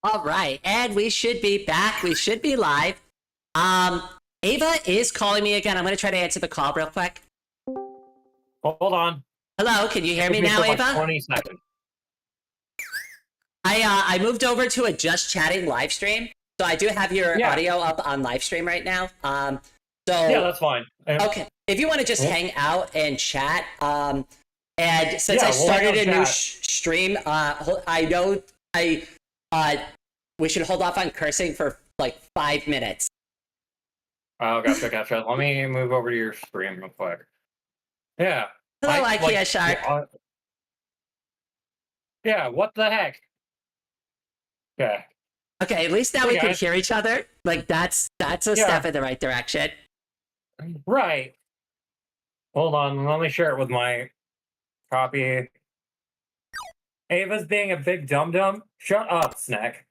All right, and we should be back. We should be live. Um, Ava is calling me again. I'm going to try to answer the call real quick. Hold on. Hello, can you hear Give me now, like Ava? 20 seconds. I moved over to a just chatting live stream, so I do have your audio up on live stream right now. Yeah, that's fine. Okay, if you want to just hang out and chat, and since I started a new stream, we should hold off on cursing for like 5 minutes. Oh, gotcha. Let me move over to your stream real quick. Yeah. Hello, IKEA Shark. Yeah, what the heck? Yeah. Okay, at least now we can hear each other. Like that's a step in the right direction. Right. Hold on, let me share it with my copy. Ava's being a big dum-dum. Shut up, Snack.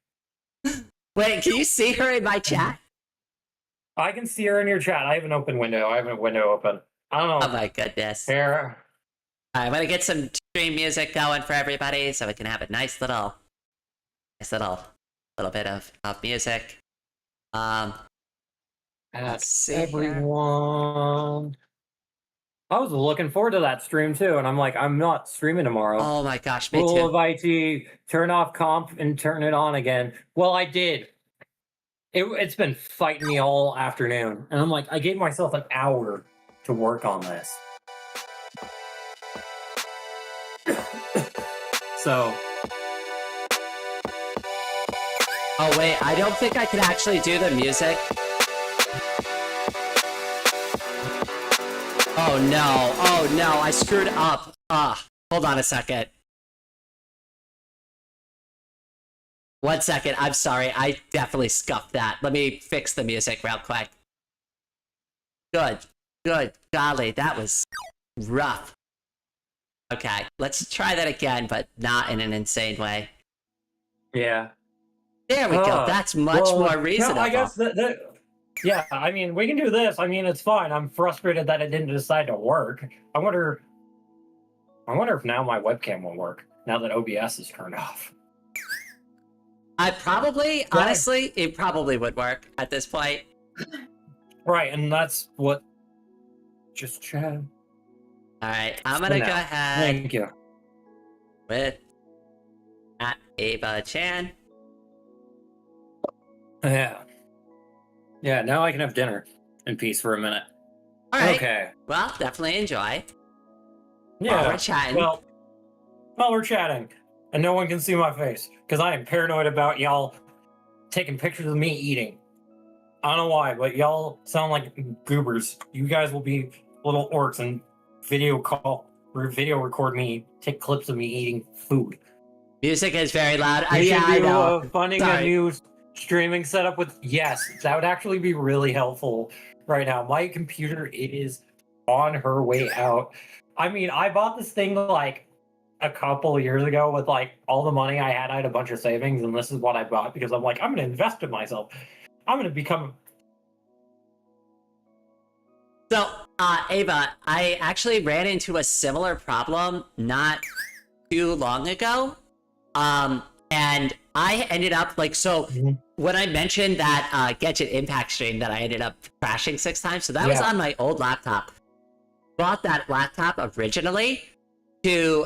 Wait, can you see her in my chat? I can see her in your chat. I have an open window. I have a window open. I don't know. Oh my goodness. Here. All right, I'm gonna get some stream music going for everybody so we can have a nice little bit of music. Let's see everyone. I was looking forward to that stream too, and I'm like, I'm not streaming tomorrow. Oh my gosh, me too. too. Rule of IT, turn off comp and turn it on again. Well, I did. It's been fighting me all afternoon, and I'm like, I gave myself an hour to work on this. So. Oh wait, I don't think I can actually do the music. Oh no, I screwed up. Hold on a second. 1 second, I'm sorry, I definitely scuffed that. Let me fix the music real quick. Good, golly, that was rough. Okay, let's try that again, but not in an insane way. Yeah. There we go, that's much more reasonable. No, I guess yeah, I mean, we can do this. I mean, it's fine. I'm frustrated that it didn't decide to work. I wonder if now my webcam will work, now that OBS is turned off. Honestly, it probably would work at this point. Right, and that's what... Just chat. Alright, I'm gonna go ahead... Thank you. With... at Ava Chan. Yeah. Yeah, now I can have dinner in peace for a minute. Alright. Okay. Well, definitely enjoy. Yeah. While we're chatting. Well, while we're chatting, and no one can see my face, because I am paranoid about y'all taking pictures of me eating. I don't know why, but y'all sound like goobers. You guys will be little orcs and video record me, take clips of me eating food. Music is very loud. Yeah, I know. Funding a new streaming setup with... Yes, that would actually be really helpful right now. My computer is on her way out. I mean, I bought this thing like a couple of years ago with like all the money I had. I had a bunch of savings, and this is what I bought because I'm like, I'm going to invest in myself. I'm going to become... So, Ava, I actually ran into a similar problem not too long ago. And I ended up like, when I mentioned that Gadget Impact stream that I ended up crashing 6 times, so that was on my old laptop. Bought that laptop originally to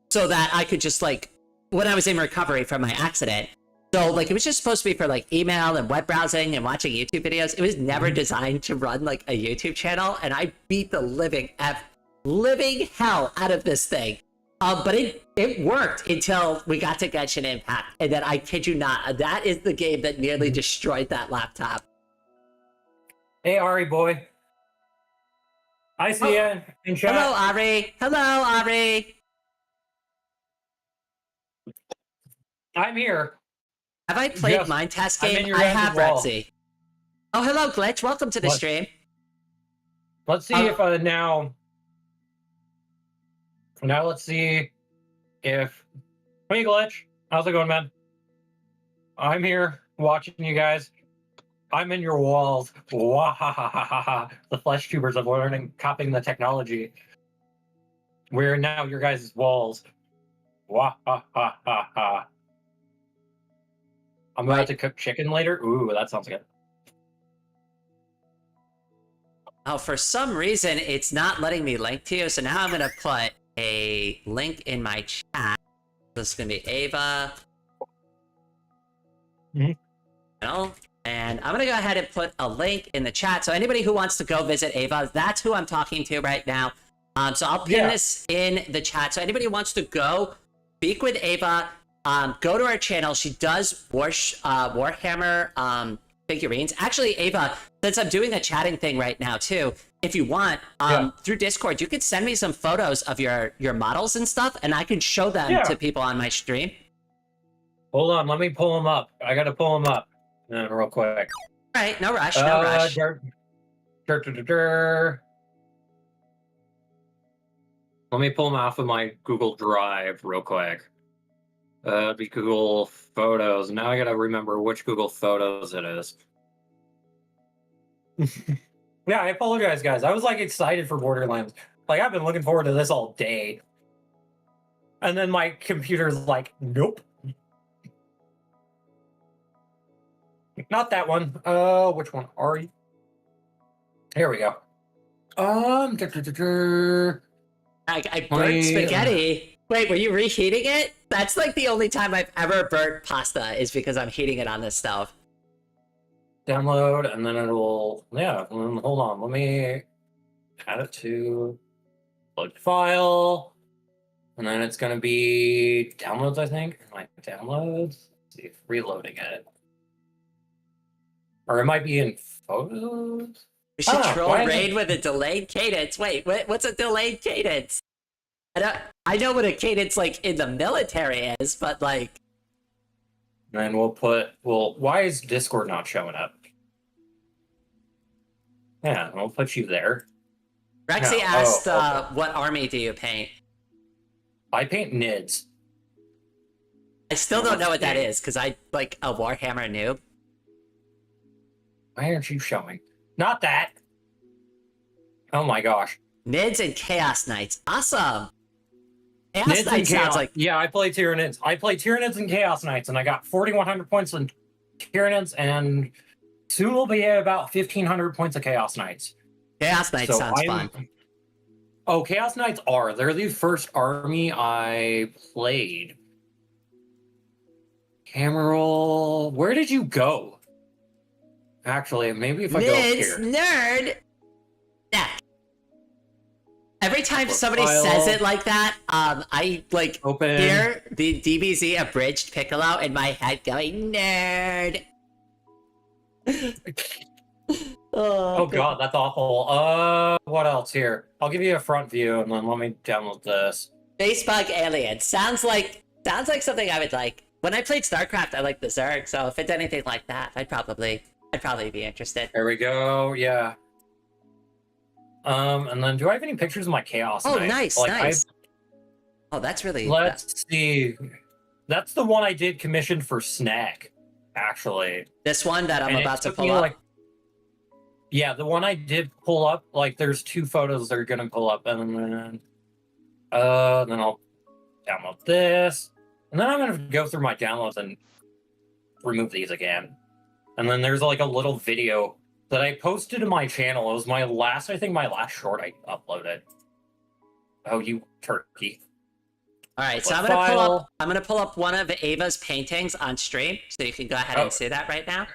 so that I could just like, when I was in recovery from my accident, so like it was just supposed to be for like email and web browsing and watching YouTube videos. It was never designed to run like a YouTube channel, and I beat the living hell out of this thing. But it worked until we got to Genshin Impact, and then I kid you not, that is the game that nearly destroyed that laptop. Hey, Ari boy. I see you in chat. Hello, Ari. Hello, Ari. I'm here. Have I played Mind Test Game? I have, Rexy. Oh, hello, Glitch. Welcome to the stream. Let's see if now let's see if... Hey, Glitch. How's it going, man? I'm here watching you guys. I'm in your walls. Wahahaha. The flesh tubers of learning, copying the technology. We're now your guys' walls. Wahahaha. I'm about to cook chicken later. Ooh, that sounds good. Oh, for some reason, it's not letting me link to you. So now I'm going to put a link in my chat. This is going to be Ava. And I'm going to go ahead and put a link in the chat. So anybody who wants to go visit Ava, that's who I'm talking to right now. So I'll pin this in the chat. So anybody who wants to go speak with Ava, go to our channel. She does Warhammer figurines. Actually, Ava, since I'm doing the chatting thing right now too, if you want, through Discord, you could send me some photos of your models and stuff, and I can show them to people on my stream. Hold on, let me pull them up. I gotta pull them up real quick. All right, no rush, no rush. Let me pull them off of my Google Drive real quick. Be Google Photos. Now I gotta remember which Google Photos it is. Yeah, I apologize, guys. I was like excited for Borderlands. Like I've been looking forward to this all day. And then my computer's like, nope. Not that one. Which one are you? Here we go. I burnt spaghetti. Wait, were you reheating it? That's like the only time I've ever burnt pasta is because I'm heating it on this stove. Download, and then it'll, hold on. Let me add it to load file. And then it's going to be downloads, I think. Like downloads. Let's see if reloading it. Or it might be in photos. We should troll Raid with a delayed cadence. Wait, what's a delayed cadence? I know what a cadence like in the military is, but like. And then we'll put, why is Discord not showing up? Yeah, we'll put you there. Rexy asked, what army do you paint? I paint NIDS. I still don't know what that is, because I like a Warhammer noob. Why aren't you showing? Not that! Oh my gosh. NIDS and Chaos Knights. Awesome! Chaos NIDS Knights sounds like... Yeah, I play Tyranids. I play Tyranids and Chaos Knights, and I got 4,100 points in Tyranids, and soon we'll be at about 1,500 points of Chaos Knights. Chaos Knights sounds fun. Oh, Chaos Knights are. They're the first army I played. Cameral, where did you go? Actually, maybe if I go here. Nerd! Yeah. Every time somebody says it like that, I like hear the DBZ abridged Piccolo in my head going, nerd! Oh god, that's awful. What else here? I'll give you a front view and then let me download this. Basebug Alien. Sounds like something I would like. When I played StarCraft, I liked the Zerg, so if it's anything like that, I'd probably be interested. There we go, yeah. And then do I have any pictures of my Chaos Knight? Nice, nice. Oh, that's really... Let's see. That's the one I did commissioned for Snack, actually. This one that I'm about to pull up? Yeah, the one I did pull up, like, there's 2 photos that are gonna pull up, and then I'll download this. And then I'm gonna go through my downloads and remove these again. And then there's like a little video that I posted to my channel. It was my last short I uploaded. Oh, you turkey. All right, so I'm gonna pull up one of Ava's paintings on stream, so you can go ahead and see that right now.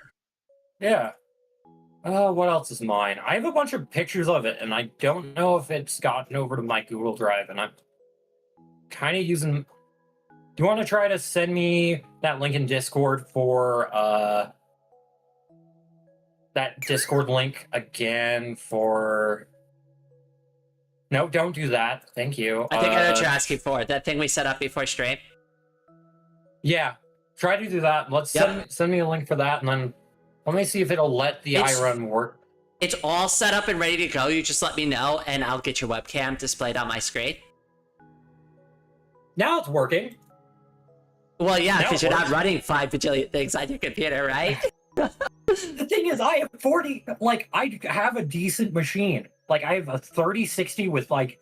Yeah. What else is mine? I have a bunch of pictures of it, and I don't know if it's gotten over to my Google Drive, and I'm kind of using... Do you want to try to send me that link in Discord for, that Discord link again for... No, don't do that. Thank you. I think I know what you're asking for. That thing we set up before stream? Yeah. Try to do that. Let's send me a link for that, and then let me see if it'll let the iRun work. It's all set up and ready to go. You just let me know, and I'll get your webcam displayed on my screen. Now it's working. Well, yeah, because you're not running 5 bajillion things on your computer, right? The thing is, I have 40... Like, I have a decent machine. Like, I have a 3060 with, like...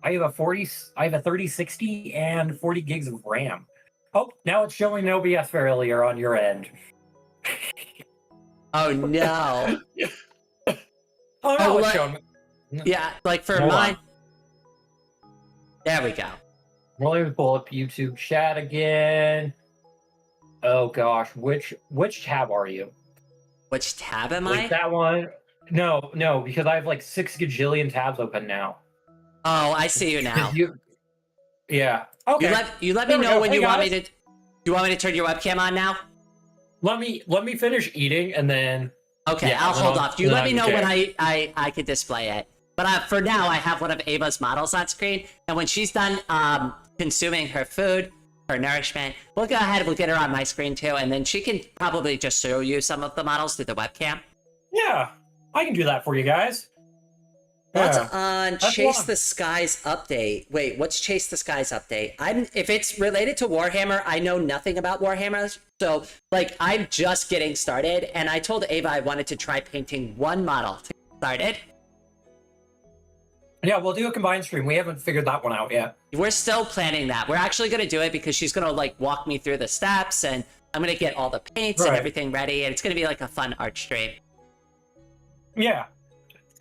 I have a 3060 and 40 gigs of RAM. Oh, now it's showing no BS failure on your end. Oh no. Oh no, Oh, it's look. showing. Yeah, like for Hold mine. on. There we go. Let me pull up YouTube chat again. Oh gosh, which tab are you? Which tab am Like I? that one? No, because I have like 6 gajillion tabs open now. Oh, I see you now. Yeah. Okay. You let me There we know go. when Hey, you want me guys. to. Do you want me to turn your webcam on now? Let me finish eating and then. Okay, Yeah, I'll then hold off. You then let me I'm know when okay. I can display it. But for now, I have one of Ava's models on screen, and when she's done consuming her food, her nourishment, we'll go ahead and we'll get her on my screen too, and then she can probably just show you some of the models through the webcam. Yeah, I can do that for you guys. What's Yeah. on That's Chase one. the Skies update? Wait, what's Chase the Skies update? If it's related to Warhammer, I know nothing about Warhammer, so like I'm just getting started, and I told Ava I wanted to try painting one model to get started. Yeah, we'll do a combined stream. We haven't figured that one out yet. We're still planning that. We're actually gonna do it because she's gonna like walk me through the steps, and I'm gonna get all the paints and Right. everything ready, and it's gonna be like a fun art stream. Yeah.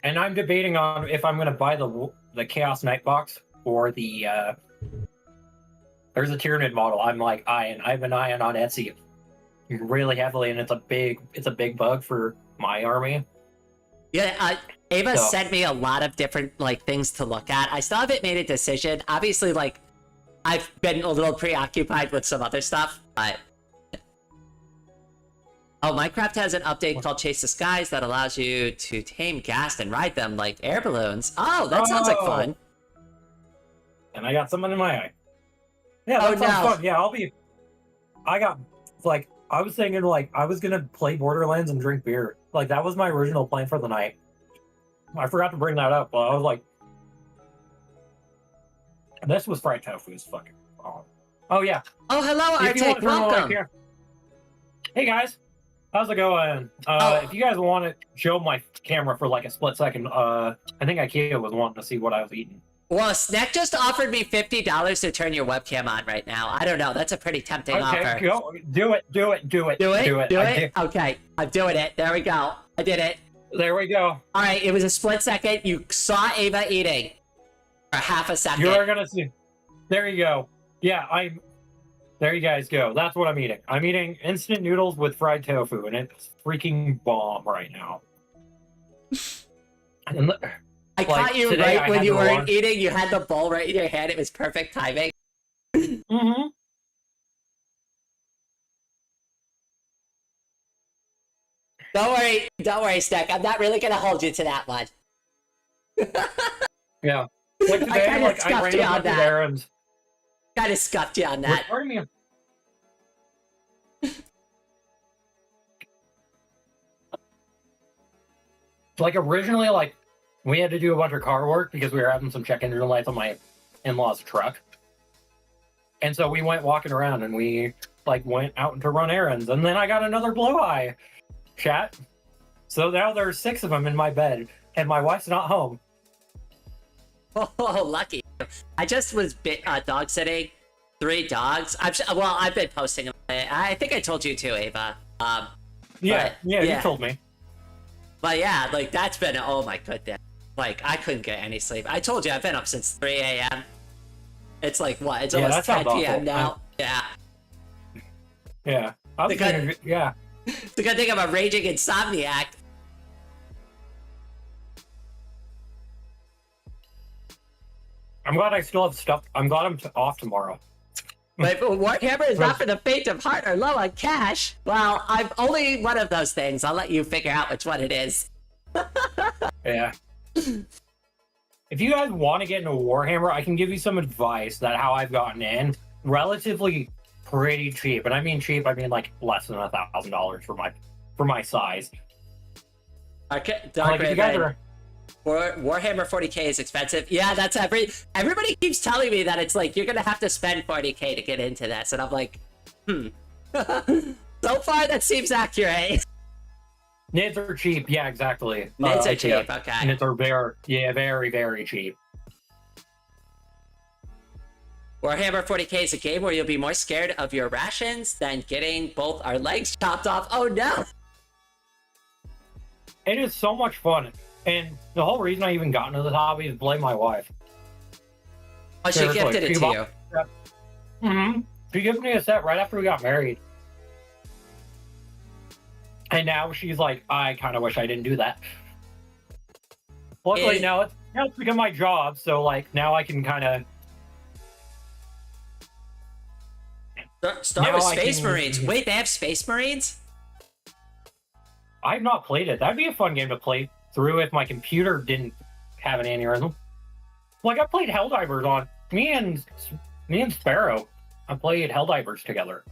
And I'm debating on if I'm going to buy the Chaos Knight box or the there's a Tyranid model. I'm like eyeing. I've been eyeing on Etsy really heavily, and it's a big bug for my army. Yeah, Ava So. sent me a lot of different like things to look at. I still haven't made a decision. Obviously, like I've been a little preoccupied with some other stuff, but oh, Minecraft has an update called Chase the Skies that allows you to tame ghast and ride them like air balloons. Oh, that sounds like fun. And I got someone in my eye. Yeah, that sounds fun. Yeah, I was thinking like I was gonna play Borderlands and drink beer. Like that was my original plan for the night. I forgot to bring that up, but I was like, this was fried tofu. Is fucking wrong. Oh yeah. Oh, hello, If you want Arctic. to turn on my Welcome. camera- Hey guys, how's it going? Oh. If you guys want to show my camera for like a split second, I think Ikea was wanting to see what I was eating. Well, Snack just offered me $50 to turn your webcam on right now. I don't know. That's a pretty tempting offer. Okay, go do it. Do it? Okay, I'm doing it. There we go. I did it. There we go. All right, it was a split second. You saw Ava eating for half a second. You're gonna see. There you go. Yeah, there you guys go. That's what I'm eating. I'm eating instant noodles with fried tofu, and it's freaking bomb right now. And I caught you today right I when had you to weren't run. eating. You had the bowl right in your hand. It was perfect timing. Mm-hmm. Don't worry, Snack. I'm not really gonna hold you to that one. Yeah. Like today, kinda I scuffed ran you a on bunch of that. errands. Kind of scuffed you on that. Pardon me. Like originally, like we had to do a bunch of car work because we were having some check engine lights on my in-laws' truck, and so we went walking around and we like went out to run errands, and then I got another blue eye. Chat. So now there's 6 of them in my bed, and my wife's not home. Oh, lucky. I just was dog sitting 3 dogs. I've been posting them. I think I told you too, Ava. Yeah, you told me. But yeah, like that's been, oh my goodness. Like I couldn't get any sleep. I told you I've been up since 3 a.m. It's like what? It's almost 10 p.m. now. Yeah. Yeah. I was thinking, yeah. It's a good thing I'm a raging insomniac. I'm glad I still have stuff. I'm glad I'm off tomorrow. But Warhammer is not for the faint of heart or low on cash. Well, I'm only one of those things. I'll let you figure out which one it is. Yeah. If you guys want to get into Warhammer, I can give you some advice that how I've gotten in relatively pretty cheap. And I mean cheap, I mean like less than $1,000 for my size. Okay, Like if you guys are Warhammer 40k is expensive. Yeah, that's everybody keeps telling me that it's like you're gonna have to spend 40k to get into this, and I'm like, so far that seems accurate. Nids are cheap, yeah, exactly. Nids are cheap, okay. Nids are very cheap. Warhammer 40k is a game where you'll be more scared of your rations than getting both our legs chopped off. Oh no! It is so much fun. And the whole reason I even got into this hobby is to blame my wife. Oh, she gifted it to you. Mm-hmm. She gifted me a set right after we got married. And now she's like, I kind of wish I didn't do that. Luckily, now it's become my job, so like now I can kind of start with Space Marines. Wait, they have Space Marines? I've not played it. That'd be a fun game to play through if my computer didn't have an aneurysm. Like I played Helldivers on me and Sparrow. I played Helldivers together.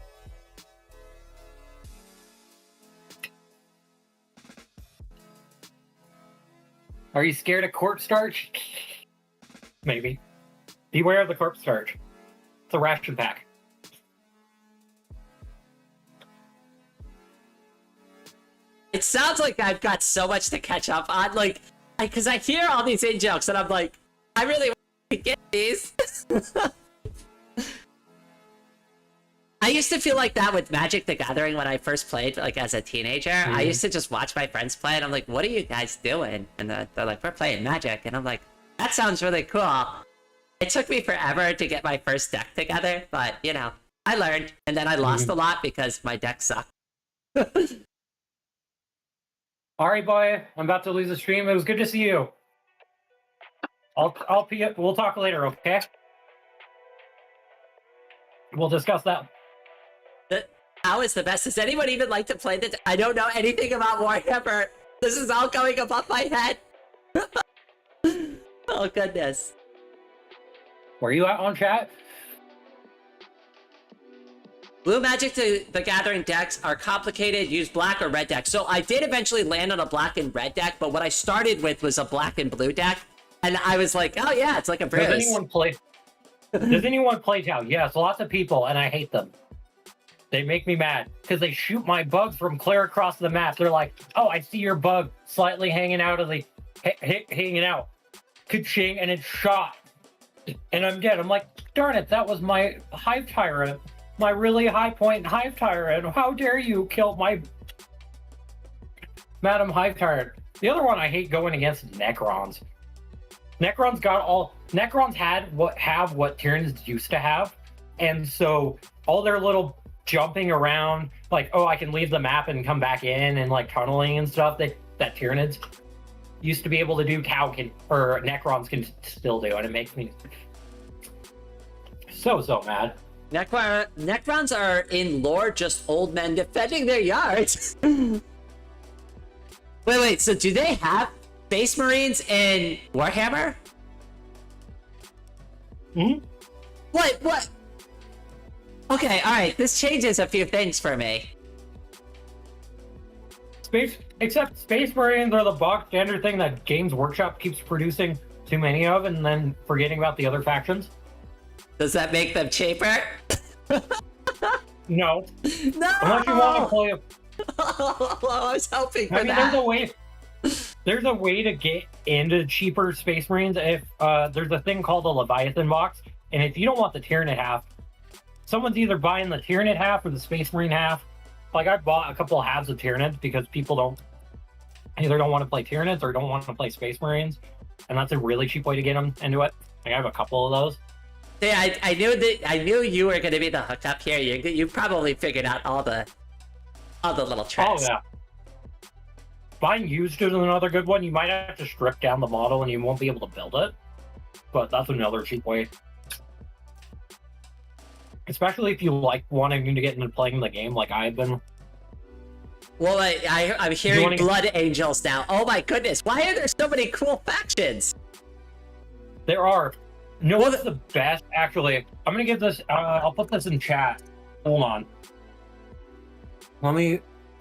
Are you scared of corpse starch? Maybe. Beware of the corpse starch. It's a ration pack. It sounds like I've got so much to catch up on, like, because I hear all these in-jokes and I'm like, I really want to get these. I used to feel like that with Magic the Gathering when I first played, like, as a teenager. Mm-hmm. I used to just watch my friends play and I'm like, what are you guys doing? And they're like, we're playing Magic. And I'm like, that sounds really cool. It took me forever to get my first deck together, but, you know, I learned. And then I lost a lot because my deck sucked. All right, boy. I'm about to lose the stream. It was good to see you. We'll talk later, okay? We'll discuss that. How is the best? Does anyone even like to play this? I don't know anything about Warhammer. This is all going above my head. Oh, goodness. Were you out on chat? Blue Magic the Gathering decks are complicated. Use black or red deck. So I did eventually land on a black and red deck, but what I started with was a black and blue deck. And I was like, oh yeah, it's like a Bruce. Does anyone play Tau? Yes, lots of people, and I hate them. They make me mad because they shoot my bugs from clear across the map. They're like, oh, I see your bug slightly hanging out of the... hanging out. Ka-ching, and it's shot. And I'm dead. I'm like, darn it, that was my Hive Tyrant. My really high point Hive Tyrant. How dare you kill my Madam Hive Tyrant? The other one I hate going against is Necrons. Necrons have what Tyranids used to have, and so all their little jumping around, like, oh, I can leave the map and come back in, and like tunneling and stuff that Tyranids used to be able to do, Necrons can still do, and it makes me so mad. Necrons are in lore just old men defending their yards. Wait, so do they have Space Marines in Warhammer? Hmm? What? Okay, alright, this changes a few things for me. Except Space Marines are the box standard thing that Games Workshop keeps producing too many of and then forgetting about the other factions. Does that make them cheaper? No. No! Unless you want to play I was hoping for that. There's a way to get into cheaper Space Marines if there's a thing called the Leviathan box, and if you don't want the Tyranid half, someone's either buying the Tyranid half or the Space Marine half. Like, I bought a couple of halves of Tyranids because people either don't want to play Tyranids or don't want to play Space Marines, and that's a really cheap way to get them into it. Like, I have a couple of those. Yeah, I knew you were going to be the hookup here. You probably figured out all the little tricks. Oh yeah. Buying used is another good one. You might have to strip down the model and you won't be able to build it, but that's another cheap way. Especially if you like wanting to get into playing the game, like I've been. Well, I'm hearing Blood Angels now. Oh my goodness! Why are there so many cool factions? There are. No, what's the best? Actually, I'm gonna give this. I'll put this in chat. Hold on.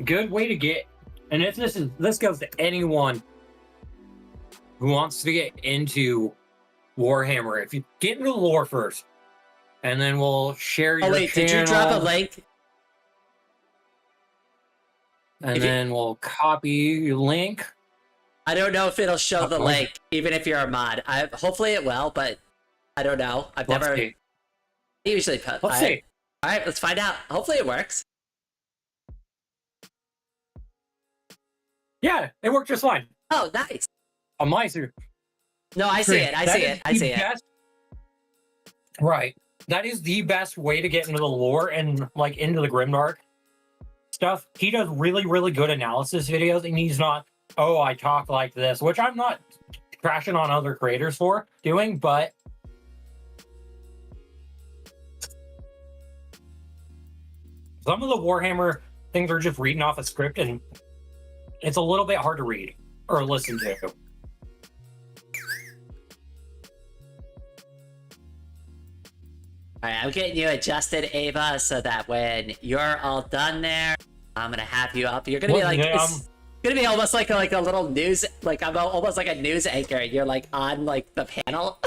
Good way to get, and this goes to anyone who wants to get into Warhammer. If you get into the lore first, and then we'll share your channel. Did you drop a link? And then we'll copy your link. I don't know if it'll show the link, even if you're a mod. Hopefully it will, but I don't know. I've never. I usually put. Let's see. All right, let's find out. Hopefully it works. Yeah, it worked just fine. Oh, nice. On my suit. No, I see it. I see it. I see it. Right. That is the best way to get into the lore and like into the Grimdark stuff. He does really, really good analysis videos, and he's not, oh, I talk like this, which I'm not crashing on other creators for doing, but some of the Warhammer things are just reading off a script, and it's a little bit hard to read or listen to. All right, I'm getting you adjusted, Ava, so that when you're all done there, I'm gonna have you up. You're gonna be like, it's gonna be almost like a little news, like I'm almost like a news anchor. You're like on like the panel.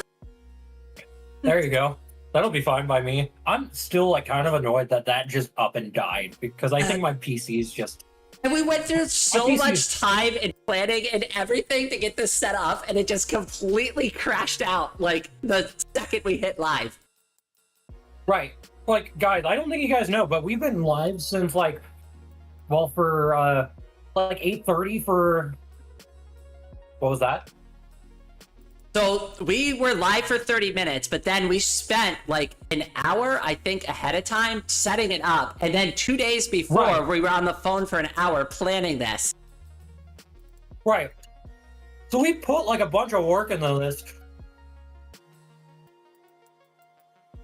There you go. That'll be fine by me. I'm still like kind of annoyed that just up and died because I think my PC is just. And we went through so much time and planning and everything to get this set up, and it just completely crashed out like the second we hit live. Right. Like, guys, I don't think you guys know, but we've been live since like, well, for like 8:30 for. What was that? So we were live for 30 minutes, but then we spent like an hour, I think, ahead of time setting it up. And then 2 days before, we were on the phone for an hour planning this. Right. So we put like a bunch of work into this.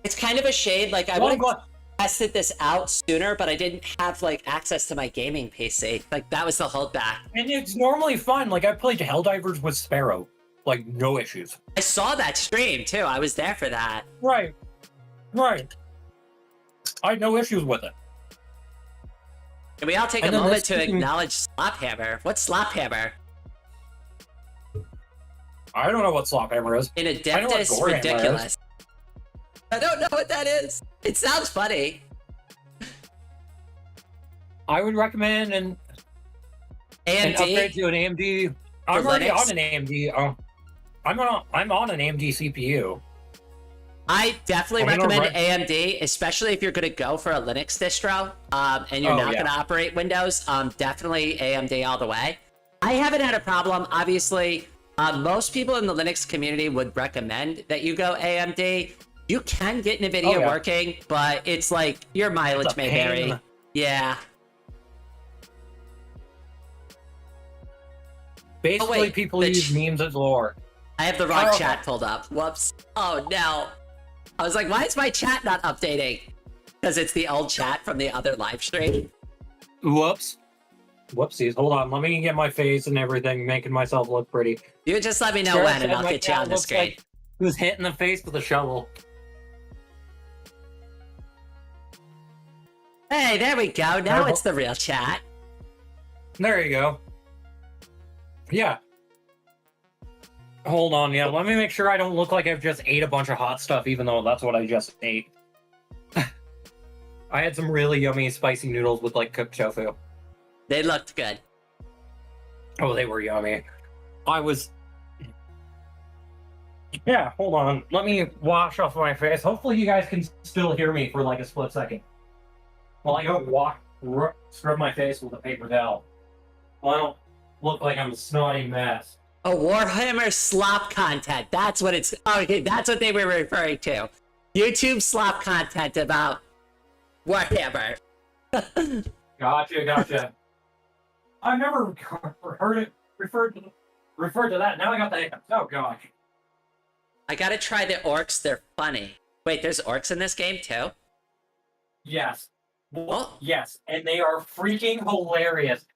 It's kind of a shame. Like, I would have tested this out sooner, but I didn't have like access to my gaming PC. Like, that was the holdback. And it's normally fun. Like, I played Helldivers with Sparrow. Like, no issues. I saw that stream too. I was there for that. Right. Right. I had no issues with it. Can we all take a moment to acknowledge Slophammer? What's Slophammer? I don't know what Slophammer is. In Adeptus Ridiculous. I don't know what that is. It sounds funny. I would recommend an upgrade to an AMD. I'm already on an AMD. I'm on an AMD CPU. I definitely recommend AMD, especially if you're going to go for a Linux distro and you're not going to operate Windows. Definitely AMD all the way. I haven't had a problem. Obviously, most people in the Linux community would recommend that you go AMD. You can get NVIDIA working, but it's like your mileage may vary. Yeah. Basically, people use memes as lore. I have the wrong chat pulled up. Whoops. Oh, no. I was like, why is my chat not updating? Because it's the old chat from the other live stream. Whoops. Whoopsies. Hold on. Let me get my face and everything, making myself look pretty. You just let me know when, and I'll get you on the screen. Like he was hit in the face with a shovel. Hey, there we go. Now it's the real chat. There you go. Yeah. Hold on, yeah. Let me make sure I don't look like I've just ate a bunch of hot stuff, even though that's what I just ate. I had some really yummy spicy noodles with, like, cooked tofu. They looked good. Oh, they were yummy. Yeah, hold on. Let me wash off my face. Hopefully you guys can still hear me for, like, a split second. While I go scrub my face with a paper towel. Well, I don't look like I'm a snotty mess. Oh, Warhammer slop content. That's what it's... Okay, that's what they were referring to. YouTube slop content about Warhammer. Gotcha. I've never heard it referred to that. Now I got the... Oh, gosh. I gotta try the orcs. They're funny. Wait, there's orcs in this game, too? Yes. Well, yes, and they are freaking hilarious.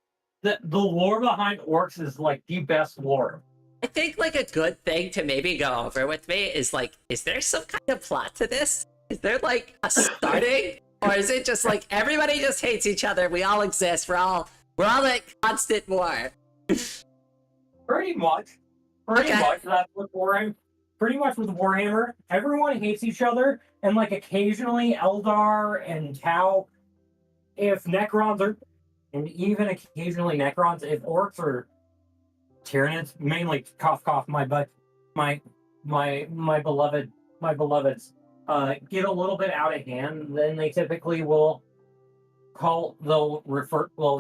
The lore behind orcs is like the best lore. I think like a good thing to maybe go over with me is like, is there some kind of plot to this? Is there like a starting? Or is it just like everybody just hates each other? We all exist. We're all at constant war. Pretty much. That's what Warhammer. Pretty much with Warhammer, everyone hates each other, and like occasionally Eldar and Tau, if Necrons are, and even occasionally Necrons, if orcs or Tyranids, mainly cough my butt, my beloveds, get a little bit out of hand, then they typically they'll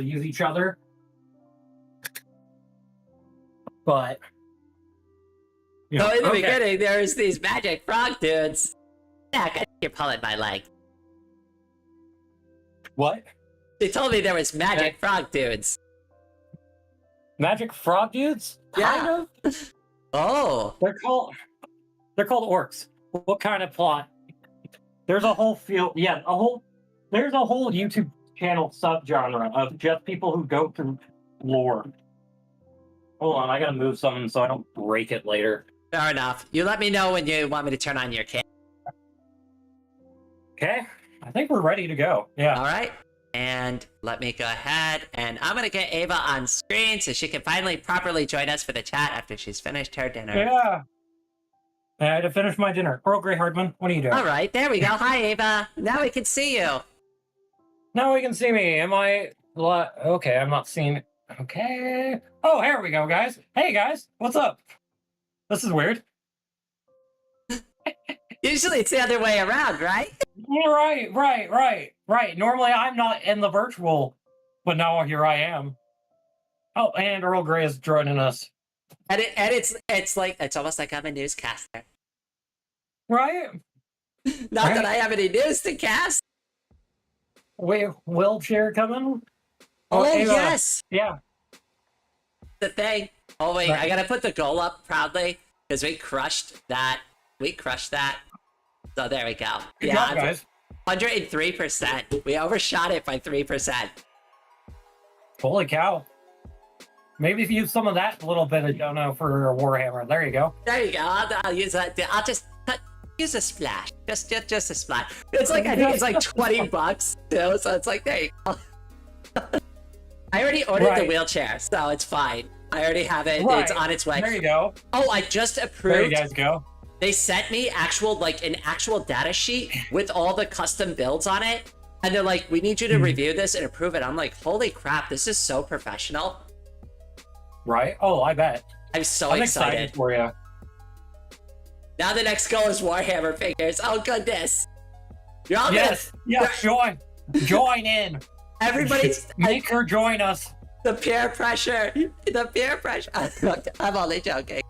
use each other. But So in the beginning, there's these magic frog dudes. Yeah, you're pulling my leg. What? They told me there was magic frog dudes. Magic frog dudes? Yeah. Kind of. Oh. They're called orcs. What kind of plot? There's a whole field. Yeah, there's a whole YouTube channel subgenre of just people who go through lore. Hold on, I gotta move something so I don't break it later. Fair enough. You let me know when you want me to turn on your camera. Okay, I think we're ready to go. Yeah. All right. And let me go ahead, and I'm gonna get Ava on screen so she can finally properly join us for the chat after she's finished her dinner. Yeah. I had to finish my dinner. Earl Grey Hardman, what are you doing? All right, there we go. Hi, Ava. Now we can see you. Now we can see me. Am I... Okay, I'm not seeing... Okay. Oh, here we go, guys. Hey, guys. What's up? This is weird. Usually it's the other way around, right? Yeah, right. Normally I'm not in the virtual, but now here I am. Oh, and Earl Grey is joining us. And it's like it's almost like I'm a newscaster. Right? Not that I have any news to cast. Wait, wheelchair coming? Oh Ava. yes, Yeah. the thing. Oh wait, Right. I gotta put the goal up proudly because we crushed that. So there we go. Good job, guys. 103%. We overshot it by 3%. Holy cow. Maybe if you use some of that little bit of dono for a Warhammer. There you go. There you go. I'll use that. I'll just use a splash. Just a splash. It's like I think it's like $20 too. So it's like there you go. I already ordered the wheelchair, so it's fine. I already have it. Right. It's on its way. There you go. Oh, I just approved. There you guys go. They sent me an actual data sheet with all the custom builds on it. And they're like, we need you to review this and approve it. I'm like, holy crap, this is so professional. Right? Oh, I bet. I'm so I'm excited. for you. Now the next goal is Warhammer figures. Oh, goodness. You're all Yes, join in. Everybody's... Make her join us. The peer pressure. The peer pressure. I'm only joking.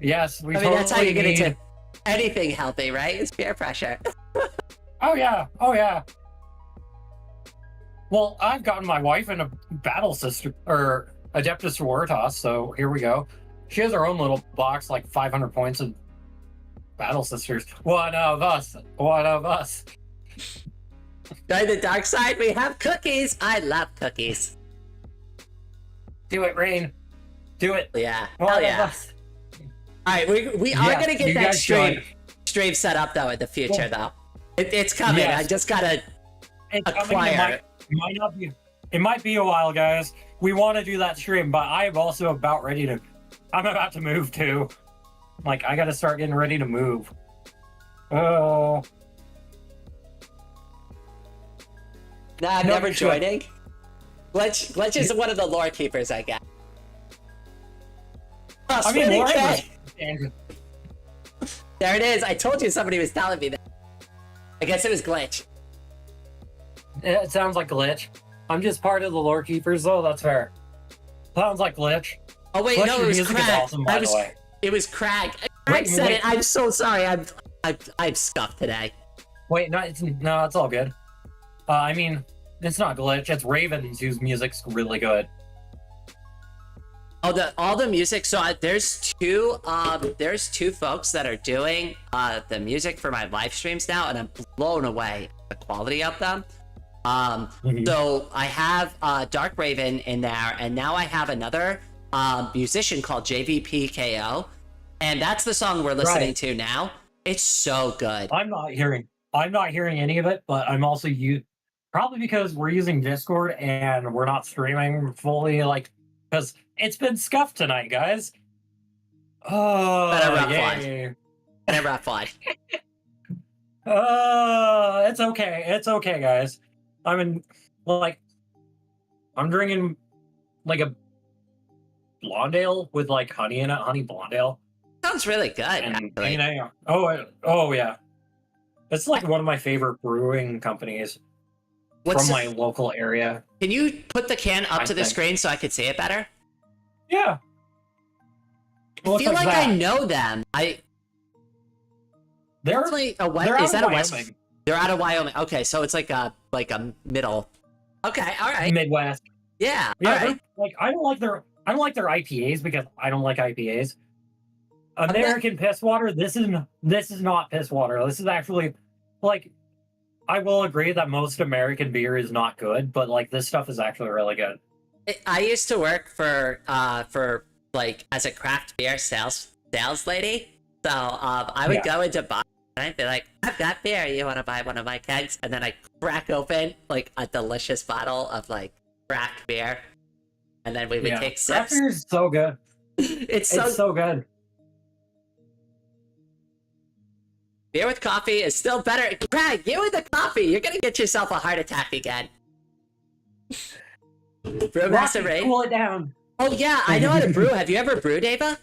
Yes, I mean, that's how you get into anything healthy, right? It's peer pressure. Oh yeah. Well, I've gotten my wife in a battle sister or Adeptus Sororitas, so here we go. She has her own little box, like 500 points of battle sisters. One of us. Join the dark side. We have cookies. I love cookies. Do it, Rain. Do it. Yeah. One Hell of yeah. us. All right, we are Yes, gonna get you that guys stream set up though in the future though. It's coming. Yes. I just gotta It's acquire it. Might not be. It might be a while, guys. We want to do that stream, but I'm also about ready to. I'm about to move too. Like I got to start getting ready to move. Oh. Nah, I'm No, never sure. joining. Glitch is one of the lore keepers, I guess. Oh, I mean, Swinny Warhammer. K. There it is. I told you somebody was telling me that. I guess it was Glitch. It sounds like Glitch. I'm just part of the lore keepers, though. That's fair. Sounds like Glitch. Oh wait, Glitch, no, your it was music is Crag. awesome, by the way. It was Crag. Crag said wait. it. I'm so sorry. I'm scuffed today. Wait, no, it's all good. I mean, it's not Glitch. It's Ravens, whose music's really good. Oh, all the music. So there's two folks that are doing the music for my live streams now, and I'm blown away at the quality of them. So I have Dark Raven in there, and now I have another musician called JVPKO, and that's the song we're listening to now. It's so good. I'm not hearing any of it, but I'm also probably because we're using Discord and we're not streaming fully, like because it's been scuffed tonight, guys. Oh, Been a rough yay. Been a rough one. It's okay, guys. I'm drinking like a blonde ale with like honey in it, honey blonde ale. Sounds really good, And actually. oh yeah, it's like one of my favorite brewing companies What's from my local area. Can you put the can up I to the think. screen so I could see it better? Yeah, it I looks feel like like I that. know them. They're Actually, they're is out of that a West? Wyoming, They're out of Wyoming. Okay, so it's like a middle. Okay, all right. Midwest. Yeah, all Yeah, right. they're like I don't like their IPAs because I don't like IPAs. I'm gonna American piss water. This is not piss water. This is actually like I will agree that most American beer is not good, but like this stuff is actually really good. I used to work for like as a craft beer sales lady. So I would Yeah, go into bars and I'd be like, I've got beer. You want to buy one of my kegs? And then I crack open like a delicious bottle of like craft beer, and then we would yeah. take Craft sips. beer is so good. It's It's so so good. Beer with coffee is still better. Craig, you with the coffee, you're gonna get yourself a heart attack again. Brewmaster Rocky, Ray. cool it down. Oh yeah, I know how to brew. Have you ever brewed, Ava?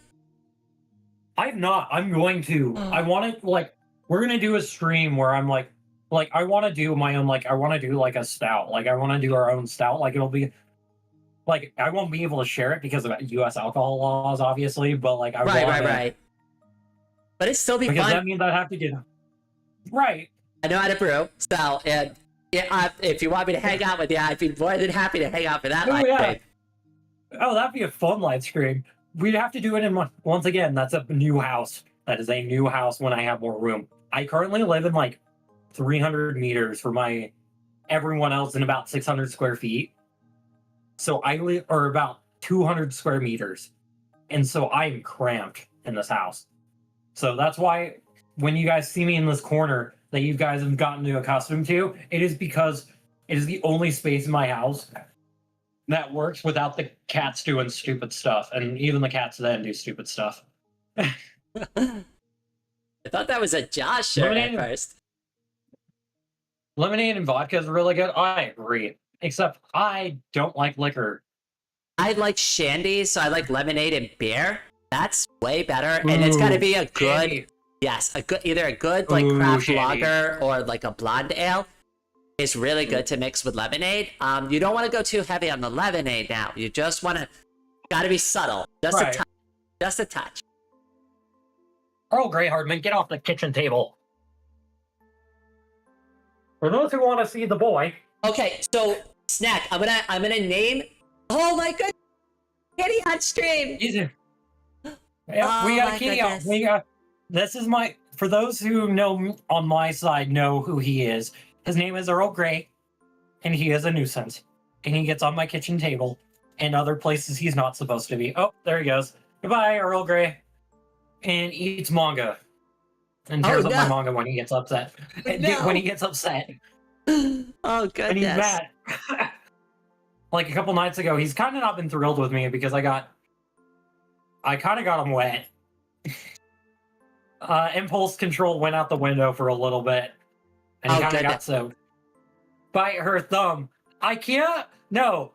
I've not. I'm going to. I want to like. We're gonna do a stream where I'm like I want to do my own. Like I want to do like a stout. Like I want to do our own stout. Like it'll be like I won't be able to share it because of U.S. alcohol laws, obviously. But like I Right, want right, to right. But it'd still be because fun. that means I have to get right. I know how to brew. So, and yeah, if you want me to hang out with you, I'd be more than happy to hang out for that Oh live yeah. stream. Oh, that'd be a fun live stream. We'd have to do it in once again. That's a new house. That is a new house when I have more room. I currently live in like 300 meters for my everyone else in about 600 square feet. So I live or about 200 square meters, and so I'm cramped in this house. So that's why when you guys see me in this corner that you guys have gotten to accustomed to, it is because it is the only space in my house that works without the cats doing stupid stuff, and even the cats then do stupid stuff. I thought that was a Josh shirt at Lemonade, first. lemonade and vodka is really good. I agree, except I don't like liquor. I like shandy, so I like lemonade and beer. That's way better, and it's got to Ooh, be a good, shandy. yes, either a good like Ooh, craft shandy. lager or like a blonde ale. Is really good to mix with lemonade. You don't want to go too heavy on the lemonade now. You just want to, got to be subtle, just a Right. touch, just a touch. Earl Grey Hardman, get off the kitchen table. For those who want to see the boy, Okay, so snack. I'm gonna name. Oh my goodness, kitty on stream. yeah, Oh we got my a kitty out. goodness. We got. This is my. For those who know on my side, know who he is. His name is Earl Grey, and he is a nuisance. And he gets on my kitchen table and other places he's not supposed to be. Oh, there he goes. Goodbye, Earl Grey. And eats manga. And tears up my no. manga when he gets upset. No. When he gets upset. Oh And he's goodness. mad. Like a couple nights ago, he's kind of not been thrilled with me because I kind of got him wet. Impulse control went out the window for a little bit. And he Oh kind of got goodness. soaked. Bite her thumb. I can't. No.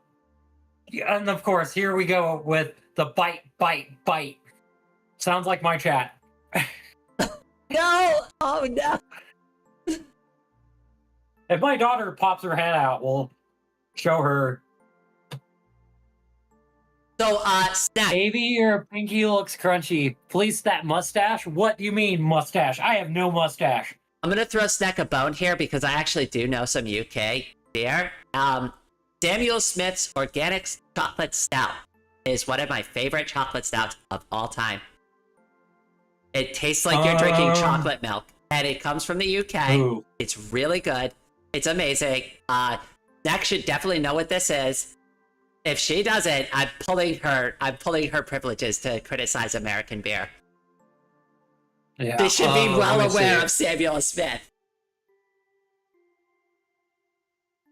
And of course, here we go with the bite, bite, bite. Sounds like my chat. No. Oh no. If my daughter pops her head out, we'll show her. So snack. Maybe your pinky looks crunchy. Please, that mustache? What do you mean, mustache? I have no mustache. I'm gonna throw Snack a bone here because I actually do know some UK beer. Samuel Smith's Organic Chocolate Stout is one of my favorite chocolate stouts of all time. It tastes like you're drinking chocolate milk, and it comes from the UK. Ooh. It's really good. It's amazing. Snack should definitely know what this is. If she doesn't, I'm pulling her privileges to criticize American beer. Yeah. They should be well let me aware see. of Samuel Smith.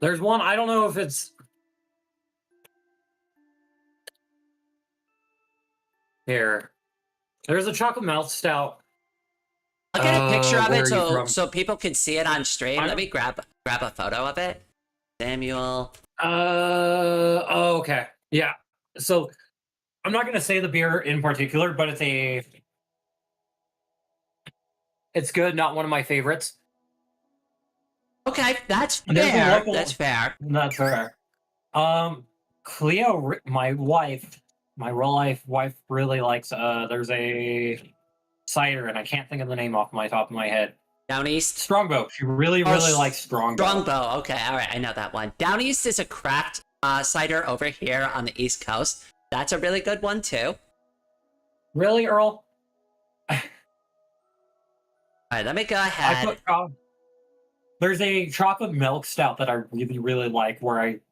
There's one, I don't know if it's. Here. There's a chocolate malt stout. I'll get a picture of where it are you so from? so people can see it on stream. I Let don't- me grab a photo of it. Samuel. Oh, okay. Yeah. So I'm not going to say the beer in particular, but it's a It's good, not one of my favorites. Okay, that's And there's a fair. local- That's fair. That's fair. Cleo, my wife, my real life wife, really likes. There's a cider, and I can't think of the name off my top of my head. Down east. Strongbow. She really likes Strongbow. Strongbow. Okay, all right, I know that one. Down east is a craft cider over here on the East Coast. That's a really good one too. Really, Earl? All right, let me go ahead. There's a chocolate milk stout that I really like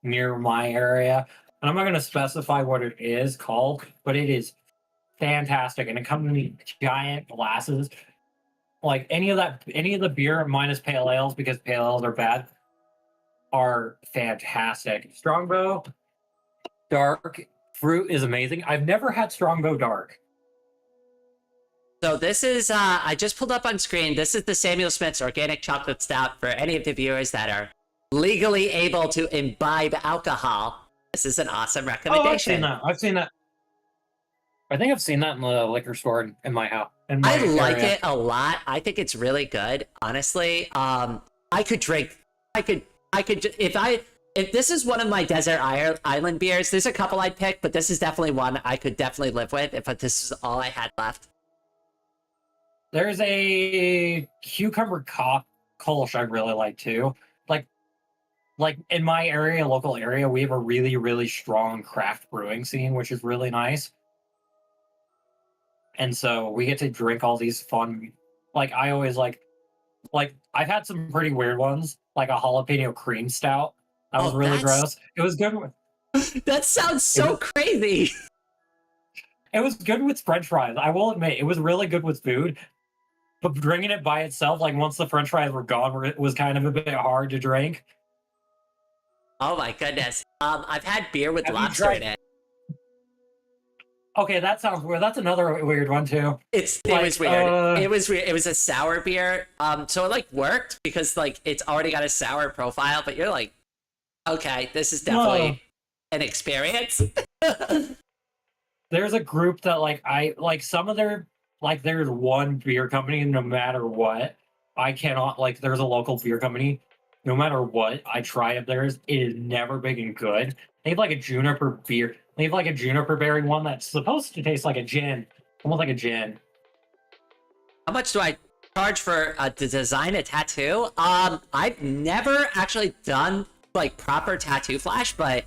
near my area. And I'm not going to specify what it is called, but it is fantastic. And it comes in these giant glasses. Like any of the beer minus pale ales, because pale ales are bad, are fantastic. Strongbow Dark Fruit is amazing. I've never had Strongbow Dark. So this is, I just pulled up on screen. This is the Samuel Smith's Organic Chocolate Stout for any of the viewers that are legally able to imbibe alcohol. This is an awesome recommendation. Oh, I've seen that. I think I've seen that in the liquor store in my house. I like it a lot. I think it's really good, honestly. I could if this is one of my desert island beers, there's a couple I'd pick, but this is definitely one I could definitely live with if this is all I had left. There's a cucumber Kolsch I really like too. Like in my area, local area, we have a really, really strong craft brewing scene, which is really nice. And so we get to drink all these fun, like I always like I've had some pretty weird ones, like a jalapeno cream stout. That was really gross. It was good with That sounds so crazy. It was good with French fries. I will admit, it was really good with food. But drinking it by itself, like once the French fries were gone, it was kind of a bit hard to drink. Oh my goodness. I've had beer with lobster in it. Okay, that sounds weird. That's another weird one too. It was weird. It was weird. It was a sour beer. So it like worked because like it's already got a sour profile, but you're like, okay, this is definitely an experience. There's a group that some of their there's one beer company, no matter what, I cannot there's a local beer company, no matter what I try of theirs, it is never big and good. They have like a juniper beer. They have like a juniper berry one that's supposed to taste like a gin, almost like a gin. How much do I charge for to design a tattoo? I've never actually done like proper tattoo flash, but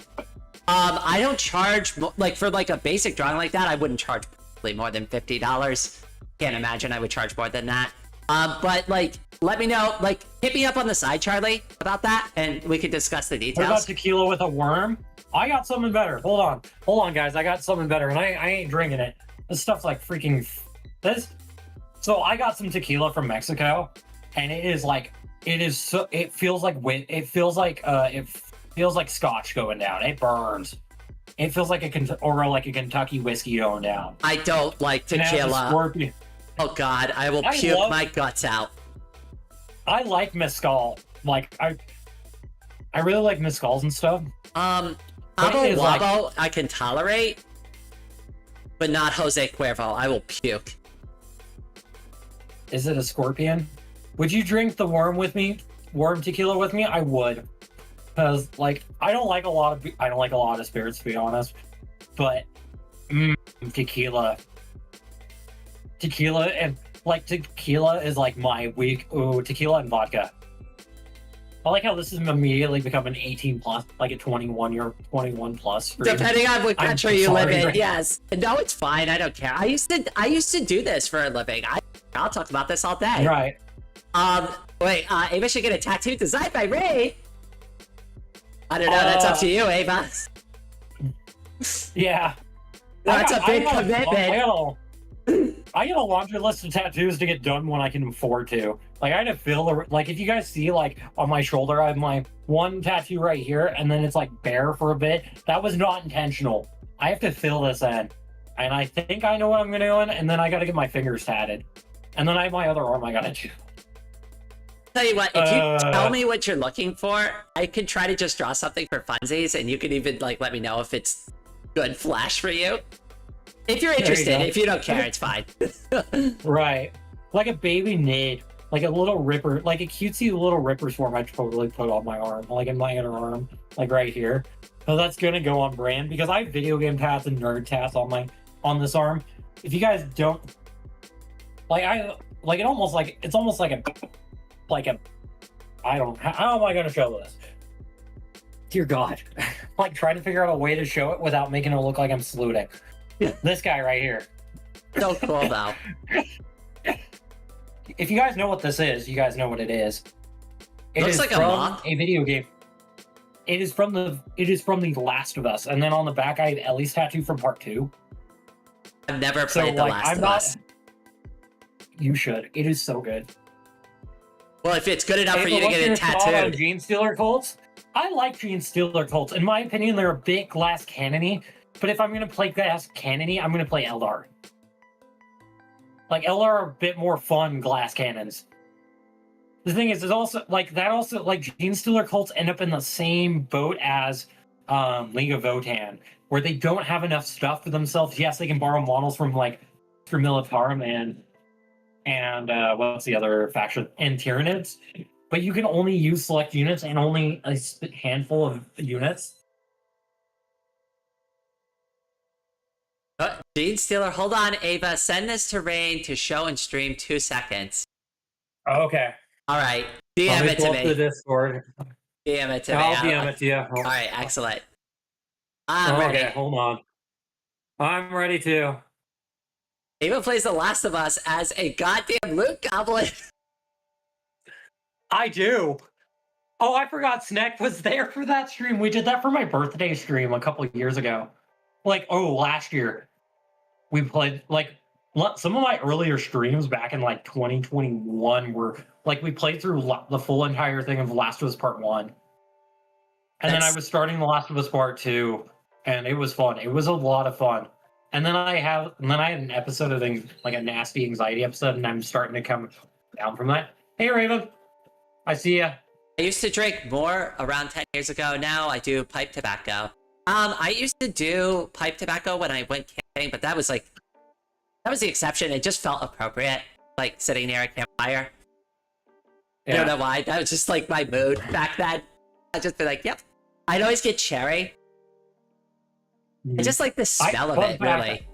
I don't charge like for like a basic drawing like that. I wouldn't charge probably more than $50. Can't imagine I would charge more than that. But like, let me know. Like, hit me up on the side, Charlie, about that, and we could discuss the details. What about tequila with a worm? I got something better. Hold on, guys. I got something better, and I ain't drinking it. This stuff's like freaking this. So I got some tequila from Mexico, and it is like it feels like scotch going down. It burns. It feels like a Kentucky whiskey going down. I don't like tequila. Oh God, I will puke my guts out. I like mezcal. Like I really like mezcals and stuff. Cabo Wabo I can tolerate, but not Jose Cuervo. I will puke. Is it a scorpion? Would you drink the worm with me? Worm tequila with me? I would. Because I don't like a lot of spirits, to be honest. But tequila and tequila is like my week. Ooh, tequila and vodka. I like how this has immediately become an 18 plus, like a 21 plus. Stream. Depending on what country you live in, yes. No, it's fine. I don't care. I used to do this for a living. I'll talk about this all day. Right. Wait. Ava should get a tattoo designed by Ray. I don't know. That's up to you, Ava. Yeah. That's a big commitment. I get a laundry list of tattoos to get done when I can afford to. Like I had to fill if you guys see on my shoulder, I have my one tattoo right here, and then it's like bare for a bit. That was not intentional. I have to fill this in, and I think I know what I'm gonna do, and then I got to get my fingers tatted, and then I have my other arm I gotta do. Tell you what, if you tell me what you're looking for, I could try to just draw something for funsies, and you could even let me know if it's good flash for you. If you're interested, if you don't care, it's fine. Right. like a baby knit, like a little ripper, like a cutesy little ripper swarm. I totally put on my arm, like in my inner arm, like right here. So that's gonna go on brand because I have video game tats and nerd tats on this arm. If you guys don't like, it's almost like a I don't, how am I gonna show this? Dear God, like trying to figure out a way to show it without making it look like I'm saluting. This guy right here. So cool though. If you guys know what this is, you guys know what it is. It Looks is like a from moth. a video game. It is from the Last of Us, and then on the back I have Ellie's tattoo from part 2. I've never played The Last of Us. You should. It is so good. Well, if it's good enough for you to What's get your it thought on tattooed. Gene Stealer cults? I like Gene Stealer cults. In my opinion, they're a bit glass cannon-y, but if I'm gonna play glass cannon-y, I'm gonna play Eldar. Like Eldar are a bit more fun glass cannons. The thing is also like Gene Stealer cults end up in the same boat as League of Votan, where they don't have enough stuff for themselves. Yes, they can borrow models from Militarum and what's the other faction? And Tyranids. But you can only use select units and only a handful of units. Gene Stealer, hold on, Ava. Send this to Rain to show and stream 2 seconds. Okay. All right. DM it to me. The Discord. DM it to me. I'll DM it to you. All right, excellent. I'm ready. Okay, hold on. I'm ready too. Ava plays The Last of Us as a goddamn loot goblin. I do. Oh, I forgot Snack was there for that stream. We did that for my birthday stream a couple of years ago. Last year. We played, some of my earlier streams back in, 2021 were, we played through the full entire thing of The Last of Us Part 1. And then I was starting The Last of Us Part 2, and it was fun. It was a lot of fun. And then I had an episode of things, a nasty anxiety episode, and I'm starting to come down from that. Hey, Raven. I see ya. I used to drink more around 10 years ago. Now I do pipe tobacco. I used to do pipe tobacco when I went camping, but that was the exception. It just felt appropriate, sitting near a campfire. Yeah. I don't know why. That was just my mood back then. I'd just be yep. I'd always get cherry. I just like the smell of it, really.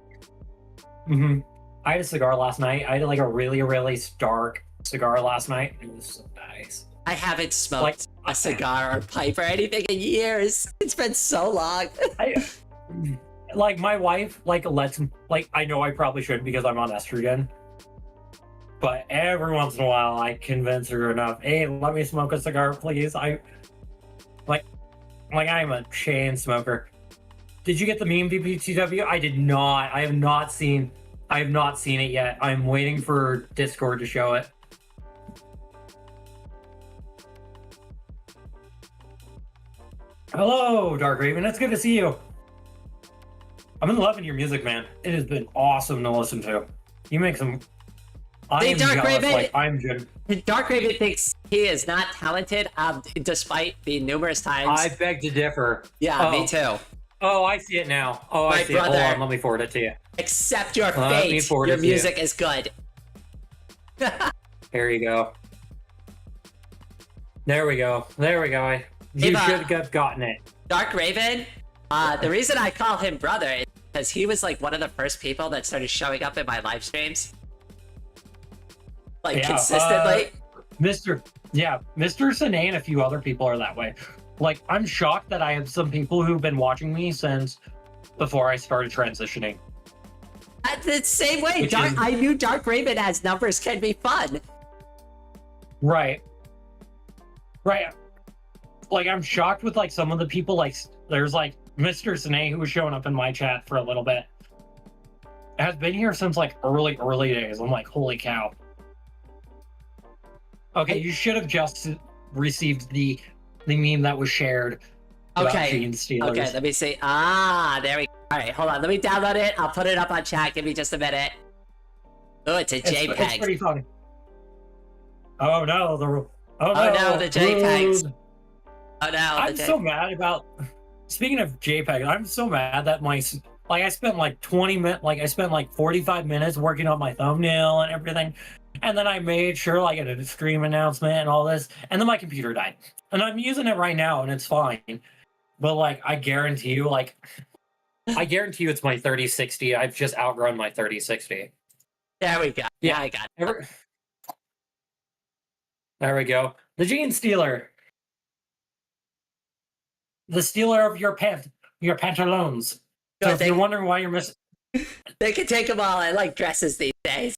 Mm-hmm. I had a cigar last night. I had a really, really stark cigar last night. It was so nice. I haven't smoked a cigar or pipe or anything in years. It's been so long. My wife, lets, I know I probably shouldn't because I'm on estrogen. But every once in a while, I convince her enough. Hey, let me smoke a cigar, please. I'm a chain smoker. Did you get the meme BPTW? I did not. I have not seen it yet. I'm waiting for Discord to show it. Hello, Dark Raven. It's good to see you. I've been loving your music, man. It has been awesome to listen to. You make some. Dark Raven. I'm good. Dark Raven thinks he is not talented, despite the numerous times. I beg to differ. Yeah, me too. Oh, I see it now. Oh, I see it. Hold on, let me forward it to you. Accept your fate. Your music is good. There you go. There we go. You should have gotten it. Dark Raven, the reason I call him brother is because he was one of the first people that started showing up in my live streams. Consistently. Mr. Sine and a few other people are that way. I'm shocked that I have some people who've been watching me since before I started transitioning. The same way, I knew Dark Raven as numbers can be fun. Right. I'm shocked with some of the people. There's Mr. Sine who was showing up in my chat for a little bit. Has been here since early days. I'm holy cow. Okay, you should have just received the meme that was shared. Okay. Gene Stealers. Okay, let me see. There we go. All right, hold on. Let me download it. I'll put it up on chat. Give me just a minute. Oh, it's a JPEG. It's pretty funny. Oh no, the JPEGs. Oh no, I'm so mad about. Speaking of JPEG, I'm so mad that I spent 20 minutes, I spent 45 minutes working on my thumbnail and everything, And then I made sure like I did a stream announcement and all this, and then my computer died. And I'm using it right now, and it's fine. But like, I guarantee you it's my 3060. I've just outgrown my 3060. There we go. Yeah, I got it. There we go. The Gene Stealer. The stealer of your pantaloons. So if you're wondering why you're missing, they can take them all. I like dresses these days.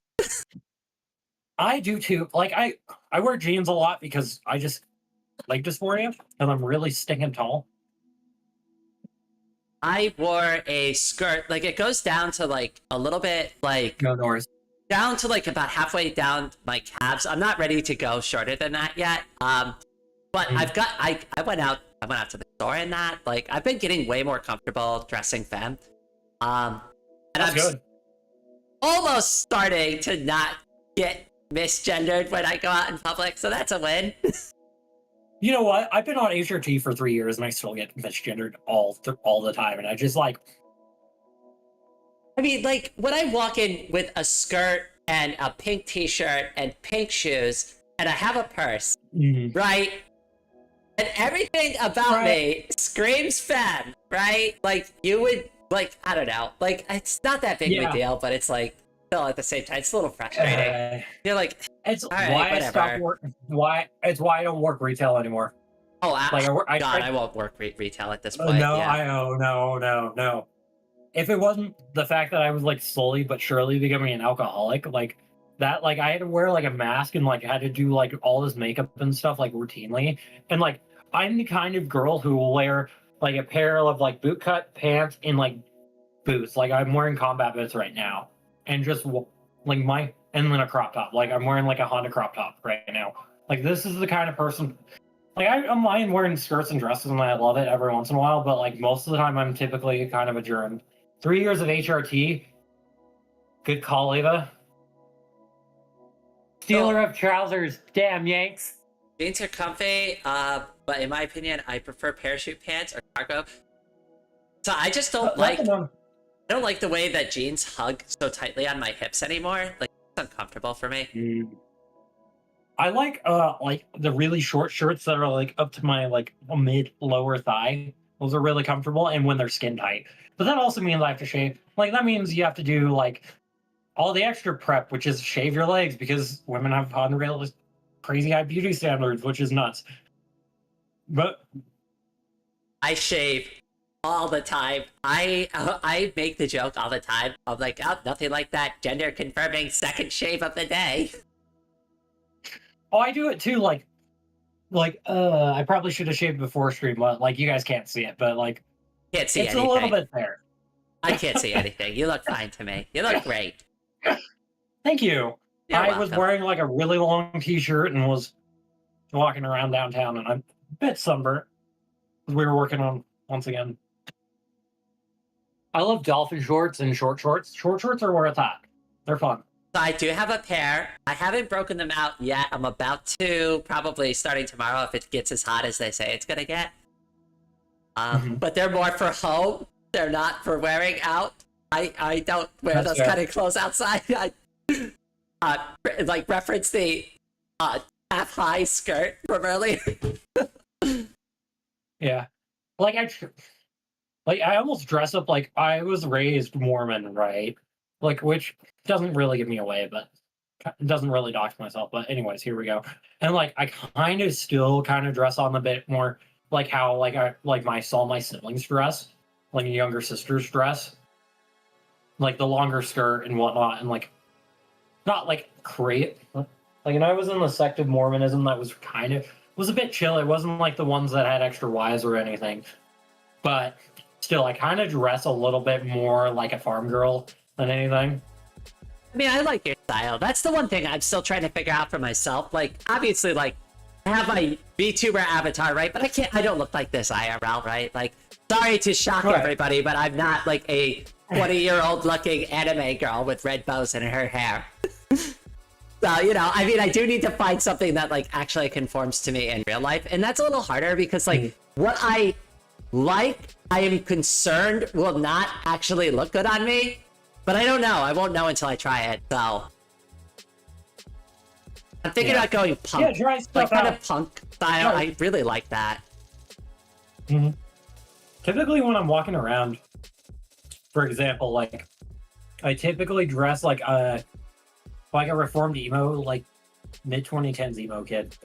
I do too. Like I wear jeans a lot because I just like dysphoria, and I'm really stinking tall. I wore a skirt, like it goes down to like a little bit, like No worries. down to like about halfway down my calves. I'm not ready to go shorter than that yet. But I went out to the store in that. Like I've been getting way more comfortable dressing femme. And That's good. almost starting to not get misgendered when I go out in public, so that's a win. You know what? I've been on HRT for 3 years, and I still get misgendered all the time, and I just like. I mean, like when I walk in with a skirt and a pink t-shirt and pink shoes, and I have a purse, right? And everything about me screams femme, right? Like you would, like, I don't know, like it's not that big of a deal, but it's like still at the same time, it's a little frustrating. You're like, it's all right, why whatever. I stopped working. It's why I don't work retail anymore. Oh, like I won't work retail at this point. No. If it wasn't the fact that I was like slowly but surely becoming an alcoholic, like that, like I had to wear like a mask and like had to do like all this makeup and stuff like routinely, and like I'm the kind of girl who will wear like a pair of like bootcut pants and like boots. Like I'm wearing combat boots right now, and just like and then a crop top. Like I'm wearing like a Honda crop top right now. Like this is the kind of person. Like I'm mind wearing skirts and dresses, and I love it every once in a while. But like most of the time, I'm typically kind of a germ. 3 years of HRT. Good call, Ava. Stealer of trousers. Damn, Yanks. Jeans are comfy, but in my opinion, I prefer parachute pants or cargo. So I just don't I don't like the way that jeans hug so tightly on my hips anymore. Like it's uncomfortable for me. I like the really short shirts that are like up to my like mid lower thigh. Those are really comfortable, and when they're skin tight. But that also means I have to shave. Like that means you have to do like all the extra prep, which is shave your legs, because women have unrealistic, crazy high beauty standards, which is nuts. But I shave all the time. I make the joke all the time. I'm like, oh, nothing like that gender confirming second shave of the day. Oh, I do it too. Like, I probably should have shaved before stream. But like, you guys can't see it, but like, can't see it's anything. A little bit there. I can't see anything. You look fine to me. You look great. Thank you. You're I welcome. was wearing like a really long t-shirt and was walking around downtown, and I'm a bit sunburnt because we were working on once again. I love dolphin shorts and short shorts. Short shorts are where it's at. They're fun. So I do have a pair. I haven't broken them out yet. I'm about to, probably starting tomorrow if it gets as hot as they say it's gonna get. But they're more for home. They're not for wearing out. I don't wear those kind of clothes outside. I like reference the half-high skirt from earlier. Yeah, like I almost dress up like I was raised Mormon, right? Like, which doesn't really give me away, but it doesn't really dox myself. But anyways, here we go. And like I kind of still kind of dress on a bit more like how like I like saw my siblings dress, like a younger sister's dress, like the longer skirt and whatnot, and like not like like, and I was in the sect of Mormonism that was was a bit chill. It wasn't like the ones that had extra wives or anything, but still, I kind of dress a little bit more like a farm girl than anything. I mean, I like your style. That's the one thing I'm still trying to figure out for myself. Like, obviously, like, I have my VTuber avatar, right? But I don't look like this IRL, right? Like, sorry to shock everybody, but I'm not like a 20-year-old looking anime girl with red bows in her hair. So, you know, I mean, I do need to find something that like actually conforms to me in real life. And that's a little harder because like what I like, I am concerned will not actually look good on me. But I don't know. I won't know until I try it. So I'm thinking about going punk. Yeah, try stuff like kind out. of punk style. Yeah. I really like that. Typically, when I'm walking around, for example, like I typically dress like a reformed emo, like mid 2010s emo kid.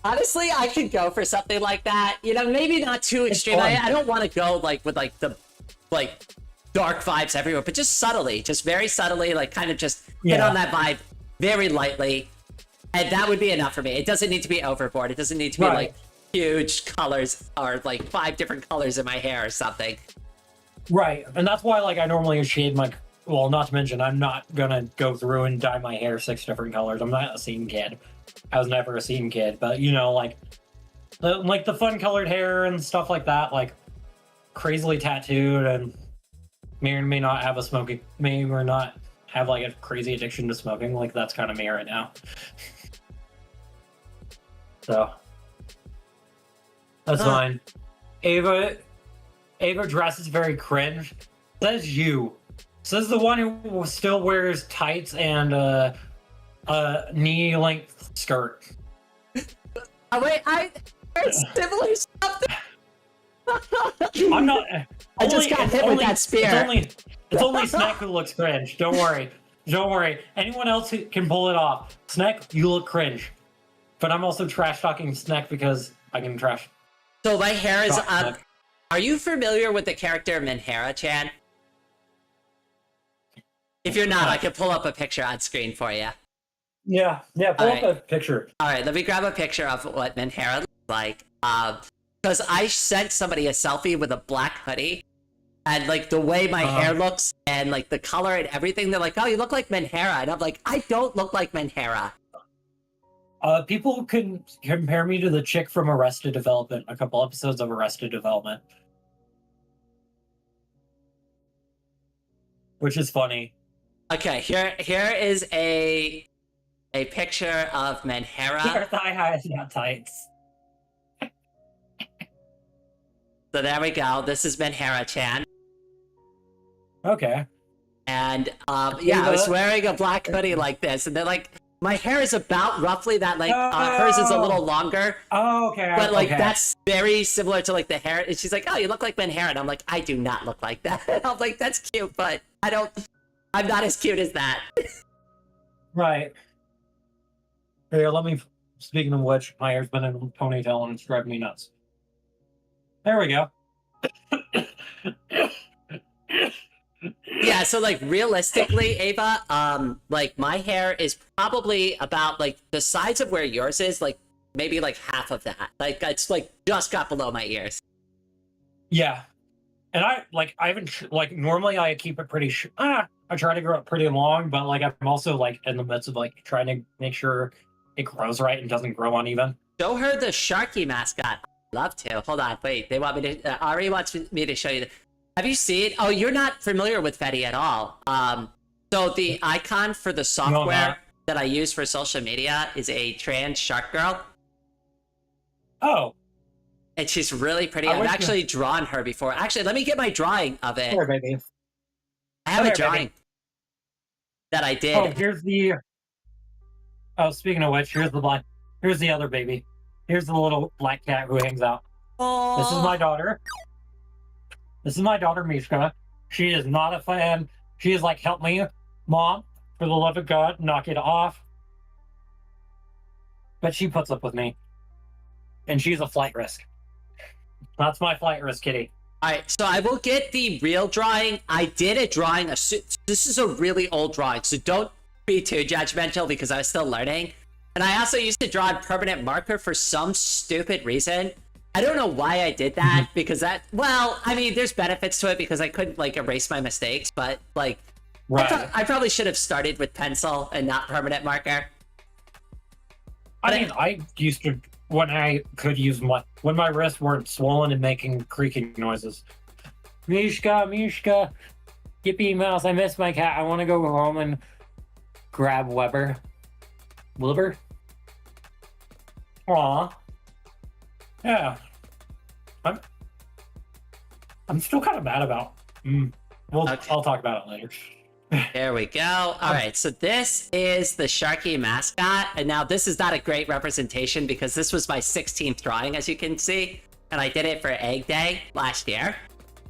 Honestly, I could go for something like that. You know, maybe not too extreme. I don't want to go like with like the dark vibes everywhere, but just subtly, just very subtly, like kind of just hit on that vibe very lightly. And that would be enough for me. It doesn't need to be overboard. It doesn't need to be like huge colors or like 5 different colors in my hair or something. Right. And that's why like I normally shade my, well, not to mention I'm not gonna go through and dye my hair 6 different colors. I'm not a scene kid. I was never a scene kid, but you know, like the fun colored hair and stuff like that, like crazily tattooed and may or may not have may or not have like a crazy addiction to smoking. Like that's kind of me right now. So that's fine. Ava dresses very cringe. Says you. Says the one who still wears tights and a knee-length skirt. Oh wait, there's similar stuff. I'm not. I just got hit with that spear. It's only Snack who looks cringe. Don't worry. Don't worry. Anyone else who can pull it off. Snack, you look cringe. But I'm also trash talking Snack because I can trash. So my hair is up. Snack. Are you familiar with the character Minhara-chan? If you're not, I can pull up a picture on screen for you. Yeah, pull up a picture. All right, let me grab a picture of what Minhara looks like. Because I sent somebody a selfie with a black hoodie, and like the way my hair looks and like the color and everything, they're like, "Oh, you look like Minhara," and I'm like, "I don't look like Minhara." People can compare me to the chick from Arrested Development, a couple episodes of Arrested Development, which is funny. Okay, here is a picture of Minhara. Her thigh highs, not tights. So there we go. This is Minhara-chan. Okay. And yeah, I was wearing a black hoodie like this, and they're like, my hair is about roughly that length. Hers is a little longer. Oh, okay. But like that's very similar to like the hair. And she's like, "Oh, you look like Minhara," and I'm like, "I do not look like that." I'm like, "That's cute, but I'm not as cute as that." Right. Here, let me. Speaking of which, my hair's been in a ponytail and it's driving me nuts. There we go. Yeah, so like realistically, Ava, like my hair is probably about like the size of where yours is, like maybe like half of that. Like it's like just got below my ears. Yeah. And I haven't like normally I keep it pretty I try to grow it pretty long, but like I'm also like in the midst of like trying to make sure it grows right and doesn't grow uneven. Show her the Sharky mascot. I'd love to. Hold on, wait. They want me to. Ari wants me to show you. Have you seen? Oh, you're not familiar with Fetty at all. So the icon for the software that I use for social media is a trans shark girl. Oh. And she's really pretty. I've actually drawn her before. Actually, let me get my drawing of it. Here, baby. I have a drawing that I did. Oh, here's the. Oh, speaking of which, here's the other baby. Here's the little black cat who hangs out. Oh. This is my daughter. This is my daughter, Mishka. She is not a fan. She is like, "Help me, Mom, for the love of God, knock it off." But she puts up with me. And she's a flight risk. That's my flight risk kitty. Alright, so I will get the real drawing. I did a drawing. This is a really old drawing, so don't be too judgmental because I was still learning. And I also used to draw in permanent marker for some stupid reason. I don't know why I did that, because that, well, I mean, there's benefits to it because I couldn't, like, erase my mistakes, but, like, right. I probably should have started with pencil and not permanent marker. I mean, I used to, when I could use when my wrists weren't swollen and making creaking noises. Mishka, Yippee Mouse, I miss my cat. I want to go home and grab Wilbur. Aw. Yeah. I'm still kind of mad about. I'll talk about it later. There we go. All right, so this is the Sharky mascot, and now this is not a great representation because this was my 16th drawing, as you can see, and I did it for Egg Day last year.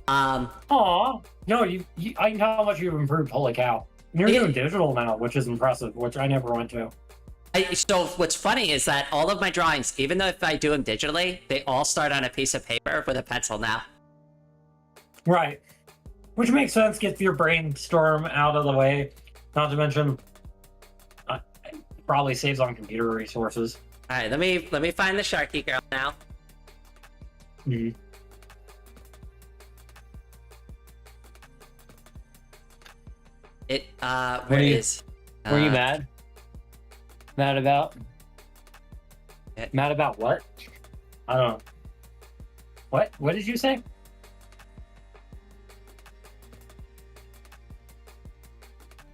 Aw, no, I know how much you've improved. Holy cow! You're doing digital now, which is impressive. Which I never went to. So what's funny is that all of my drawings, even though if I do them digitally, they all start on a piece of paper with a pencil now. Right. Which makes sense, gets your brainstorm out of the way. Not to mention, probably saves on computer resources. All right, let me find the Sharky girl now. Mm-hmm. Where is? Were you mad? Mad about? It, Mad about what? I don't know. What did you say?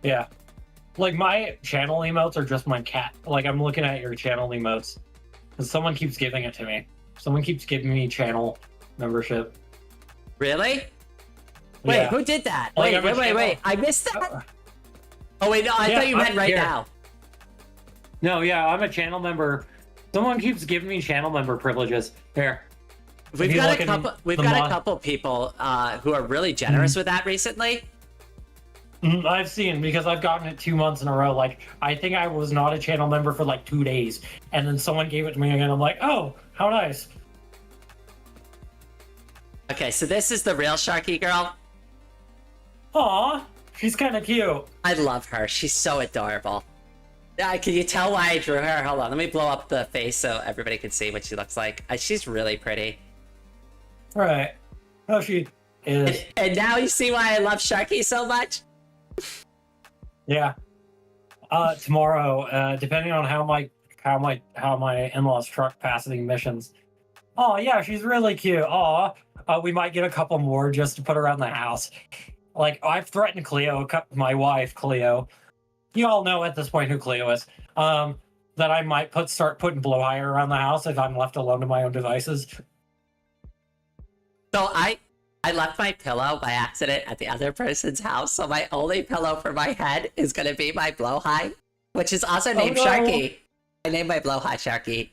Yeah. Like, my channel emotes are just my cat. Like, I'm looking at your channel emotes. Because someone keeps giving it to me. Someone keeps giving me channel membership. Really? Wait, Yeah. who did that? Like, Wait. I missed that? Oh, wait, no, I thought you meant right now. No, yeah, I'm a channel member. Someone keeps giving me channel member privileges. Here. We've got a couple people who are really generous with that recently. I've seen, because I've gotten it 2 months in a row. Like, I think I was not a channel member for like 2 days, and then someone gave it to me again. I'm like, oh, how nice. Okay, so this is the real Sharky girl. Aw, she's kind of cute. I love her. She's so adorable. Can you tell why I drew her? Hold on, let me blow up the face so everybody can see what she looks like. She's really pretty. Right. Oh, she is. And now you see why I love Sharky so much? Yeah. Tomorrow, depending on how my in-laws truck passing missions. Oh yeah, she's really cute. Aw, we might get a couple more just to put around the house. Like, I've threatened Cleo, my wife Cleo. You all know at this point who Cleo is. That I might start putting blowhire around the house if I'm left alone to my own devices. So I left my pillow by accident at the other person's house, so my only pillow for my head is gonna be my blowhigh, which is also named Sharky. I named my blowhigh Sharky.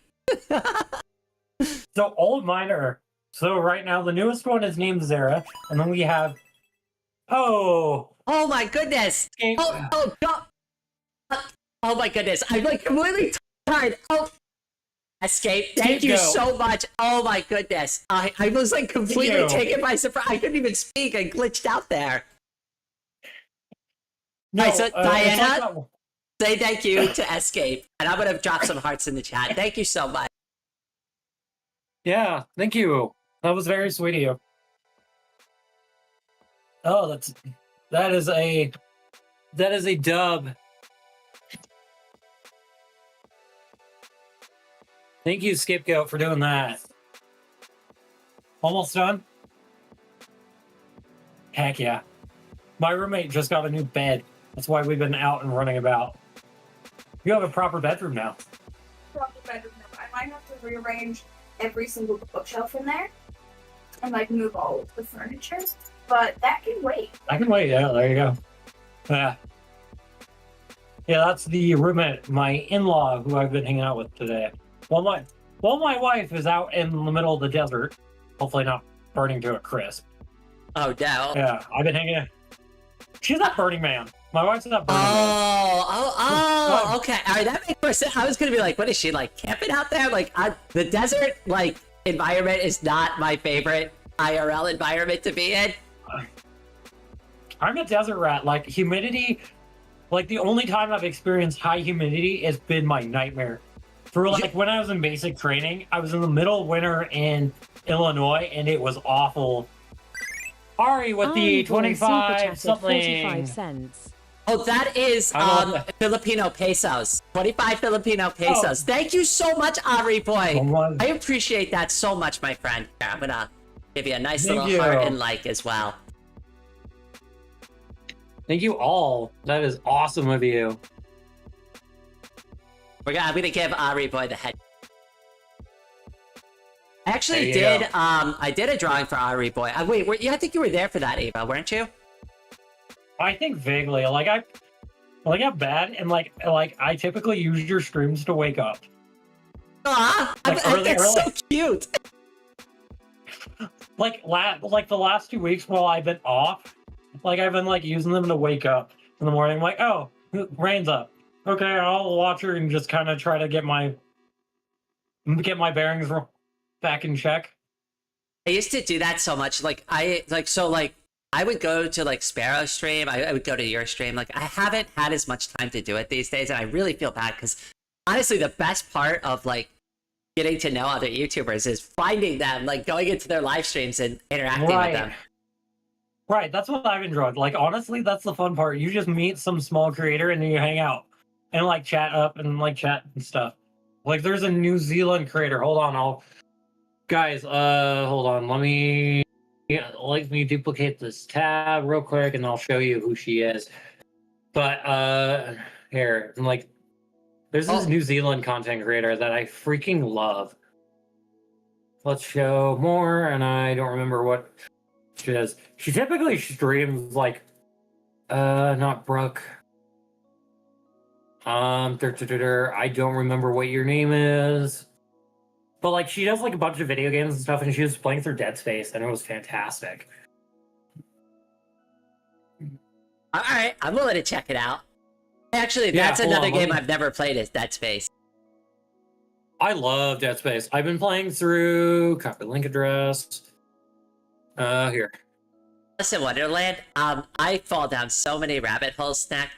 So all of mine are. So right now the newest one is named Zara, and then we have. Oh my goodness! Oh God! Oh my goodness! I'm like completely tired. Oh. Escape. Thank you so much. Oh my goodness. I was like completely taken by surprise. I couldn't even speak. I glitched out there. No, right, so Diana, say thank you to Escape. And I'm going to drop some hearts in the chat. Thank you so much. Yeah, thank you. That was very sweet of you. Oh, that is a dub. Thank you, Scapegoat, for doing that. Almost done? Heck yeah. My roommate just got a new bed. That's why we've been out and running about. You have a proper bedroom now. Proper bedroom now. I might have to rearrange every single bookshelf in there and like move all of the furniture, but that can wait. I can wait, yeah, there you go. Yeah. Yeah, that's the roommate, my in-law, who I've been hanging out with today. Well, my wife is out in the middle of the desert, hopefully not burning to a crisp. Oh, no. Yeah, I've been hanging out. She's not Burning Man. My wife's not Burning Man. Oh, okay. All right, that makes more sense. I was going to be like, what is she, like, camping out there? Like, the desert, like, environment is not my favorite IRL environment to be in. I'm a desert rat. Like, humidity, like, the only time I've experienced high humidity has been my nightmare. For like when I was in basic training, I was in the middle of winter in Illinois, and it was awful. Ari with the 25 something. 45 cents. Oh, that is Filipino pesos. 25 Filipino pesos. Oh. Thank you so much, Ari boy. I appreciate that so much, my friend. Yeah, I'm gonna give you a nice little heart and like as well. Thank you all. That is awesome of you. I'm gonna give Ari boy the head. I actually did. I did a drawing for Ari boy. Wait, I think you were there for that, Ava, weren't you? I think vaguely. Like how bad, and like I typically use your streams to wake up. Aw, Like that's so cute. Like the last 2 weeks while I've been off, like I've been like using them to wake up in the morning. I'm like, oh, rain's up. Okay, I'll watch her and just kind of try to get my bearings back in check. I used to do that so much. Like I would go to like Sparrow stream. I would go to your stream. Like I haven't had as much time to do it these days, and I really feel bad because honestly, the best part of like getting to know other YouTubers is finding them, like going into their live streams and interacting with them. Right, that's what I've enjoyed. Like honestly, that's the fun part. You just meet some small creator and then you hang out and like chat up and like chat and stuff. Like there's a New Zealand creator. Hold on, guys, hold on. Let me duplicate this tab real quick and I'll show you who she is. But here, like there's this New Zealand content creator that I freaking love. Let's show more, and I don't remember what she does. She typically streams like not Brooke. I don't remember what your name is. But like she does like a bunch of video games and stuff, and she was playing through Dead Space, and it was fantastic. All right, I'm willing to check it out. Actually, that's another game I've never played is Dead Space. I love Dead Space. I've been playing through copy link address. Here. Alice in Wonderland. I fall down so many rabbit holes, Snack.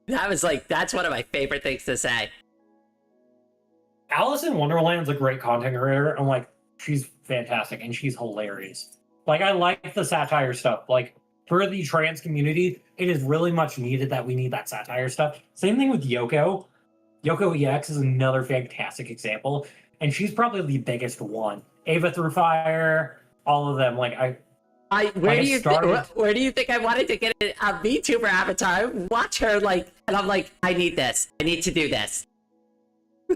That's one of my favorite things to say. Alice in Wonderland's a great content creator, and like she's fantastic and she's hilarious. Like I like the satire stuff. Like for the trans community, it is really much needed that we need that satire stuff. Same thing with Yoko. Yoko EX is another fantastic example, and she's probably the biggest one. Ava Through Fire, all of them. Like where do you think I wanted to get a VTuber avatar? I watch her and I'm like, I need this. I need to do this.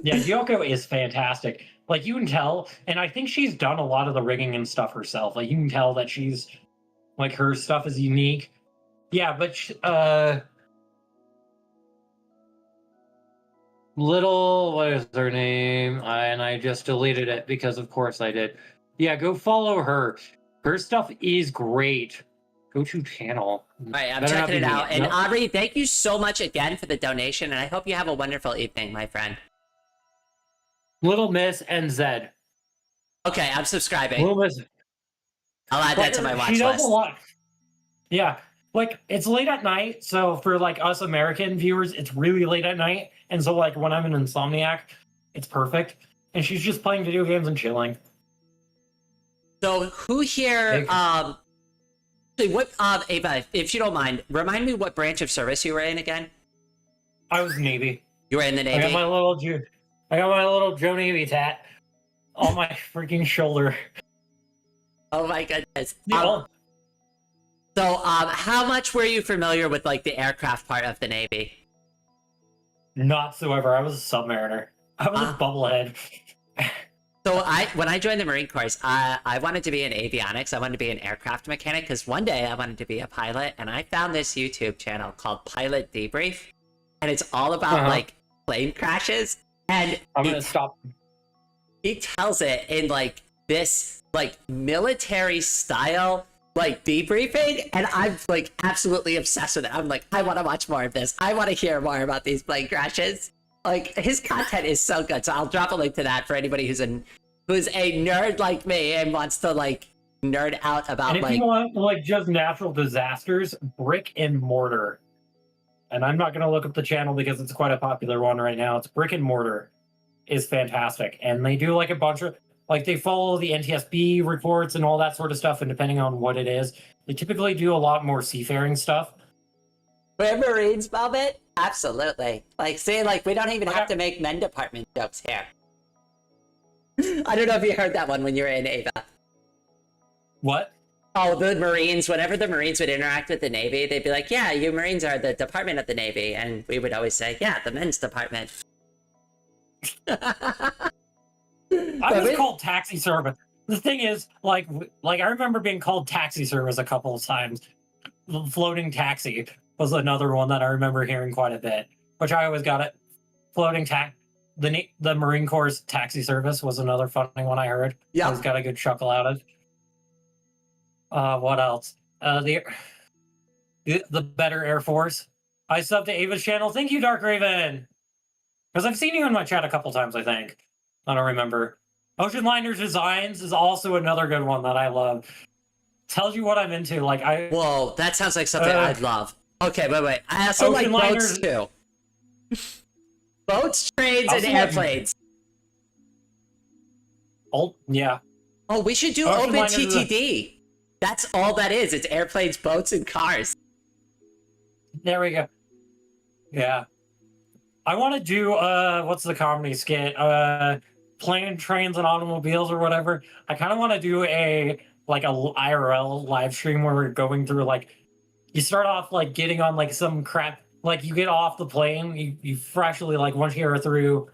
Yeah, Yoko is fantastic. Like you can tell, and I think she's done a lot of the rigging and stuff herself. Like you can tell that she's like her stuff is unique. Yeah, but what is her name? And I just deleted it because of course I did. Yeah, go follow her. Her stuff is great. Go to channel. All right, I'm checking it out. And Aubrey, thank you so much again for the donation, and I hope you have a wonderful evening, my friend. Little Miss NZ. Okay, I'm subscribing. Little Miss. I'll add that to my watch list. She does a lot. Yeah, like it's late at night, so for like us American viewers, it's really late at night, and so like when I'm an insomniac, it's perfect. And she's just playing video games and chilling. So who here? What? Ava, if you don't mind, remind me what branch of service you were in again. I was Navy. You were in the Navy. I got my little Joe Navy tat on my freaking shoulder. Oh my goodness. Yeah. So, how much were you familiar with like the aircraft part of the Navy? Not so ever. I was a submariner. I was a bubblehead. So when I joined the Marine Corps, I wanted to be in avionics. I wanted to be an aircraft mechanic because one day I wanted to be a pilot, and I found this YouTube channel called Pilot Debrief, and it's all about like plane crashes. And I'm gonna stop. He tells it in like this like military style like debriefing, and I'm like absolutely obsessed with it. I'm like, I want to watch more of this. I want to hear more about these plane crashes. Like his content is so good, so I'll drop a link to that for anybody who's a nerd like me and wants to like nerd out about. And if you want like just natural disasters, Brick and Mortar. And I'm not gonna look up the channel because it's quite a popular one right now. It's Brick and Mortar is fantastic, and they do like a bunch of like they follow the NTSB reports and all that sort of stuff. And depending on what it is, they typically do a lot more seafaring stuff. We're Marines, Velvet? Absolutely. Like, see, like, we don't even have to make men department jokes here. I don't know if you heard that one when you were in Ava. What? Oh, the Marines, whenever the Marines would interact with the Navy, they'd be like, yeah, you Marines are the department of the Navy. And we would always say, yeah, the men's department. I was called taxi service. The thing is, like I remember being called taxi service a couple of times. floating taxi was another one that I remember hearing quite a bit, which I always got it. Floating the Marine Corps taxi service was another funny one I heard. Yeah. I always got a good chuckle out of. What else? The better Air Force. I subbed to Ava's channel. Thank you, Dark Raven. Because I've seen you in my chat a couple times, I think. I don't remember. Ocean Liners Designs is also another good one that I love. Tells you what I'm into. Like Whoa, that sounds like something I'd love. Okay, wait. I also like boats too. Boats, trains, and airplanes. Yeah. Oh, we should do Open TTD. That's all that is. It's airplanes, boats, and cars. There we go. Yeah. I want to do what's the comedy skit? Plane, trains, and automobiles or whatever. I kind of want to do a IRL live stream where we're going through like, you start off like getting on like some crap, like you get off the plane, you freshly like once you're through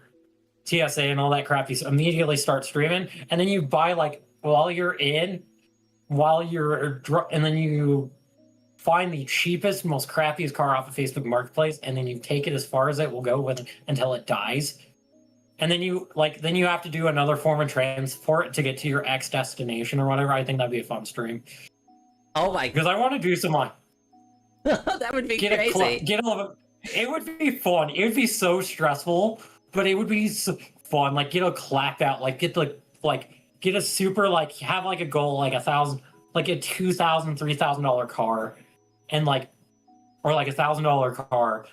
TSA and all that crap, you immediately start streaming, and then you buy like and then you find the cheapest, most crappiest car off of Facebook Marketplace, and then you take it as far as it will go until it dies. And then you have to do another form of transport to get to your X destination or whatever. I think that'd be a fun stream. Oh my! Because I want to do some that would be crazy. It would be fun. It would be so stressful, but it would be so fun. Like get a clapped out. Like get a super have like a goal like $1,000, like a $2,000, $3,000 car, and or like $1,000 car.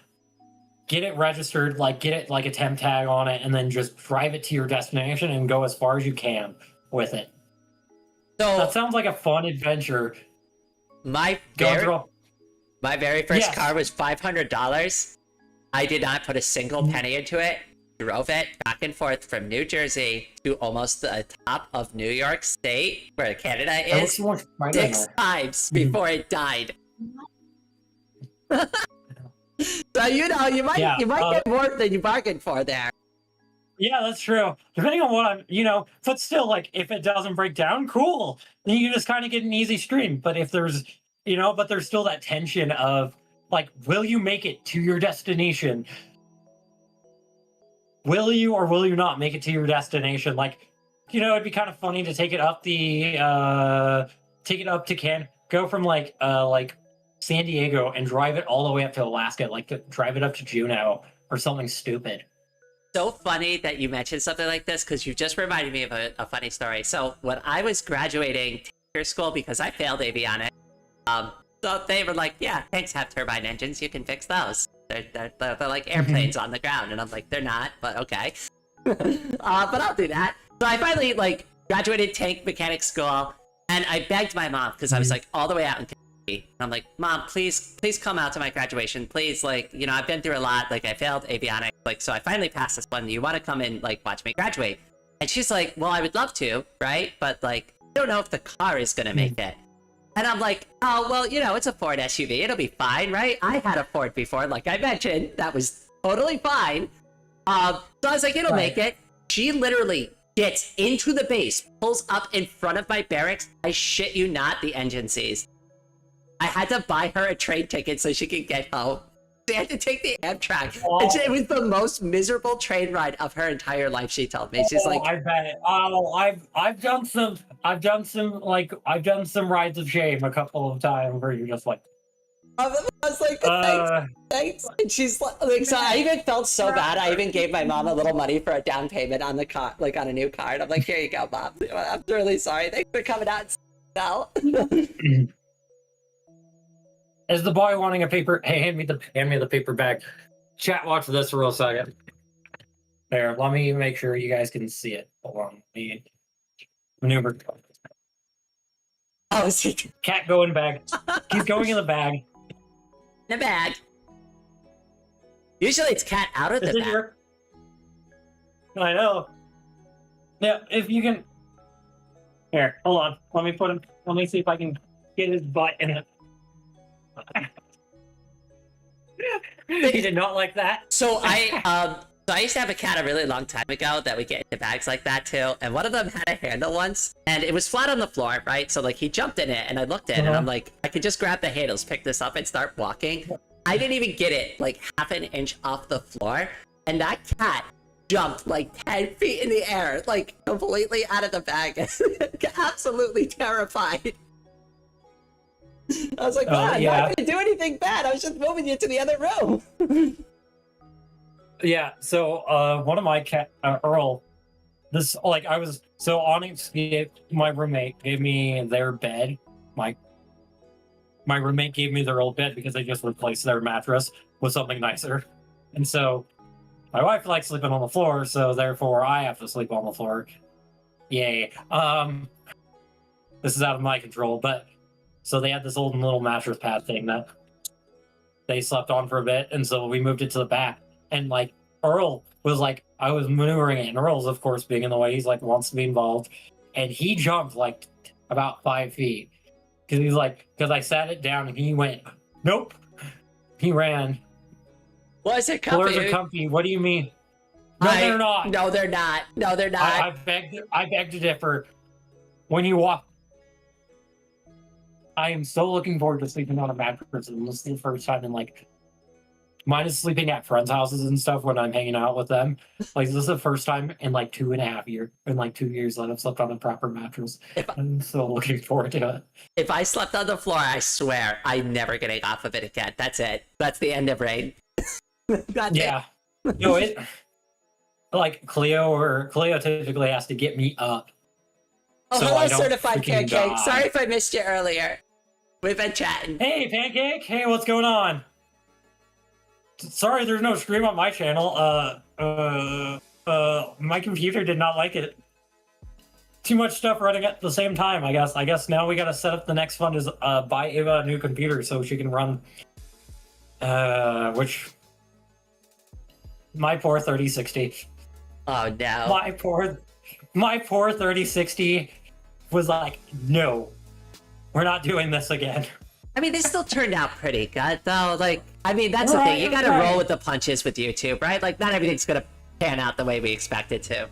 Get it registered, get it like a temp tag on it, and then just drive it to your destination and go as far as you can with it. So that sounds like a fun adventure. My very first car was $500. I did not put a single penny into it. Drove it back and forth from New Jersey to almost the top of New York State, where Canada is, 6 times before it died. So you might get more than you bargained for there. Yeah, that's true. Depending on what but still, if it doesn't break down, cool. Then you just kind of get an easy stream. But if there's, but there's still that tension of will you make it to your destination? Will you or will you not make it to your destination? It'd be kind of funny to take it up to go from San Diego and drive it all the way up to Alaska, to drive it up to Juneau or something stupid. So funny that you mentioned something like this, because you just reminded me of a funny story. So when I was graduating teacher school, because I failed avionics, so they were like, yeah, tanks have turbine engines, you can fix those. They're like airplanes on the ground. And I'm like, they're not, but okay. But I'll do that. So I finally graduated tank mechanic school, and I begged my mom, because I was all the way out in and I'm like, Mom, please come out to my graduation. Please, I've been through a lot. I failed avionics. So I finally passed this one. You want to come and watch me graduate? And she's like, well, I would love to, right? But I don't know if the car is going to make it. And I'm like, oh, well, it's a Ford SUV. It'll be fine, right? I had a Ford before, like I mentioned. That was totally fine. So I was like, it'll make it. She literally gets into the base, pulls up in front of my barracks. I shit you not, the engine seized. I had to buy her a train ticket so she could get home. She had to take the Amtrak. Oh. And it was the most miserable train ride of her entire life, she told me. She's like, I bet. Oh, I've done some rides of shame a couple of times where you're just like, I was like, thanks. And she's like, so I even felt so bad. I even gave my mom a little money for a down payment on the car, on a new car. And I'm like, here you go, Mom. I'm really sorry. Thanks for coming out and sell. Is the boy wanting a paper? Hey, hand me the paper bag. Chat, watch this for a second. There, let me make sure you guys can see it. Hold on. The maneuver. Oh, is he? Cat go in bag. He's going in the bag. In the bag. Usually it's cat out of the bag. I know. Yeah, if you can. Here, hold on. Let me see if I can get his butt in it. He did not like that. So So I used to have a cat a really long time ago that we get into bags like that too, and one of them had a handle once, and it was flat on the floor, right? So like he jumped in it, and I looked at it, and I'm like, I could just grab the handles, pick this up, and start walking. I didn't even get it like half an inch off the floor, and that cat jumped like 10 feet in the air, like completely out of the bag, absolutely terrified. I was like, wow, I'm not gonna do anything bad. I was just moving you to the other room. Yeah, so one of my cat Earl, this like I was so Onyx, my roommate gave me their bed. My roommate gave me their old bed because they just replaced their mattress with something nicer, and so my wife likes sleeping on the floor, so therefore I have to sleep on the floor. Yay! This is out of my control, but so they had this old little mattress pad thing that they slept on for a bit, and so we moved it to the back. And like Earl was like, I was maneuvering it, and Earl's of course being in the way. He's like wants to be involved, and he jumped like about 5 feet because he's like, because I sat it down and he went, nope. He ran. Well, is it comfy? Floors are comfy. What do you mean? No, they're not. No, they're not. No, they're not. I beg to differ. When you walk, I am so looking forward to sleeping on a mattress, and this is the first time in like. Mine is sleeping at friends' houses and stuff when I'm hanging out with them. Like this is the first time in like 2.5 years, in like 2 years that I've slept on a proper mattress. I'm so looking forward to it. If I slept on the floor, I swear I'm never getting off of it again. That's it. That's the end of rain. Yeah. No, it like Cleo typically has to get me up. Oh, so hello, certified pancake. Die. Sorry if I missed you earlier. We've been chatting. Hey, Pancake. Hey, what's going on? Sorry, there's no stream on my channel. My computer did not like it. Too much stuff running at the same time, I guess. I guess now we gotta set up the next fund is buy Ava a new computer so she can run which my poor 3060. Oh no. My poor 3060 was like, no, we're not doing this again. I mean, they still turned out pretty good, though. Like, I mean, that's the thing. You gotta roll with the punches with YouTube, right? Like, not everything's gonna pan out the way we expect it to.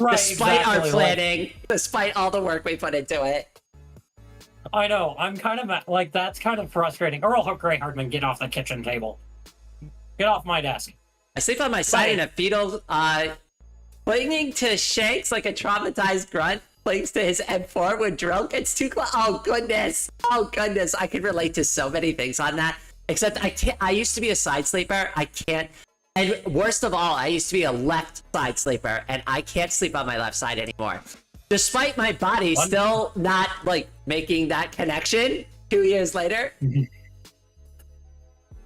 Right, despite our planning, despite all the work we put into it. I know. I'm kind of like, that's kind of frustrating. Earl Grey Hardman, get off the kitchen table. Get off my desk. I sleep on my side in a fetal, clinging to Shanks like a traumatized grunt. Clings to his M4 when drunk. It's too close. Oh goodness. Oh goodness. I can relate to so many things on that. Except I used to be a side sleeper. I can't. And worst of all, I used to be a left side sleeper, and I can't sleep on my left side anymore. Despite my body still not like making that connection 2 years later.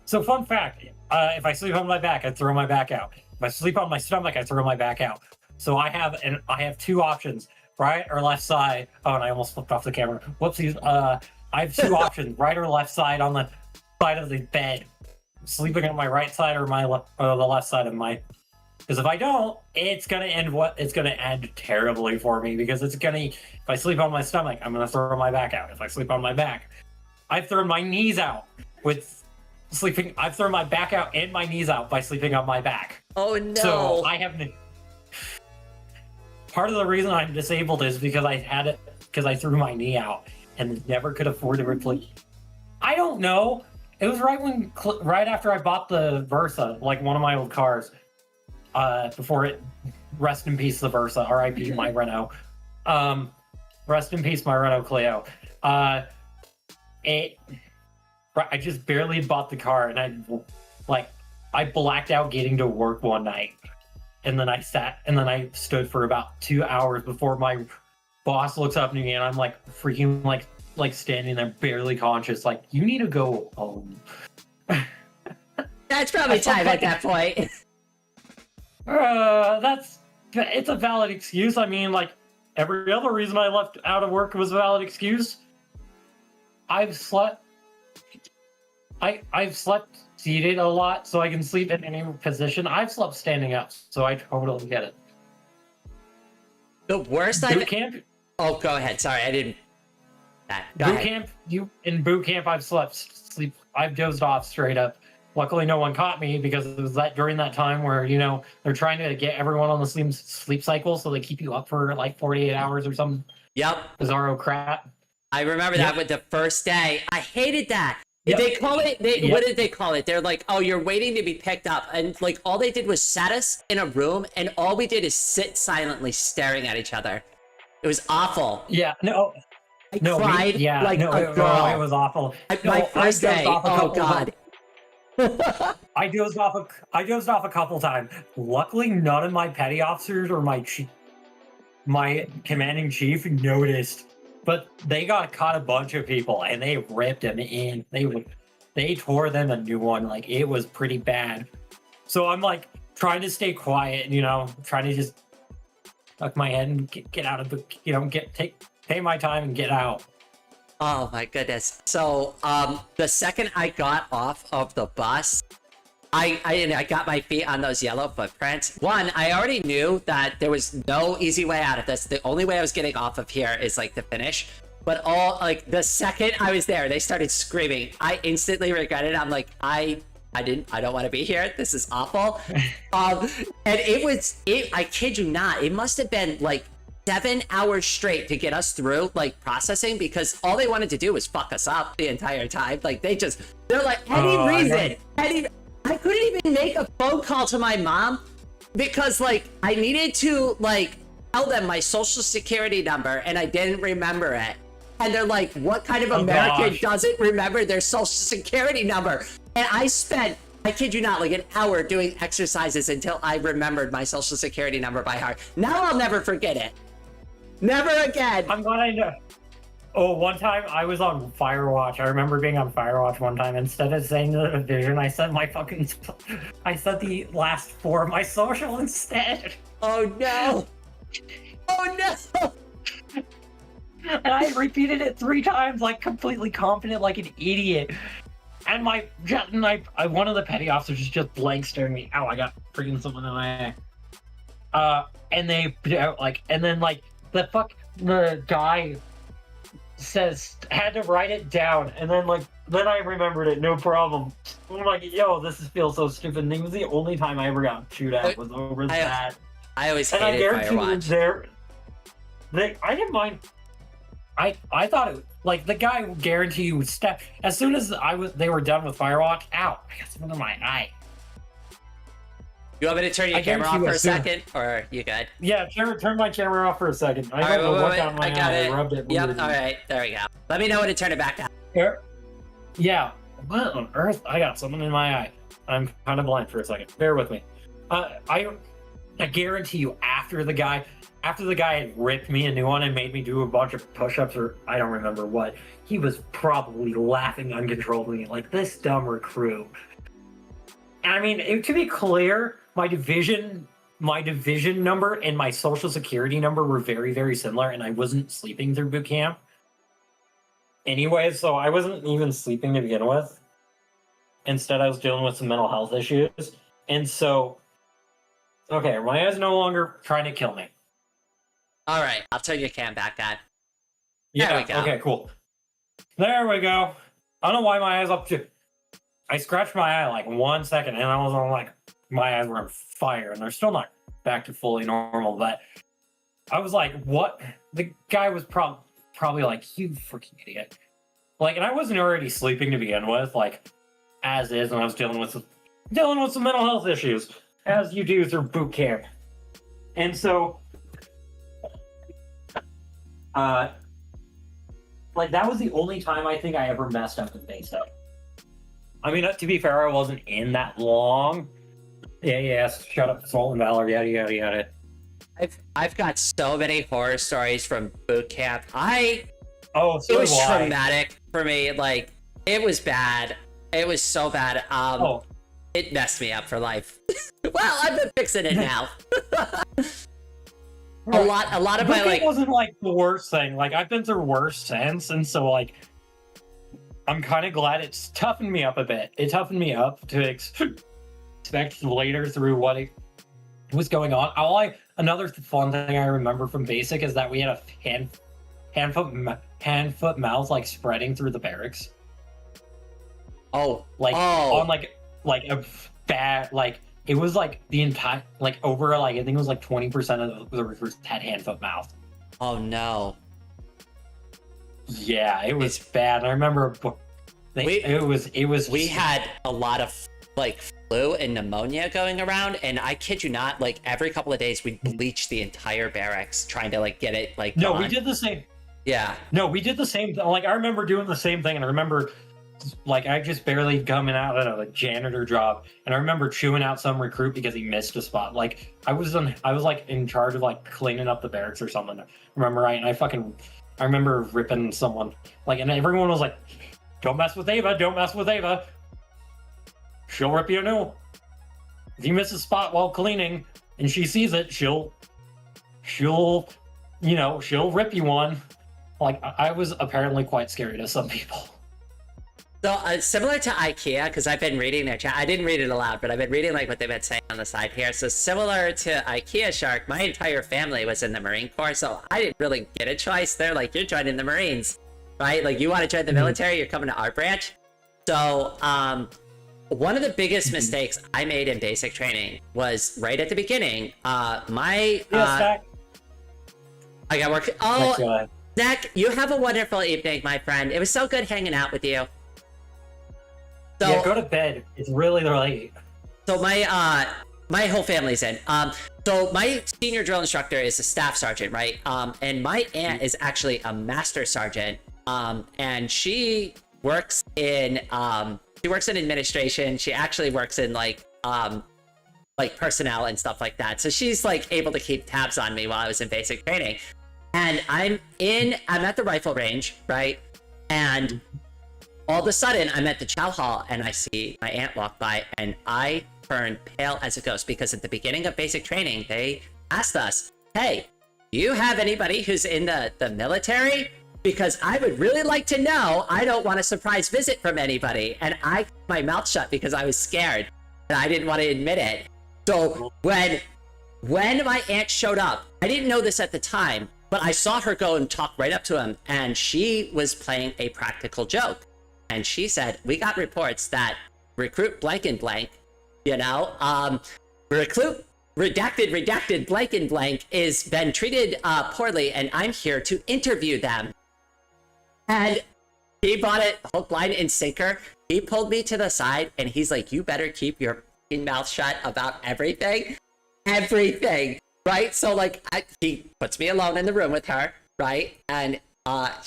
So fun fact, if I sleep on my back, I throw my back out. If I sleep on my stomach, I throw my back out. So I have two options. Right or left side. Oh, and I almost flipped off the camera. Whoopsies. I have two options: right or left side on the side of the bed. Sleeping on my right side or the left side of my. Because if I don't, it's gonna end terribly for me. Because it's gonna. If I sleep on my stomach, I'm gonna throw my back out. If I sleep on my back, I've thrown my knees out with sleeping. I've thrown my back out and my knees out by sleeping on my back. Oh no! So I have. Part of the reason I'm disabled is because I threw my knee out and never could afford to replace. I don't know. It was right after I bought the Versa, like one of my old cars. Before it, rest in peace the Versa. R.I.P. my Renault. Rest in peace my Renault Clio. I just barely bought the car, and I blacked out getting to work one night. And then I stood for about 2 hours before my boss looks up at me, and I'm like freaking like standing there barely conscious, like, you need to go home. That's probably time at that point. It's a valid excuse. I mean, like every other reason I left out of work was a valid excuse. I've slept seated a lot, so I can sleep in any position. I've slept standing up, so I totally get it. The worst boot camp. Oh, go ahead. Sorry, I didn't. Boot camp. In boot camp, I've dozed off straight up Luckily, no one caught me because it was that during that time where, you know, they're trying to get everyone on the sleep cycle, so they keep you up for like 48 hours or some Yep. bizarro crap. I remember that with the first day. I hated that. Yep. They call it, what did they call it? They're like, oh, you're waiting to be picked up. And like, all they did was sat us in a room, and all we did is sit silently staring at each other. It was awful. Yeah, no. I cried like a girl. It was awful. My first day, oh God. I dozed off a couple times. Luckily, none of my petty officers or my commanding chief noticed, but they got caught a bunch of people and they ripped them in. They tore them a new one. Like, it was pretty bad. So I'm like trying to stay quiet, you know, trying to just tuck my head and get out of the, you know, pay my time and get out. Oh my goodness. So, the second I got off of the bus, I got my feet on those yellow footprints. One, I already knew that there was no easy way out of this. The only way I was getting off of here is like the finish. But the second I was there, they started screaming. I instantly regretted it. I'm like, I don't want to be here. This is awful. And I kid you not, it must have been like 7 hours straight to get us through like processing, because all they wanted to do was fuck us up the entire time. Like, they're like, I couldn't even make a phone call to my mom because like I needed to like tell them my social security number and I didn't remember it. And they're like, what kind of American doesn't remember their social security number? And I spent, I kid you not, like an hour doing exercises until I remembered my social security number by heart. Now I'll never forget it. Never again. I'm glad I know. Oh, one time I was on Firewatch. I remember being on Firewatch one time. Instead of saying the division, I said the last four of my social instead. Oh no. Oh no. And I repeated it 3 times, like completely confident, like an idiot. And one of the petty officers is just blank staring me. Ow, I got freaking something in my eye. And they like, and then like the guy had to write it down, and then I remembered it, no problem. I'm like, yo, feels so stupid. And it was the only time I ever got chewed at was over that. I always hated Firewatch. I didn't mind. I thought it, like, the guy would guarantee you would step as soon as they were done with Firewatch. Ow, I got something in my eye. You want me to turn your camera off for a second, or you good? Yeah, turn my camera off for a second. I got it. I rubbed it. Yep. All right, there we go. Let me know when to turn it back on. Yeah. What on earth? I got something in my eye. I'm kind of blind for a second. Bear with me. I guarantee you, after the guy had ripped me a new one and made me do a bunch of push-ups, or I don't remember what, he was probably laughing uncontrollably, like, this dumb recruit. And I mean, to be clear, my division number and my social security number were very, very similar, and I wasn't sleeping through boot camp. Anyway, so I wasn't even sleeping to begin with. Instead, I was dealing with some mental health issues. And so, okay, Maya's no longer trying to kill me. All right, I'll turn your cam back on. Yeah, there we go. Okay, cool. There we go. I don't know why my eye's up to... I scratched my eye like 1 second, and I was on like, my eyes were on fire, and they're still not back to fully normal, but I was like, what? The guy was probably like, you freaking idiot. Like, and I wasn't already sleeping to begin with, like, as is, and I was dealing with some mental health issues, as you do through boot camp. And so, like, that was the only time I think I ever messed up in basic. I mean, to be fair, I wasn't in that long. Yeah, shut up, Salt and Valor, yada, yada, yada. I've got so many horror stories from boot camp. It was traumatic for me. Like, it was bad. It was so bad. It messed me up for life. Well, I've been fixing it now. a lot of my, like... It wasn't, like, the worst thing. Like, I've been through worse since, and so, like, I'm kind of glad it's toughened me up a bit. It toughened me up to expect later through what was going on. Another fun thing I remember from basic is that we had a hand foot mouth, like, spreading through the barracks. On like a bad, like it was like the entire, like over, like I think it was like 20% of the recruits had hand, foot, mouth. Oh no. Yeah, it was bad. I remember it was. We had a lot of like flu and pneumonia going around, and I kid you not, like every couple of days we'd bleach the entire barracks trying to like get it like. No, gone. we did the same. Yeah. No, we did the same. Like I remember doing the same thing, and I remember like I just barely coming out of a janitor job, and I remember chewing out some recruit because he missed a spot. Like I was like in charge of like cleaning up the barracks or something. Remember right? And I remember ripping someone like, and everyone was like, "Don't mess with Ava! Don't mess with Ava! She'll rip you a new. If you miss a spot while cleaning and she sees it, she'll rip you one." Like I was apparently quite scary to some people. So similar to IKEA, because I've been reading their chat. I didn't read it aloud, but I've been reading like what they've been saying on the side here. So similar to IKEA Shark, my entire family was in the Marine Corps, so I didn't really get a choice. They're like, you're joining the Marines, right? Like you want to join the military, you're coming to our branch. So one of the biggest mistakes I made in basic training was right at the beginning. I got work. Oh, Zach, you have a wonderful evening, my friend. It was so good hanging out with you. So, yeah, go to bed. It's really late. So my whole family's in. So my senior drill instructor is a staff sergeant, right? And my aunt is actually a master sergeant. And she works in administration. She actually works in like personnel and stuff like that. So she's like able to keep tabs on me while I was in basic training. And I'm at the rifle range, right? And all of a sudden, I'm at the chow hall and I see my aunt walk by and I turn pale as a ghost because at the beginning of basic training, they asked us, hey, do you have anybody who's in the military? Because I would really like to know. I don't want a surprise visit from anybody. And I kept my mouth shut because I was scared and I didn't want to admit it. So when my aunt showed up, I didn't know this at the time, but I saw her go and talk right up to him and she was playing a practical joke. And she said, we got reports that recruit blank and blank, recruit redacted blank and blank is been treated poorly and I'm here to interview them. And he bought it hook, line, and sinker. He pulled me to the side and he's like, you better keep your mouth shut about everything. Everything, right? So like, he puts me alone in the room with her, right? And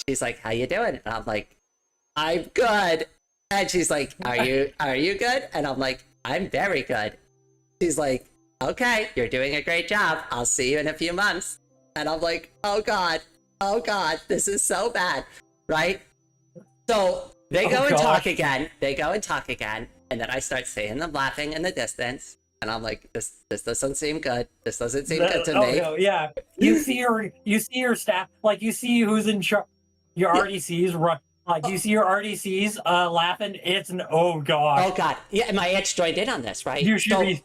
she's like, how you doing? And I'm like, I'm good. And she's like, are you good? And I'm like, I'm very good. She's like, okay, you're doing a great job. I'll see you in a few months. And I'm like, oh God, this is so bad, right? So they go and talk again. And then I start seeing them laughing in the distance. And I'm like, this doesn't seem good. This doesn't seem good to me. No, yeah. You see your staff, like you see who's in charge. Your RDCs run. Like you see your RDCs laughing, it's an oh god. Oh god. Yeah, and my aunt joined in on this, right? You should be.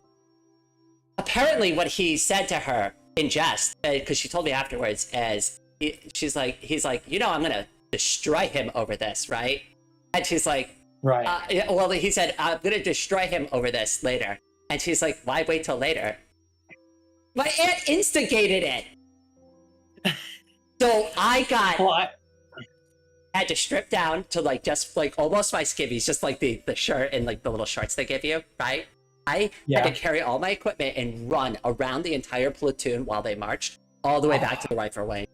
Apparently what he said to her in jest, because she told me afterwards, is he's like, I'm gonna destroy him over this, right? And she's like, right. Well, he said, I'm gonna destroy him over this later. And she's like, why wait till later? My aunt instigated it. So I had to strip down to like just like almost my skivvies, just like the shirt and like the little shorts they give you, right? I had to carry all my equipment and run around the entire platoon while they marched all the way back to the rifle range.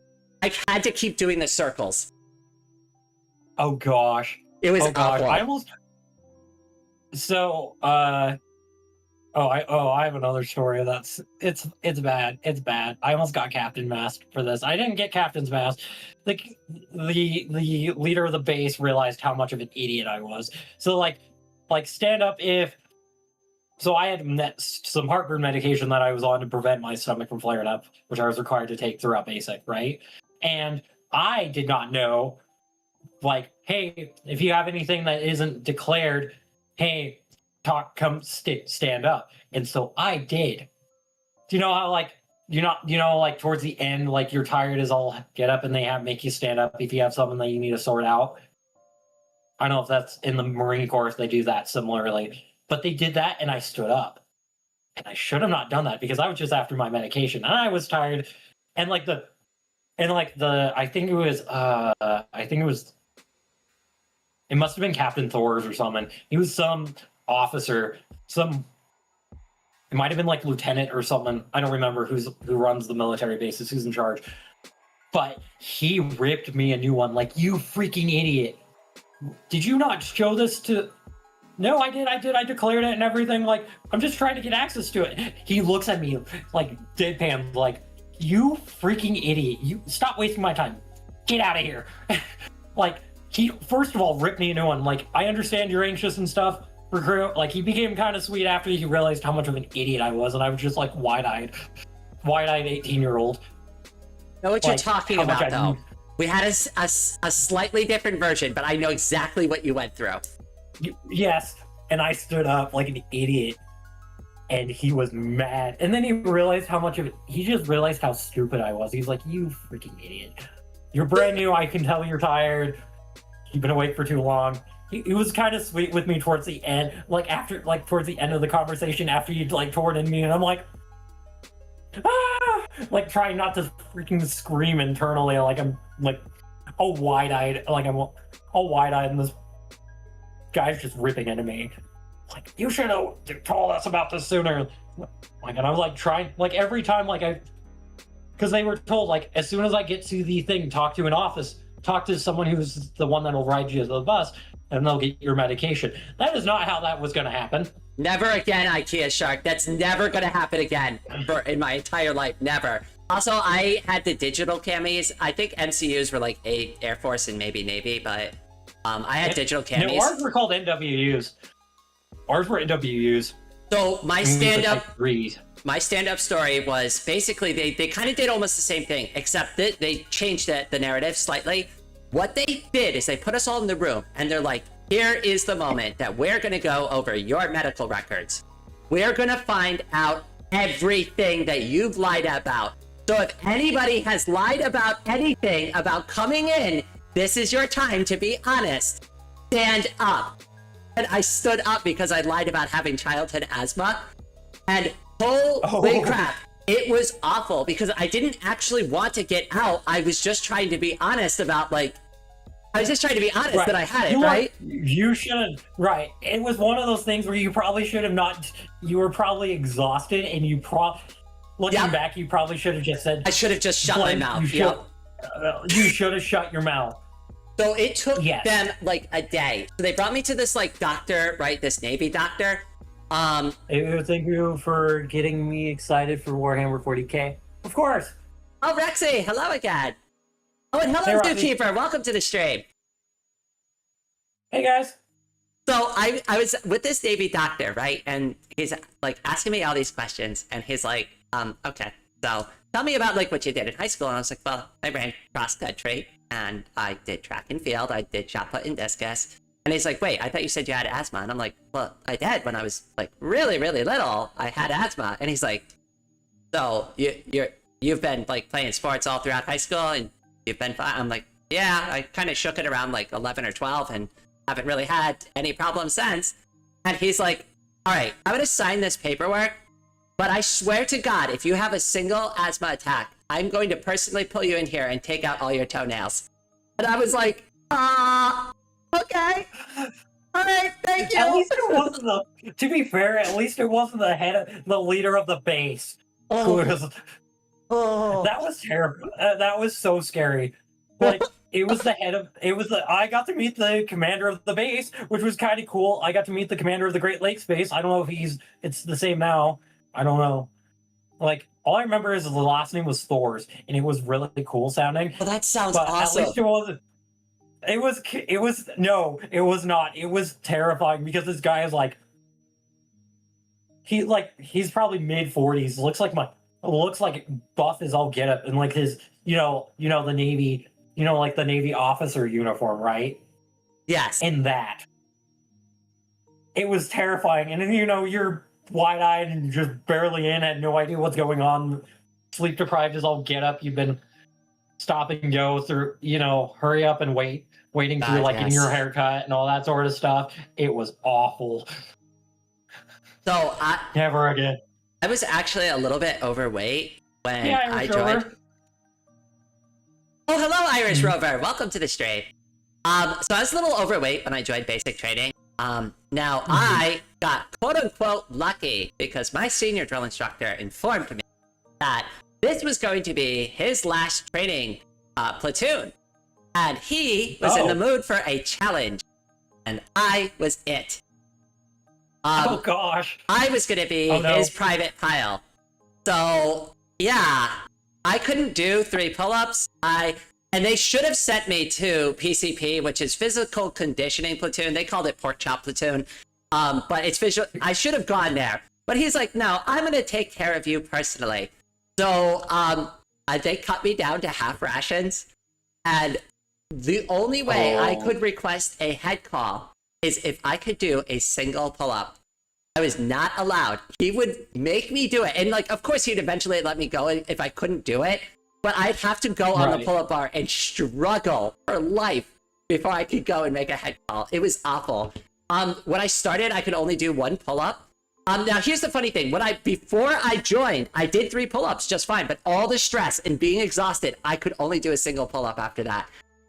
I had to keep doing the circles. Oh gosh. It was awful. I almost. So I have another story that's it's bad. It's bad. I almost got captain masked for this. I didn't get captain's mask. The leader of the base realized how much of an idiot I was. So like stand up if. So I had some heartburn medication that I was on to prevent my stomach from flaring up, which I was required to take throughout basic, right? And I did not know, like, hey, if you have anything that isn't declared, hey, stand up. And so I did. Do you know how like like towards the end, like you're tired as all get up and they make you stand up if you have something that you need to sort out? I don't know if that's in the Marine Corps if they do that similarly. But they did that, and I stood up. And I should have not done that because I was just after my medication, and I was tired. And I think it was it must have been Captain Thors or something. He was some officer, it might have been like lieutenant or something. I don't remember who runs the military bases, who's in charge. But he ripped me a new one, like, you freaking idiot. Did you not show this to... No, I did. I declared it and everything. Like, I'm just trying to get access to it. He looks at me like deadpan, like, you freaking idiot. You stop wasting my time. Get out of here. Like, he, first of all, ripped me a new one. Like, I understand you're anxious and stuff. Like, he became kind of sweet after he realized how much of an idiot I was, and I was just like wide-eyed 18-year-old. Know what you're talking about, though. We had a slightly different version, but I know exactly what you went through. Yes, and I stood up like an idiot, and he was mad. And then he realized how much of it, he just realized how stupid I was. He's like, you freaking idiot. You're brand new, I can tell you're tired. You've been awake for too long. He was kind of sweet with me towards the end, towards the end of the conversation after he'd like torn in me, and I'm like, ah! Like trying not to freaking scream internally, like I'm like all wide-eyed, and this guy's just ripping into me. Like, you should have told us about this sooner. Like, and I was like trying, like every time, because they were told, like, as soon as I get to the thing, talk to someone who's the one that'll ride you to the bus, and they'll get your medication. That is not how that was going to happen. Never again, IKEA Shark. That's never going to happen again in my entire life. Never. Also, I had the digital camis. I think MCUs were like Air Force and maybe Navy, but I had digital camis. No, ours were called NWUs. Ours were NWUs. So my stand-up story was basically they kind of did almost the same thing, except that they changed the narrative slightly. What they did is they put us all in the room, and they're like, here is the moment that we're going to go over your medical records. We're going to find out everything that you've lied about. So if anybody has lied about anything about coming in, this is your time to be honest. Stand up. And I stood up because I lied about having childhood asthma. And holy crap, it was awful because I didn't actually want to get out. I was just trying to be honest about that I had it, right? You should, right. It was one of those things where you probably should have not, you were probably exhausted, and looking back, you probably should have just said. I should have just shut my mouth. You should have shut your mouth. So it took them like a day. So they brought me to this like doctor, right? This Navy doctor. Thank you for getting me excited for Warhammer 40K. Of course. Oh, Rexy, hello again. Oh, and hello, Zookeeper. Welcome to the stream. Hey, guys. So I was with this Navy doctor, right? And he's like asking me all these questions. And he's like, okay, so tell me about like what you did in high school. And I was like, well, I ran cross country and I did track and field. I did shot put and discus. And he's like, wait, I thought you said you had asthma. And I'm like, well, I did when I was like really, really little. I had asthma. And he's like, so you've been like playing sports all throughout high school and you've been fine? I'm like, yeah, I kind of shook it around like 11 or 12 and haven't really had any problems since. And he's like, all right, I'm going to sign this paperwork, but I swear to God, if you have a single asthma attack, I'm going to personally pull you in here and take out all your toenails. And I was like, okay. All right, thank you. At least it wasn't to be fair, at least it wasn't the leader of the base. That was terrible. That was so scary. Like, I got to meet the commander of the base, which was kind of cool. I got to meet the commander of the Great Lakes base. I don't know if it's the same now. I don't know. Like, all I remember is the last name was Thors, and it was really cool sounding. Well, that sounds awesome. At least it wasn't. No, it was not. It was terrifying because this guy is like, he's probably mid-40s. Looks like buff as all get up, and like his, the Navy, like the Navy officer uniform, right? Yes. And that. It was terrifying. And then, you're wide-eyed and just barely in, had no idea what's going on. Sleep deprived as all get up. You've been stop and go through, hurry up and waiting through, like, getting your haircut and all that sort of stuff. It was awful. So Never again. I was actually a little bit overweight when Yeah, I Irish joined. Rover. Oh, hello, Irish Mhm. Rover. Welcome to the stream. So I was a little overweight when I joined basic training. Now I got quote unquote lucky because my senior drill instructor informed me that this was going to be his last training platoon, and he was in the mood for a challenge, and I was it. Oh gosh. I was gonna be his private pile. So yeah, I couldn't do 3 pull-ups. And they should have sent me to PCP, which is physical conditioning platoon. They called it pork chop platoon. But it's visual. I should have gone there. But he's like, no, I'm gonna take care of you personally. So they cut me down to half rations. And the only way I could request a head call is if I could do a single pull-up. I was not allowed. He would make me do it. And like, of course, he'd eventually let me go if I couldn't do it. But I'd have to go on the pull-up bar and struggle for life before I could go and make a head call. It was awful. When I started, I could only do 1 pull-up. Now here's the funny thing. Before I joined, I did 3 pull-ups just fine. But all the stress and being exhausted, I could only do a single pull-up after that.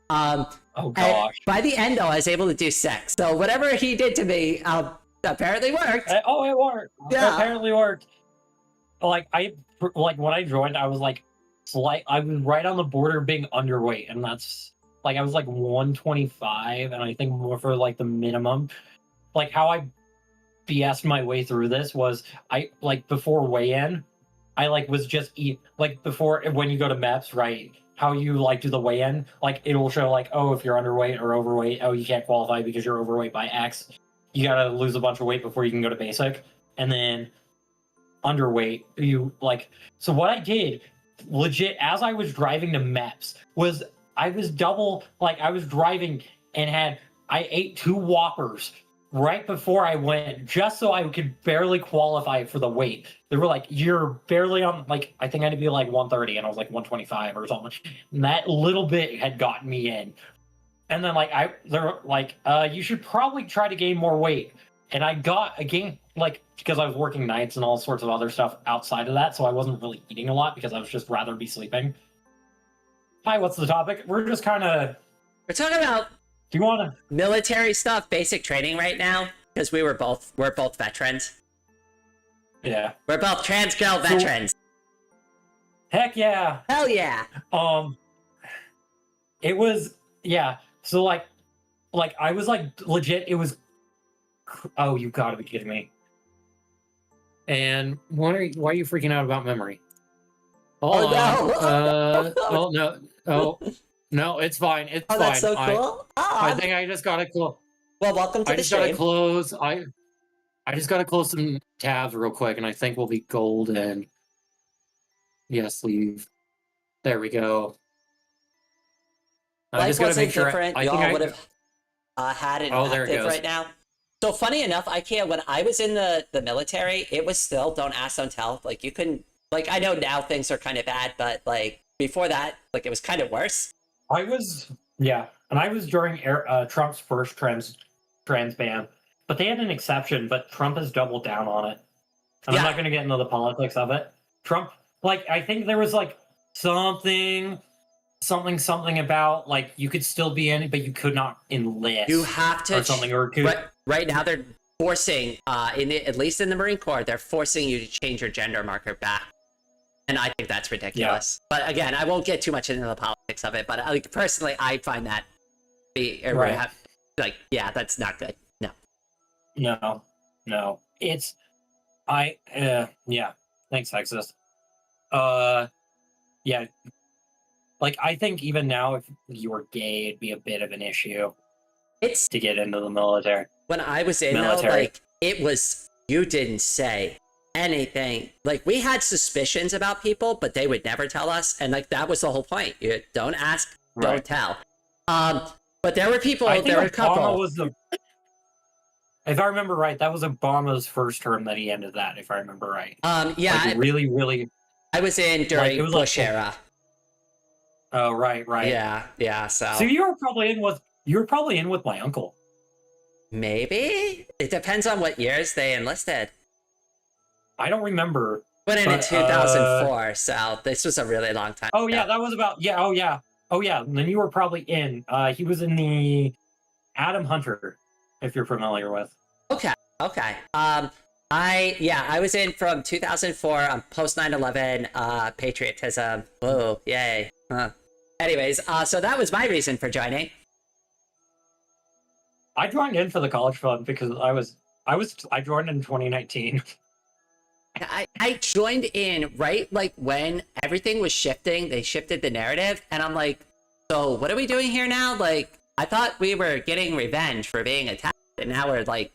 Oh gosh. By the end, though, I was able to do 6. So whatever he did to me apparently worked. It worked. Yeah. It apparently worked. Like when I joined, I was like. I was right on the border of being underweight, and that's like I was like 125, and I think more for like the minimum. Like how I BS'd my way through this was I like before weigh-in, I like was just like before when you go to MEPS, right? How you like do the weigh-in, like it will show like, oh, if you're underweight or overweight, oh, you can't qualify because you're overweight by X. You gotta lose a bunch of weight before you can go to basic, and then underweight, you like. So what I did. Legit, as I was driving to MEPS, I was driving and I ate 2 Whoppers right before I went, just so I could barely qualify for the weight. They were like, you're barely on, like, I think I had to be like 130, and I was like 125 or something. And that little bit had gotten me in. And then they're like, you should probably try to gain more weight. And I gained, like, because I was working nights and all sorts of other stuff outside of that, so I wasn't really eating a lot because I was just rather be sleeping. Hi, what's the topic? We're just kind of... We're talking about Do you want to... military stuff, basic training right now, because we're both veterans. Yeah. We're both trans girl veterans. Heck yeah. Hell yeah. It was... Yeah. So, like, I was, like, legit, it was... Oh, you gotta be kidding me. And why are you freaking out about memory? Hold on. No. No, it's fine. It's fine. That's so cool. I think I just gotta close. Well, welcome to the stream. I just gotta close some tabs real quick, and I think we'll be golden. Yes, leave. There we go. I just gotta make sure. Different. Y'all would have had it active right now. So funny enough, IKEA, when I was in the military, it was still don't ask, don't tell. Like you couldn't, like I know now things are kind of bad, but like before that, like it was kind of worse. And I was during Trump's first trans ban, but they had an exception, but Trump has doubled down on it. And I'm not going to get into the politics of it. Trump, like I think there was like something about like you could still be in it, but you could not enlist. You have to or something or right now they're forcing at least in the Marine Corps, they're forcing you to change your gender marker back. And I think that's ridiculous. Yeah. But again, I won't get too much into the politics of it, but like personally I find that that's not good. No. It's thanks, sexist. Yeah. Like, I think even now, if you were gay, it'd be a bit of an issue to get into the military. When I was in, though, like, it was, you didn't say anything. Like, we had suspicions about people, but they would never tell us. And, like, that was the whole point. You don't ask, don't tell. But there were people, there were a couple. If I remember right, that was Obama's first term that he ended that, if I remember right. Yeah. Like, really... I was in during Bush era. Oh, right. Yeah, so you were probably in with my uncle. Maybe? It depends on what years they enlisted. I don't remember. Went in But, 2004, so this was a really long time. Oh ago. yeah, that was about oh yeah. Then you were probably in. He was in the Adam Hunter, if you're familiar with. Okay. I was in from 2004 on post 9/11 patriotism. Whoa, yay. Anyways, so that was my reason for joining. I joined in for the college fund because I joined in 2019. I joined in right like when everything was shifting. They shifted the narrative, and I'm like, so what are we doing here now? Like, I thought we were getting revenge for being attacked, and now we're like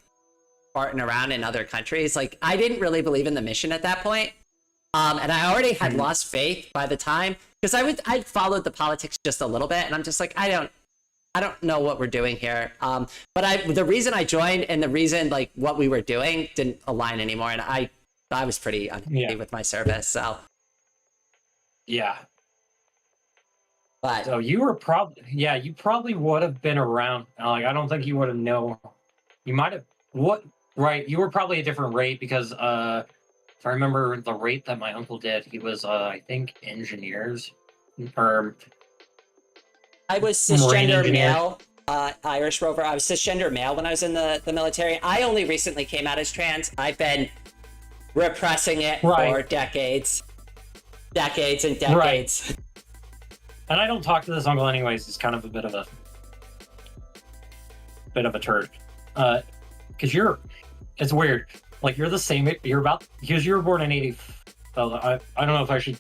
farting around in other countries. Like, I didn't really believe in the mission at that point. And I already had lost faith by the time, because I'd followed the politics just a little bit, and I'm just like, I don't know what we're doing here. But the reason I joined and the reason like what we were doing didn't align anymore, and I was pretty unhappy with my service. So Yeah. but So you were you probably would have been around. Like, I don't think you would have known. You might have right. You were probably a different rate because if I remember the rate that my uncle did, he was I think engineers or I was Marine cisgender engineer. male, Irish rover. I was cisgender male when I was in the military. I only recently came out as trans. I've been repressing it for decades and decades. Right. And I don't talk to this uncle anyways. He's kind of a bit of a turd. Because it's weird. Like, you're the same. Because you were born in 80. So I don't know if I should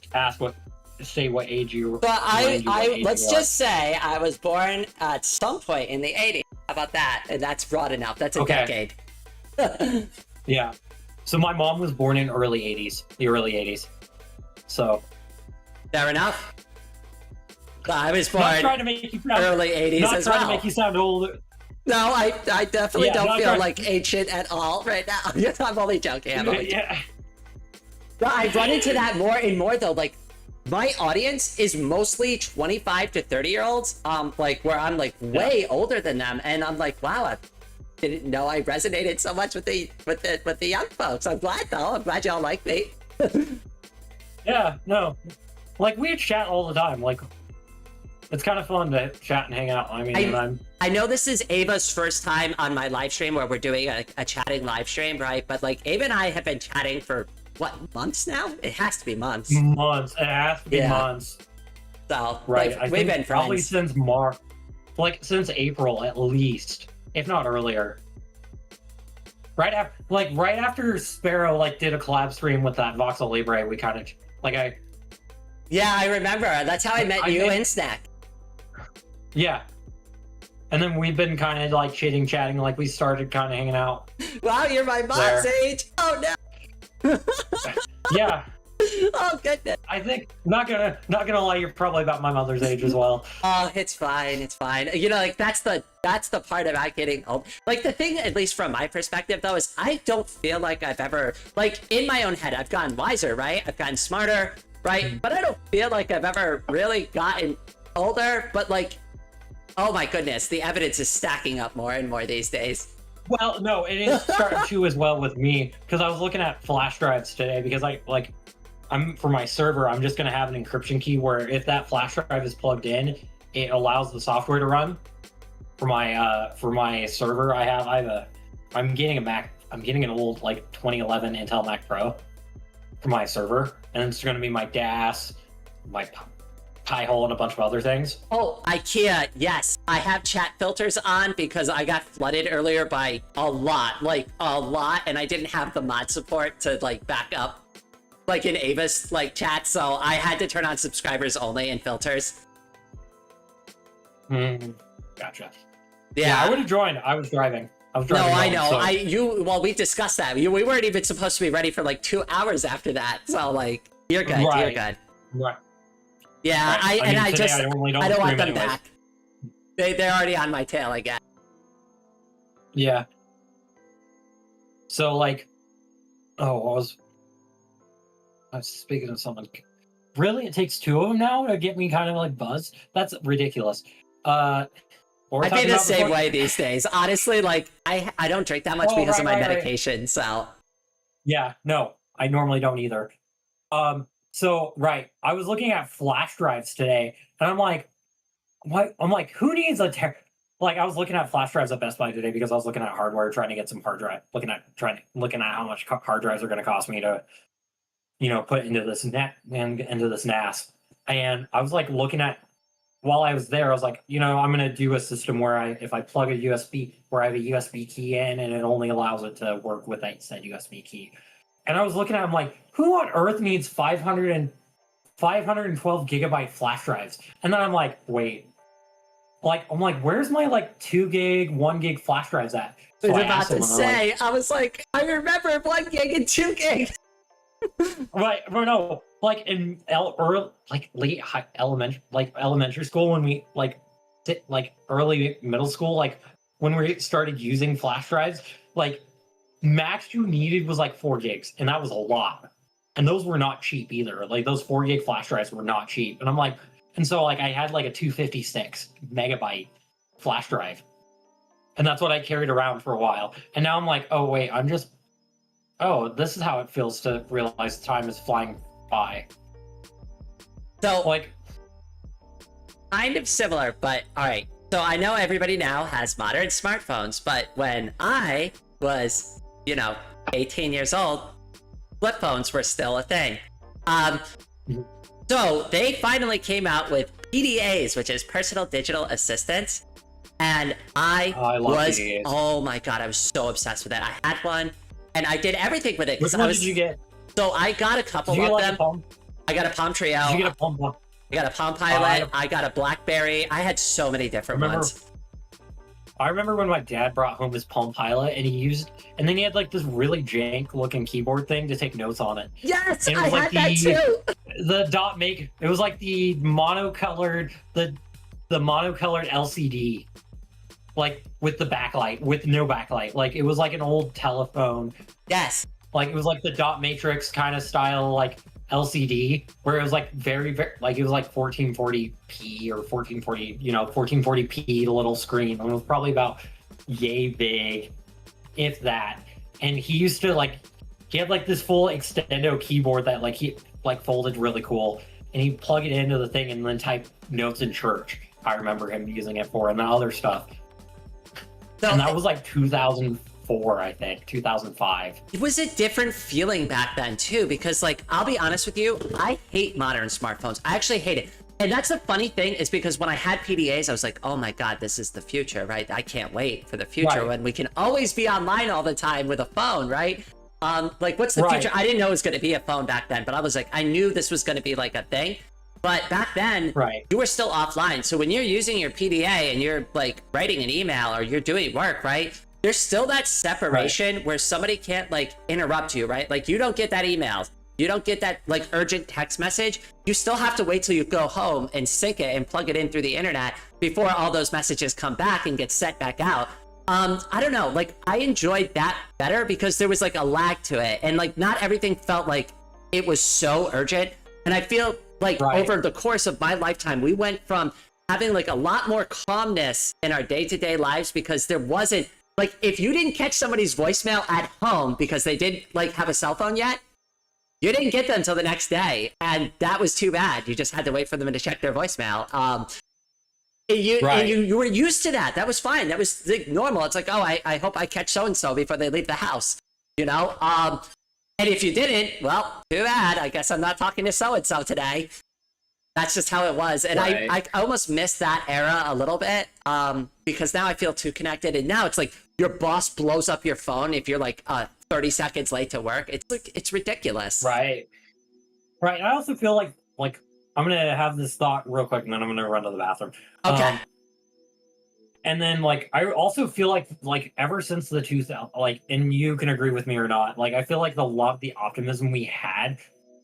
say what age you were. But let's just say I was born at some point in the 80s. How about that? And that's broad enough. That's a decade. Yeah. So my mom was born in the early 80s. So. Fair enough. I was born not trying to make you sound, early 80s not as trying well. to make you sound old. No, I definitely don't feel trying... like ancient at all right now. I'm only joking. Yeah. But I run into that more and more though. Like, my audience is mostly 25 to 30-year-olds. Like, where I'm like way older than them, and I'm like, wow, I didn't know I resonated so much with the young folks. I'm glad though. I'm glad y'all like me. Yeah. No. Like, we chat all the time. Like, it's kind of fun to chat and hang out. I mean, I know this is Ava's first time on my live stream where we're doing a chatting live stream, right? But like, Ava and I have been chatting for what, months now? It has to be months. Months. It has to be months. So right, like, we've been friends probably since March, like since April at least, if not earlier. Right after Sparrow like did a collab stream with that Voxel Libre, we kind of Yeah, I remember. That's how I met you and Snack. Yeah. And then we've been kind of like chatting, like we started kind of hanging out. Wow, you're my mom's age. Oh no. Yeah. Oh goodness. I think not gonna lie, you're probably about my mother's age as well. Oh, it's fine. You know, like that's the part about getting old. Like, the thing, at least from my perspective though, is I don't feel like I've ever, like, in my own head, I've gotten wiser, right? I've gotten smarter, right? But I don't feel like I've ever really gotten older. But like, oh my goodness, the evidence is stacking up more and more these days. Well, no, it is starting to as well with me, because I was looking at flash drives today, because I'm for my server, I'm just going to have an encryption key where if that flash drive is plugged in, it allows the software to run. For my server, I'm getting a Mac. I'm getting an old like 2011 Intel Mac Pro for my server, and it's going to be my DAS, my Pi-hole, and a bunch of other things. Oh, IKEA, yes. I have chat filters on because I got flooded earlier by a lot, and I didn't have the mod support to like back up like in Ava's like chat, so I had to turn on subscribers only and filters. Gotcha. Yeah, I would have joined. I was driving. No, I know. Well, we discussed that. We weren't even supposed to be ready for like 2 hours after that. So like, you're good. Right. You're good. Right. Yeah, right. I don't want them anyways. back. They're already on my tail, I guess. Yeah. So like, I was speaking of something. Really, it takes 2 of them now to get me kind of like buzzed? That's ridiculous. I feel the same way these days. Honestly, like I don't drink that much because of my medication. So yeah, no, I normally don't either. So right, I was looking at flash drives today, and I'm like, what? I'm like, who needs a like I was looking at flash drives at Best Buy today because I was looking at hardware, trying to get some hard drive, looking at how much hard drives are going to cost me to, put into this net and into this NAS. And I was like looking at while I was there, I was like, I'm going to do a system where if I plug a USB, where I have a USB key in, and it only allows it to work with that said USB key. And I was looking at, I'm like, who on earth needs 512 gigabyte flash drives? And then I'm like, wait, I'm like, where's my 2 gig, 1 gig flash drives at? I So was I about asked to them, and they're say, I was like, I remember 1 gig and 2 gig. right, no, in elementary school, when we early middle school, when we started using flash drives, max you needed was 4 gigs, and that was a lot. And those were not cheap either. Those 4 gig flash drives were not cheap. And I'm like, and so I had a 256 megabyte flash drive, and that's what I carried around for a while. And now I'm like, oh wait, this is how it feels to realize time is flying by. So kind of similar, but all right. So I know everybody now has modern smartphones, but when I was, 18 years old, flip phones were still a thing. So they finally came out with PDAs, which is personal digital assistants. And I was, PDAs. Oh my God, I was so obsessed with that. I had one and I did everything with it. Which one did you get? So I got a couple of them. I got a Palm Trio. Did you get a Palm? I got a Palm Pilot. I got a BlackBerry. I had so many different ones. I remember when my dad brought home his Palm Pilot, and and then he had this really jank looking keyboard thing to take notes on it. Yes, and it I was had that too. It was the monocolored, the monocolored LCD, with the backlight, with no backlight. It was an old telephone. Yes. It was the dot matrix kind of style, LCD, where it was very, very, it was 1440p or 1440, 1440p, the little screen. And it was probably about yay big, if that. And he used to he had this full extendo keyboard that he folded really cool, and he'd plug it into the thing and then type notes in church. I remember him using it for, and the other stuff. So, and that was 2004, I think, 2005. It was a different feeling back then too, because I'll be honest with you, I hate modern smartphones. I actually hate it. And that's the funny thing, is because when I had PDAs, I was like, oh my God, this is the future, right? I can't wait for the future when we can always be online all the time with a phone, right? What's the future? I didn't know it was going to be a phone back then, but I was I knew this was going to be a thing. But back then, you were still offline. So when you're using your PDA and you're writing an email or you're doing work, right? There's still that separation where somebody can't interrupt you, right? You don't get that email. You don't get that urgent text message. You still have to wait till you go home and sync it and plug it in through the internet before all those messages come back and get sent back out. I don't know, I enjoyed that better because there was a lag to it, and not everything felt it was so urgent. And I feel over the course of my lifetime, we went from having a lot more calmness in our day-to-day lives because there wasn't if you didn't catch somebody's voicemail at home because they didn't have a cell phone yet, you didn't get them until the next day, and that was too bad. You just had to wait for them to check their voicemail. And you were used to that. That was fine. That was normal. It's oh, I hope I catch so-and-so before they leave the house, and if you didn't, well, too bad. I guess I'm not talking to so-and-so today. That's just how it was. And I almost missed that era a little bit because now I feel too connected. And now it's your boss blows up your phone if you're 30 seconds late to work. It's ridiculous. Right. I also feel like I'm going to have this thought real quick, and then I'm going to run to the bathroom. Okay. And then I also feel like ever since the 2000, and you can agree with me or not, I feel a lot of the optimism we had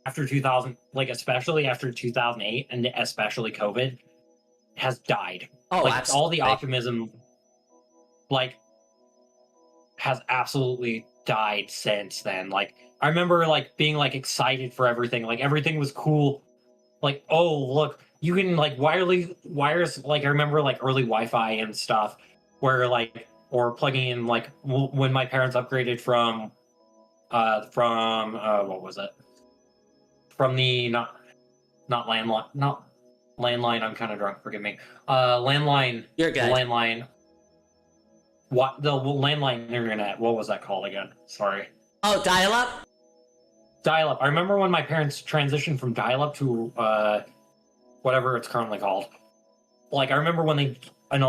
after 2000, especially after 2008 and especially COVID, has died. Oh, absolutely. All the optimism has absolutely died since then. I remember being excited for everything. Everything was cool. Oh, look, you can wires. I remember early Wi-Fi and stuff where or plugging in when my parents upgraded from from what was it? From the not landline. I'm kind of drunk. Forgive me. Landline. You're good. Landline. What the landline internet? What was that called again? Sorry. Oh, dial-up. Dial-up. I remember when my parents transitioned from dial-up to whatever it's currently called. Like I remember when they, and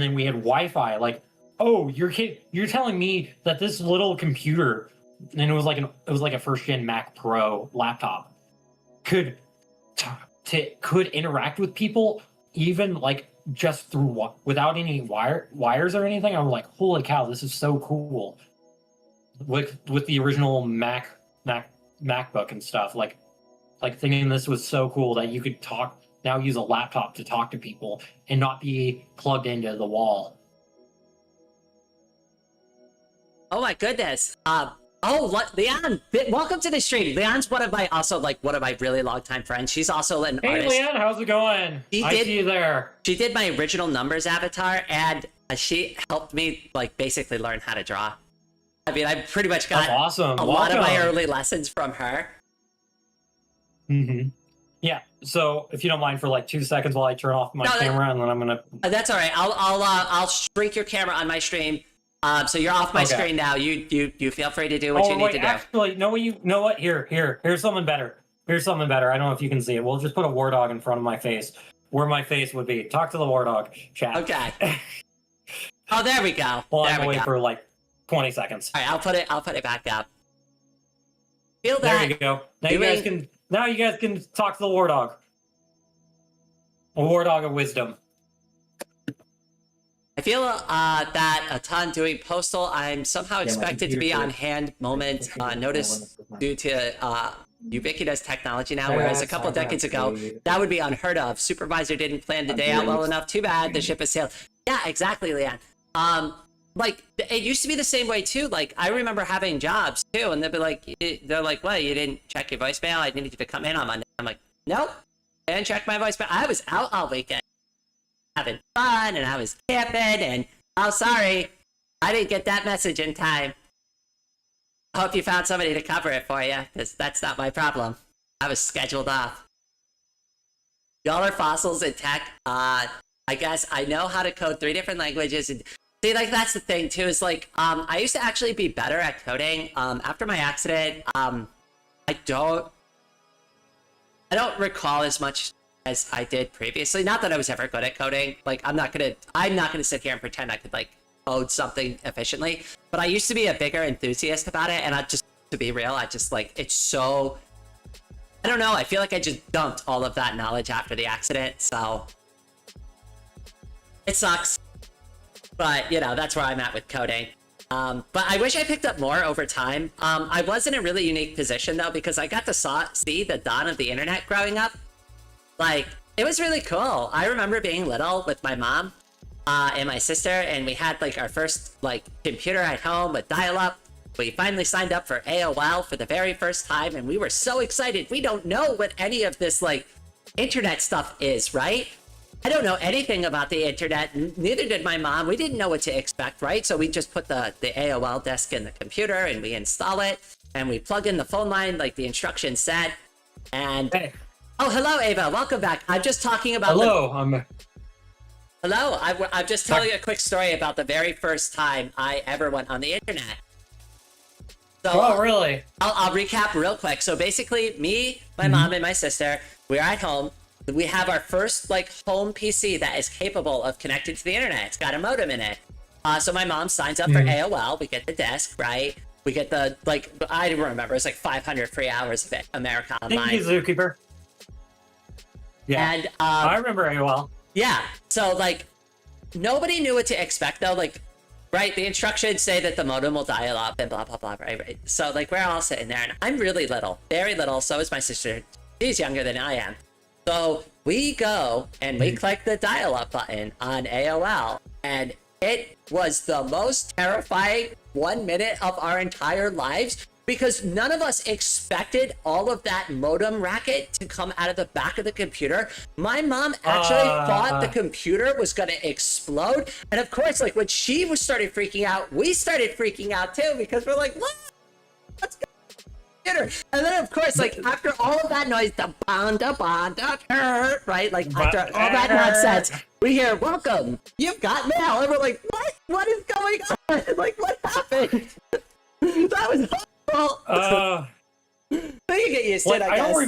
then we had Wi-Fi. Like, oh, you're telling me that this little computer, and it was like a first gen Mac Pro laptop, could interact with people even like just through without any wires or anything. I was like, holy cow, this is so cool. With the original MacBook and stuff, like thinking this was so cool that you could use a laptop to talk to people and not be plugged into the wall. Oh my goodness. Leon, welcome to the stream. Leon's one of my really longtime friends. She's also an artist. Hey Leon, how's it going? I see you there. She did my original numbers avatar, and she helped me like basically learn how to draw. I mean, I pretty much got awesome. a lot of my early lessons from her. Mm-hmm. Yeah. So if you don't mind for like 2 seconds while I turn off my camera, and then I'm gonna. That's all right. I'll shrink your camera on my stream. So you're off my screen now. You feel free to do what you need to do. Actually, you know what? Here's something better. Here's something better. I don't know if you can see it. We'll just put a war dog in front of my face, where my face would be. Talk to the war dog, chat. Okay. Oh, there we go. Well, I'm waiting for like 20 seconds. All right, I'll put it back up. Feel There that. you go. Now you guys can talk to the war dog. A war dog of wisdom. I feel that a ton doing postal. I'm somehow expected to be on hand moment notice due to ubiquitous technology now, whereas a couple decades ago, that would be unheard of. Supervisor didn't plan the day out well enough. Too bad. The ship has sailed. Yeah, exactly, Leon. Like, it used to be the same way, too. Like, I remember having jobs, too, and they're like, what, you didn't check your voicemail? I needed you to come in on Monday. I'm like, nope, I didn't check my voicemail. I was out all weekend having fun, and I was camping, and, oh, sorry, I didn't get that message in time. I hope you found somebody to cover it for you, because that's not my problem. I was scheduled off. Y'all are fossils in tech. I guess I know how to code 3 different languages, and see, like, that's the thing, too, is, like, I used to actually be better at coding. After my accident, I don't recall as much as I did previously. Not that I was ever good at coding. Like, I'm not gonna sit here and pretend I could, like, code something efficiently. But I used to be a bigger enthusiast about it, and to be real, I just, like, it's so... I don't know, I feel like I just dumped all of that knowledge after the accident, so... It sucks. But, you know, that's where I'm at with coding. But I wish I picked up more over time. I was in a really unique position, though, because I got to see the dawn of the internet growing up. Like, it was really cool. I remember being little with my mom and my sister, and we had, like, our first, like, computer at home with dial-up. We finally signed up for AOL for the very first time, and we were so excited. We don't know what any of this, like, internet stuff is, right? I don't know anything about the internet, neither did my mom. We didn't know what to expect, right? So we just put the AOL desk in the computer, and we install it, and we plug in the phone line like the instructions said, and... Hey. Oh, hello, Ava. Welcome back. I'm just talking about... Hello, Hello. I'm just telling you a quick story about the very first time I ever went on the internet. So, oh, really? I'll recap real quick. So basically, me, my mom, and my sister, we're at home. We have our first, like, home PC that is capable of connecting to the internet. It's got a modem in it. So my mom signs up for AOL. We get the desk, right? We get the, like, I don't remember. It's like 500 free hours of America Online. Thank you, Zookeeper. Yeah, and I remember AOL. Yeah, so, like, nobody knew what to expect, though. Like, right, the instructions say that the modem will dial up and blah, blah, blah, right? So, like, we're all sitting there, and I'm really little, very little, so is my sister. She's younger than I am. So, we go, and we click the dial-up button on AOL, and it was the most terrifying 1 minute of our entire lives, because none of us expected all of that modem racket to come out of the back of the computer. My mom actually thought the computer was going to explode. And of course, like, when she started freaking out, we started freaking out too, because we're like, what? what's going on? And then, of course, like, after all of that noise, the right? Like, after all that nonsense, we hear, welcome, you've got mail. And we're like, what? What is going on? Like, what happened? That was horrible. But you get used to it, I guess.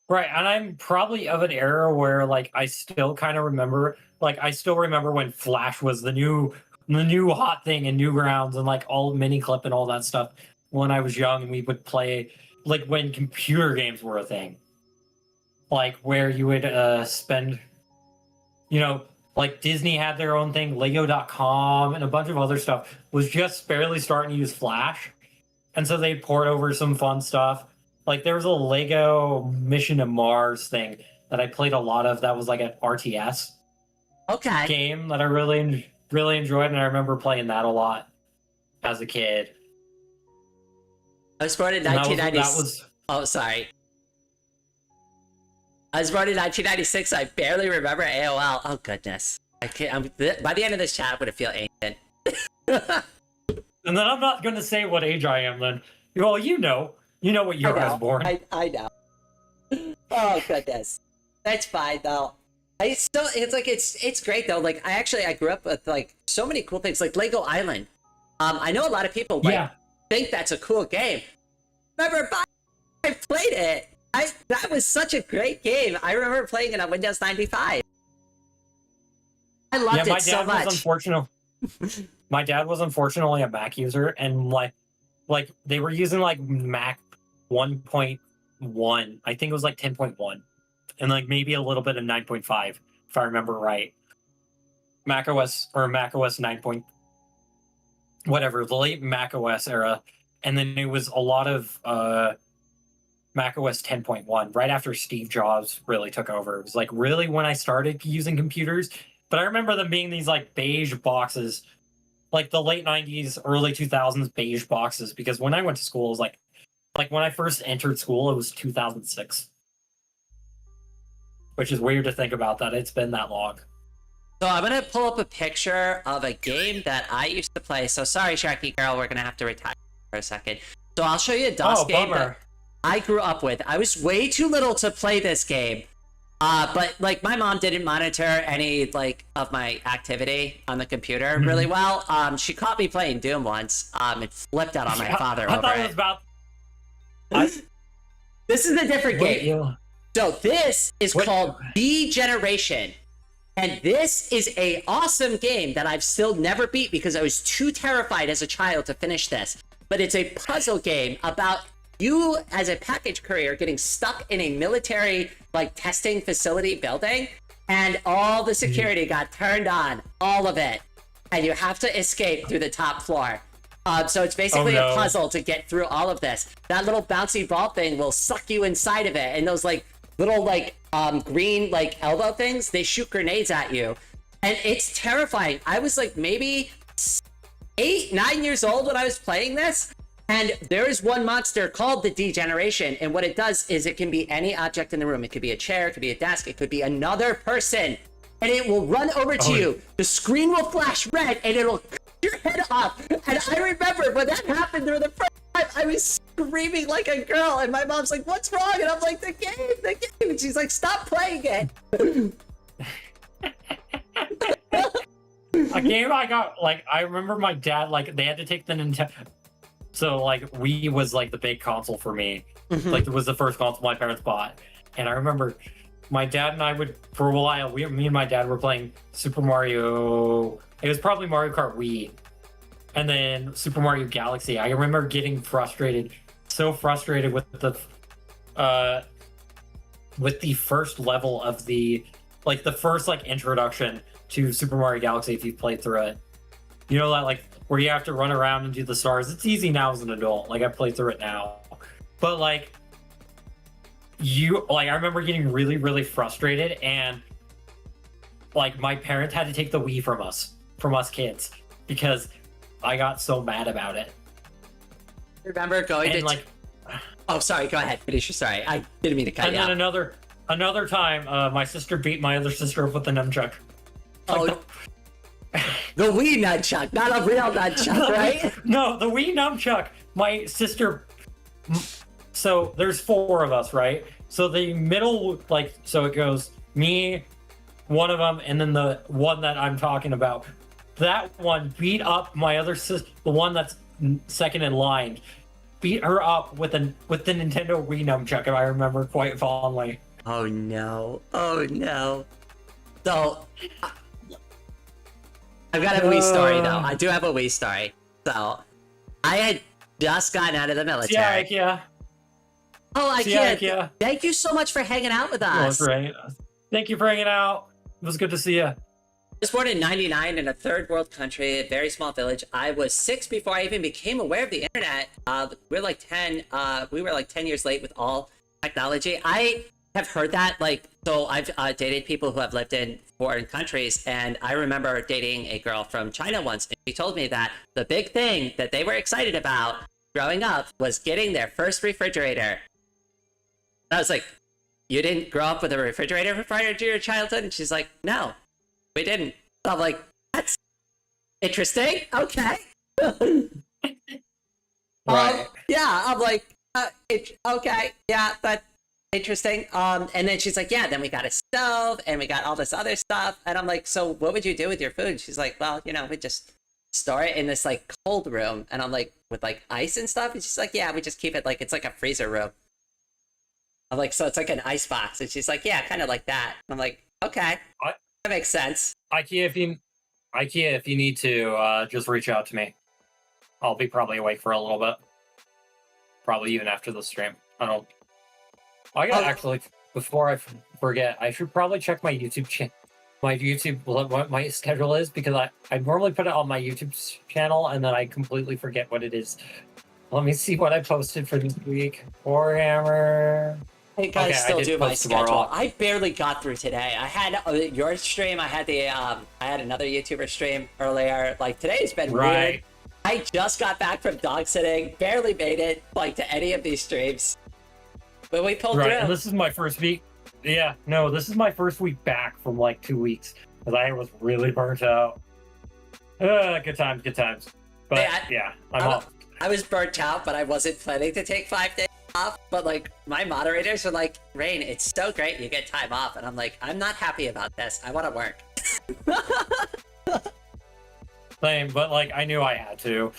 Right, and I'm probably of an era where, like, I still kind of remember, like, I still remember when Flash was the new hot thing in Newgrounds and, like, all mini clip and all that stuff when I was young, and we would play, like, when computer games were a thing. Like, where you would spend, you know, like, Disney had their own thing, Lego.com, and a bunch of other stuff was just barely starting to use Flash. And so they poured over some fun stuff. Like, there was a Lego Mission to Mars thing that I played a lot of that was like an RTS game that I really enjoyed, and I remember playing that a lot as a kid. I was born in 1996. Oh, sorry. I was born in 1996. I barely remember AOL. Oh, goodness. I can't. By the end of this chat, I'm going to feel ancient. And then I'm not going to say what age I am then. Well, you know what year I was born. I know. Oh, goodness. That's fine, though. It's great, though. Like, I grew up with, like, so many cool things, like Lego Island. I know a lot of people, like, think that's a cool game. Remember, I played it. That was such a great game. I remember playing it on Windows 95. I loved it so much. My dad was unfortunately a Mac user, and like they were using like Mac 1.1. I think it was like 10.1, and like maybe a little bit of 9.5, if I remember right. Mac OS 9. Whatever, the late Mac OS era, and then it was a lot of Mac OS 10.1 right after Steve Jobs really took over. It was like really when I started using computers. But I remember them being these like beige boxes, like the late 90s, early 2000s beige boxes. Because when I went to school, it was like when I first entered school, it was 2006. Which is weird to think about that it's been that long. So I'm going to pull up a picture of a game that I used to play. So sorry, Sharky Girl, we're going to have to retire for a second. So I'll show you a DOS game that I grew up with. I was way too little to play this game. But like my mom didn't monitor any like of my activity on the computer really well. She caught me playing Doom once. And flipped out on my father over thought it it. was about... This is a different game. So this is called Degeneration. And this is a awesome game that I've still never beat because I was too terrified as a child to finish this. But it's a puzzle game about you as a package courier getting stuck in a military like testing facility building, and all the security got turned on, all of it, and you have to escape through the top floor. So it's basically a puzzle to get through all of this. That little bouncy ball thing will suck you inside of it, and those like little like green like elbow things, they shoot grenades at you, and it's terrifying. I was like maybe 8-9 years old when I was playing this. And there is one monster called the Degeneration, and what it does is it can be any object in the room. It could be a chair, it could be a desk, it could be another person, and it will run over to you. The screen will flash red, and it'll cut your head off. And I remember when that happened for the first time, I was screaming like a girl, and my mom's like, "What's wrong?" And I'm like, the game. And she's like, "Stop playing it." A game I got, like, I remember my dad, like, they had to take the Nintendo... So, like, Wii was, like, the big console for me. Like, it was the first console my parents bought. And I remember my dad and I would, for a while, me and my dad were playing Super Mario... It was probably Mario Kart Wii. And then Super Mario Galaxy. I remember getting so frustrated with the first level of the first, like, introduction to Super Mario Galaxy if you've played through it. You know, that, like, where you have to run around and do the stars. It's easy now as an adult. Like, I play through it now. But, like, I remember getting really, really frustrated, and, like, my parents had to take the Wii from us kids, because I got so mad about it. Remember going and, to... like... Oh, sorry, go ahead. Finish your story. I didn't mean to cut you off. And then another time, my sister beat my other sister up with the nunchuck. The Wii nunchuck, not a real nunchuck, right? No, the Wii nunchuck. my sister. So there's 4 of us, right? So the middle, like, so it goes me, one of them, and then the one that I'm talking about. That one beat up my other sister, the one that's second in line, beat her up with the Nintendo Wii nunchuck, if I remember quite fondly. Oh no! Oh no! So I've got a Wii story though. I do have a Wii story. So I had just gotten out of the military. Yeah, IKEA. Oh, Yeah, IKEA! IKEA. Thank you so much for hanging out with us. That's right. Thank you for hanging out. It was good to see you. I was born in '99 in a third world country, a very small village. I was 6 before I even became aware of the internet. We're like 10. We were like 10 years late with all technology. I have heard that, like, so I've dated people who have lived in foreign countries, and I remember dating a girl from China once, and she told me that the big thing that they were excited about growing up was getting their first refrigerator. And I was like, you didn't grow up with a refrigerator prior to your childhood? And she's like, no, we didn't. I'm like, that's interesting. Okay. Right. Yeah, I'm like, okay, yeah, that's interesting. And then she's like, yeah, then we got a stove and we got all this other stuff. And I'm like, so what would you do with your food? She's like, well, you know, we just store it in this like cold room. And I'm like, with like ice and stuff? And she's like, yeah, we just keep it like, it's like a freezer room. I'm like, so it's like an ice box. And she's like, yeah, kind of like that. I'm like, okay, that makes sense. IKEA, if you need to, just reach out to me. I'll be probably awake for a little bit. Probably even after the stream. I gotta actually, before I forget, I should probably check my YouTube what my schedule is, because I normally put it on my YouTube channel and then I completely forget what it is. Let me see what I posted for this week. Warhammer. I think I still do my schedule. Tomorrow. I barely got through today. I had your stream. I had I had another YouTuber stream earlier. Like, today's been weird. I just got back from dog sitting. Barely made it like to any of these streams, but we pulled through. And this is my first week. Yeah, no, this is my first week back from like 2 weeks because I was really burnt out. Good times. But yeah, I'm off. I was burnt out, but I wasn't planning to take 5 days off. But like, my moderators are like, Rain, it's so great you get time off, and I'm like, I'm not happy about this. I want to work. Same, but like, I knew I had to,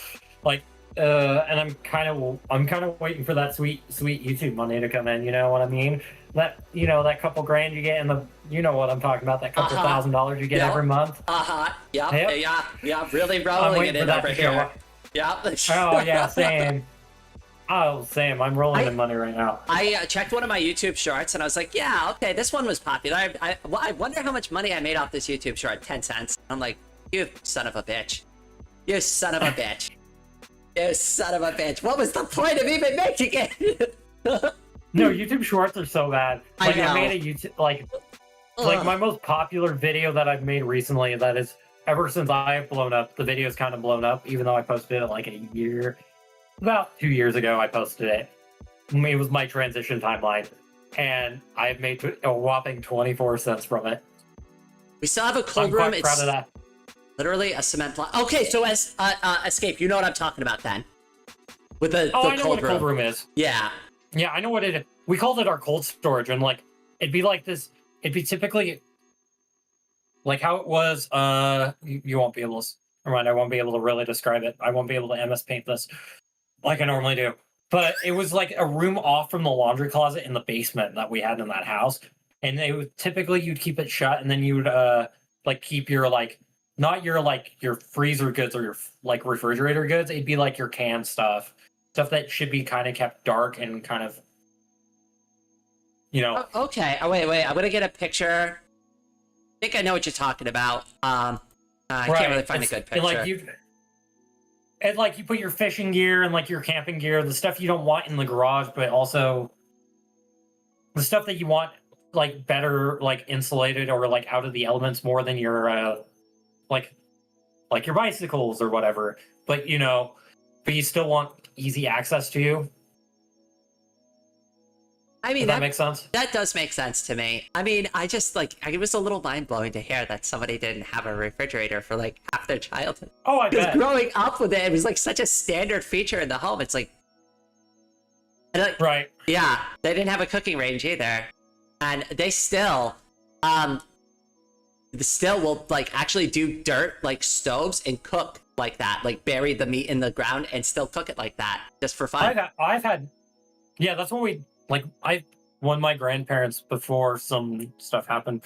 like, and I'm kind of waiting for that sweet YouTube money to come in. You know what I mean? That, you know, that couple grand you get in the, you know what I'm talking about? That couple $1,000 you get every month. Yeah. Really rolling it in over here. Yeah. Oh yeah, same. Oh, Sam, I'm rolling in money right now. I checked one of my YouTube shorts and I was like, yeah, okay, this one was popular. I wonder how much money I made off this YouTube short. 10 cents. I'm like, you son of a bitch. You son of a bitch. You son of a bitch. What was the point of even making it? No, YouTube shorts are so bad. Like, I know. I made a YouTube, like my most popular video that I've made recently, that is, ever since I have blown up, the video's kind of blown up, even though I posted it like about 2 years ago, I posted it. It was my transition timeline, and I've made a whopping 24 cents from it. We still have a cold I'm room. quite proud of that. Literally a cement block. Okay, so as Escape, you know what I'm talking about then. With the I know cold what a cold room is. Yeah. Yeah, I know what it is. We called it our cold storage, and like, it'd be like this. It'd be typically like how it was. You won't be able to. Never mind, I won't be able to really describe it. I won't be able to MS Paint this like I normally do. But it was like a room off from the laundry closet in the basement that we had in that house, and it would typically, you'd keep it shut, and then you would like keep your like, not your like your freezer goods or your like refrigerator goods. It'd be like your canned stuff that should be kind of kept dark and kind of, you know. Okay. Oh, wait. I'm gonna get a picture. I think I know what you're talking about. I can't really find a good picture. And like you put your fishing gear and like your camping gear, the stuff you don't want in the garage, but also the stuff that you want like better, like insulated or like out of the elements more than your like your bicycles or whatever. But you know, but you still want easy access to you. I mean, Does that make sense? That does make sense to me. I mean, I just like it was a little mind blowing to hear that somebody didn't have a refrigerator for like half their childhood. Oh, I Because bet. growing up with it, it was like such a standard feature in the home. It's like, and, like, Right. yeah, they didn't have a cooking range either, and they still will like actually do dirt like stoves and cook like that, like bury the meat in the ground and still cook it like that just for fun. I've had, yeah, that's what when my grandparents, before some stuff happened,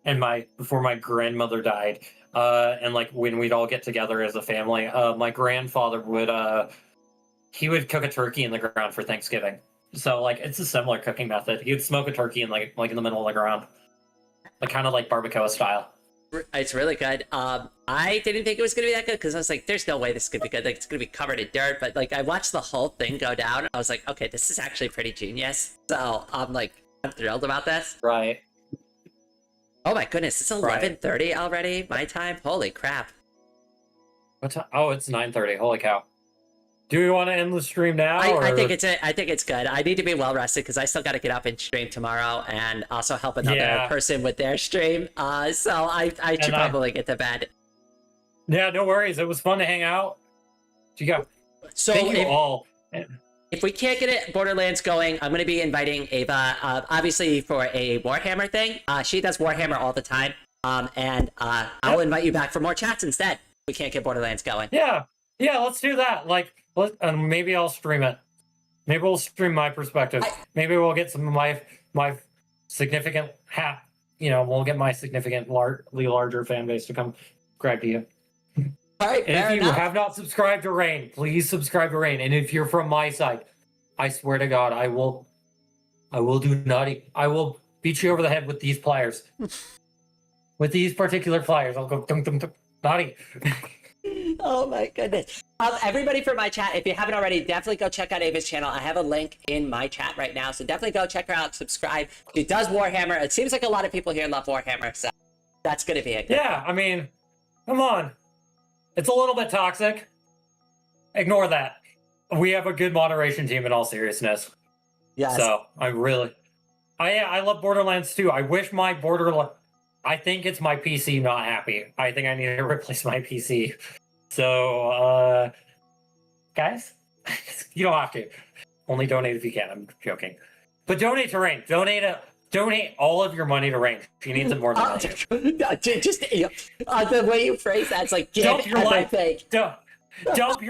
and before my grandmother died, and like when we'd all get together as a family, my grandfather he would cook a turkey in the ground for Thanksgiving. So like it's a similar cooking method. He would smoke a turkey in like in the middle of the ground, like kind of like barbacoa style. It's really good. I didn't think it was gonna be that good because I was like, "There's no way this could be good. Like, it's gonna be covered in dirt." But like, I watched the whole thing go down. I was like, "Okay, this is actually pretty genius." So I'm thrilled about this. Right. Oh my goodness, it's 11:30 already. My time. Holy crap! What time? Oh, it's 9:30. Holy cow! Do we want to end the stream now? I think it's good. I need to be well rested because I still got to get up and stream tomorrow and also help another person with their stream. So I should probably get to bed. Yeah, no worries. It was fun to hang out. You go. So Thank you all. If we can't get it Borderlands going, I'm going to be inviting Ava, obviously for a Warhammer thing. She does Warhammer all the time. And I'll invite you back for more chats instead. We can't get Borderlands going. Yeah, let's do that. Like, maybe I'll stream it. Maybe we'll stream my perspective. Maybe we'll get some of my significant we'll get my significantly larger fan base to come subscribe to you. All right, and if you have not subscribed to Rain, please subscribe to Rain. And if you're from my side, I swear to God, I will do naughty. I will beat you over the head with these pliers. With these particular pliers, I'll go dunk, dunk, dunk, naughty. Oh my goodness. Everybody for my chat, if you haven't already, definitely go check out Ava's channel. I have a link in my chat right now, so definitely go check her out, subscribe. She does Warhammer. It seems like a lot of people here love Warhammer, so that's going to be a good Yeah, I mean, come on. It's a little bit toxic. Ignore that. We have a good moderation team in all seriousness. Yes. So, I love Borderlands too. I wish my I think it's my PC not happy. I think I need to replace my PC. So, guys, you don't have to. Only donate if you can. I'm joking. But donate to Rain. Donate all of your money to Rain. She needs it more than just the way you phrase that's like dump your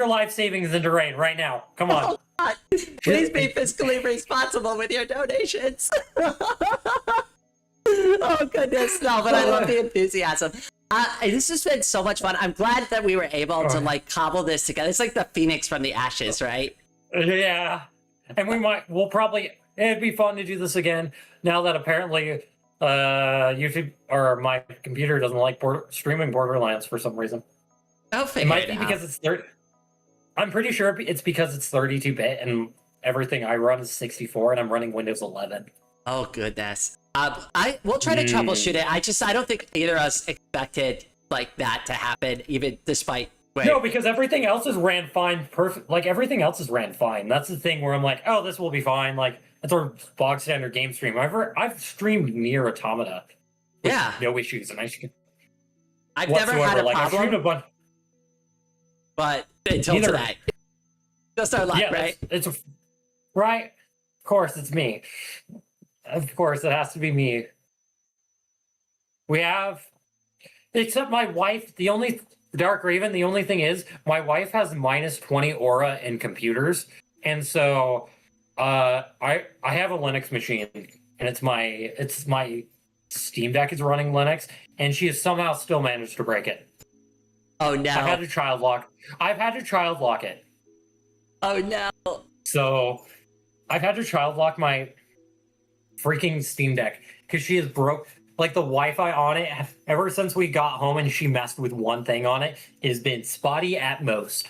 life savings into Rain right now. Come on. Oh, please be fiscally responsible with your donations. Oh goodness, no, but I love the enthusiasm. This has been so much fun. I'm glad that we were able to like cobble this together. It's like the phoenix from the ashes, right? Yeah, and we'll probably. It'd be fun to do this again now that apparently YouTube or my computer doesn't like streaming Borderlands for some reason. It might be because it's 30. I'm pretty sure it's because it's 32-bit and everything I run is 64 and I'm running Windows 11. Oh goodness. We'll try to troubleshoot it. I don't think either of us expected like that to happen, even despite. No, because everything else is ran fine, perfect. Like everything else is ran fine. That's the thing where I'm like, oh, this will be fine. Like it's our bog standard game stream. I've streamed Nier Automata. Yeah. No issues, and I've never had a problem. But until today, just our luck, right? It's right. Of course, it's me. Of course, it has to be me. We have, except my wife. The only Dark Raven. The only thing is, my wife has -20 aura in computers, and so I have a Linux machine, and it's my Steam Deck is running Linux, and she has somehow still managed to break it. Oh no! I've had to child lock it. Oh no! So I've had to child lock my freaking Steam Deck because she has broke like the Wi-Fi on it ever since we got home, and she messed with one thing on it. Has been spotty at most.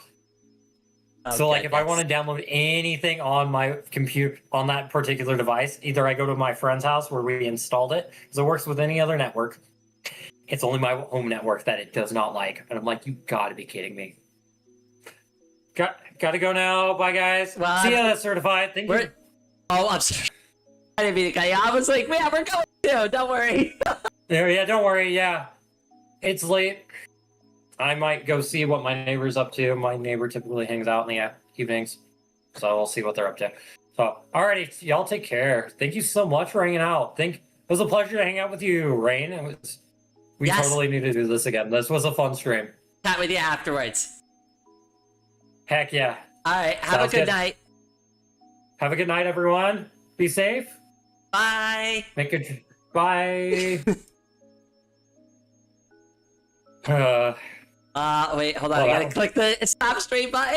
So like if I want to download anything on my computer on that particular device, either I go to my friend's house where we installed it because it works with any other network. It's only my home network that it does not like, and I'm like, you gotta be kidding me. Gotta go now. Bye, guys. Well, see ya, certified. Thank you. Oh, I'm sorry. I didn't mean to cut you off. I was like, yeah, we're going to. Don't worry. Yeah, don't worry. Yeah, it's late. I might go see what my neighbor's up to. My neighbor typically hangs out in the evenings, so we'll see what they're up to. So, alrighty, y'all take care. Thank you so much for hanging out. It was a pleasure to hang out with you, Rain. We Yes. totally need to do this again. This was a fun stream. Chat with you afterwards. Heck yeah. All right. Have Sounds a good good. night. Have a good night, everyone. Be safe. Bye. Make good. Bye. Wait, hold on. Oh, I gotta wow. click the stop stream button.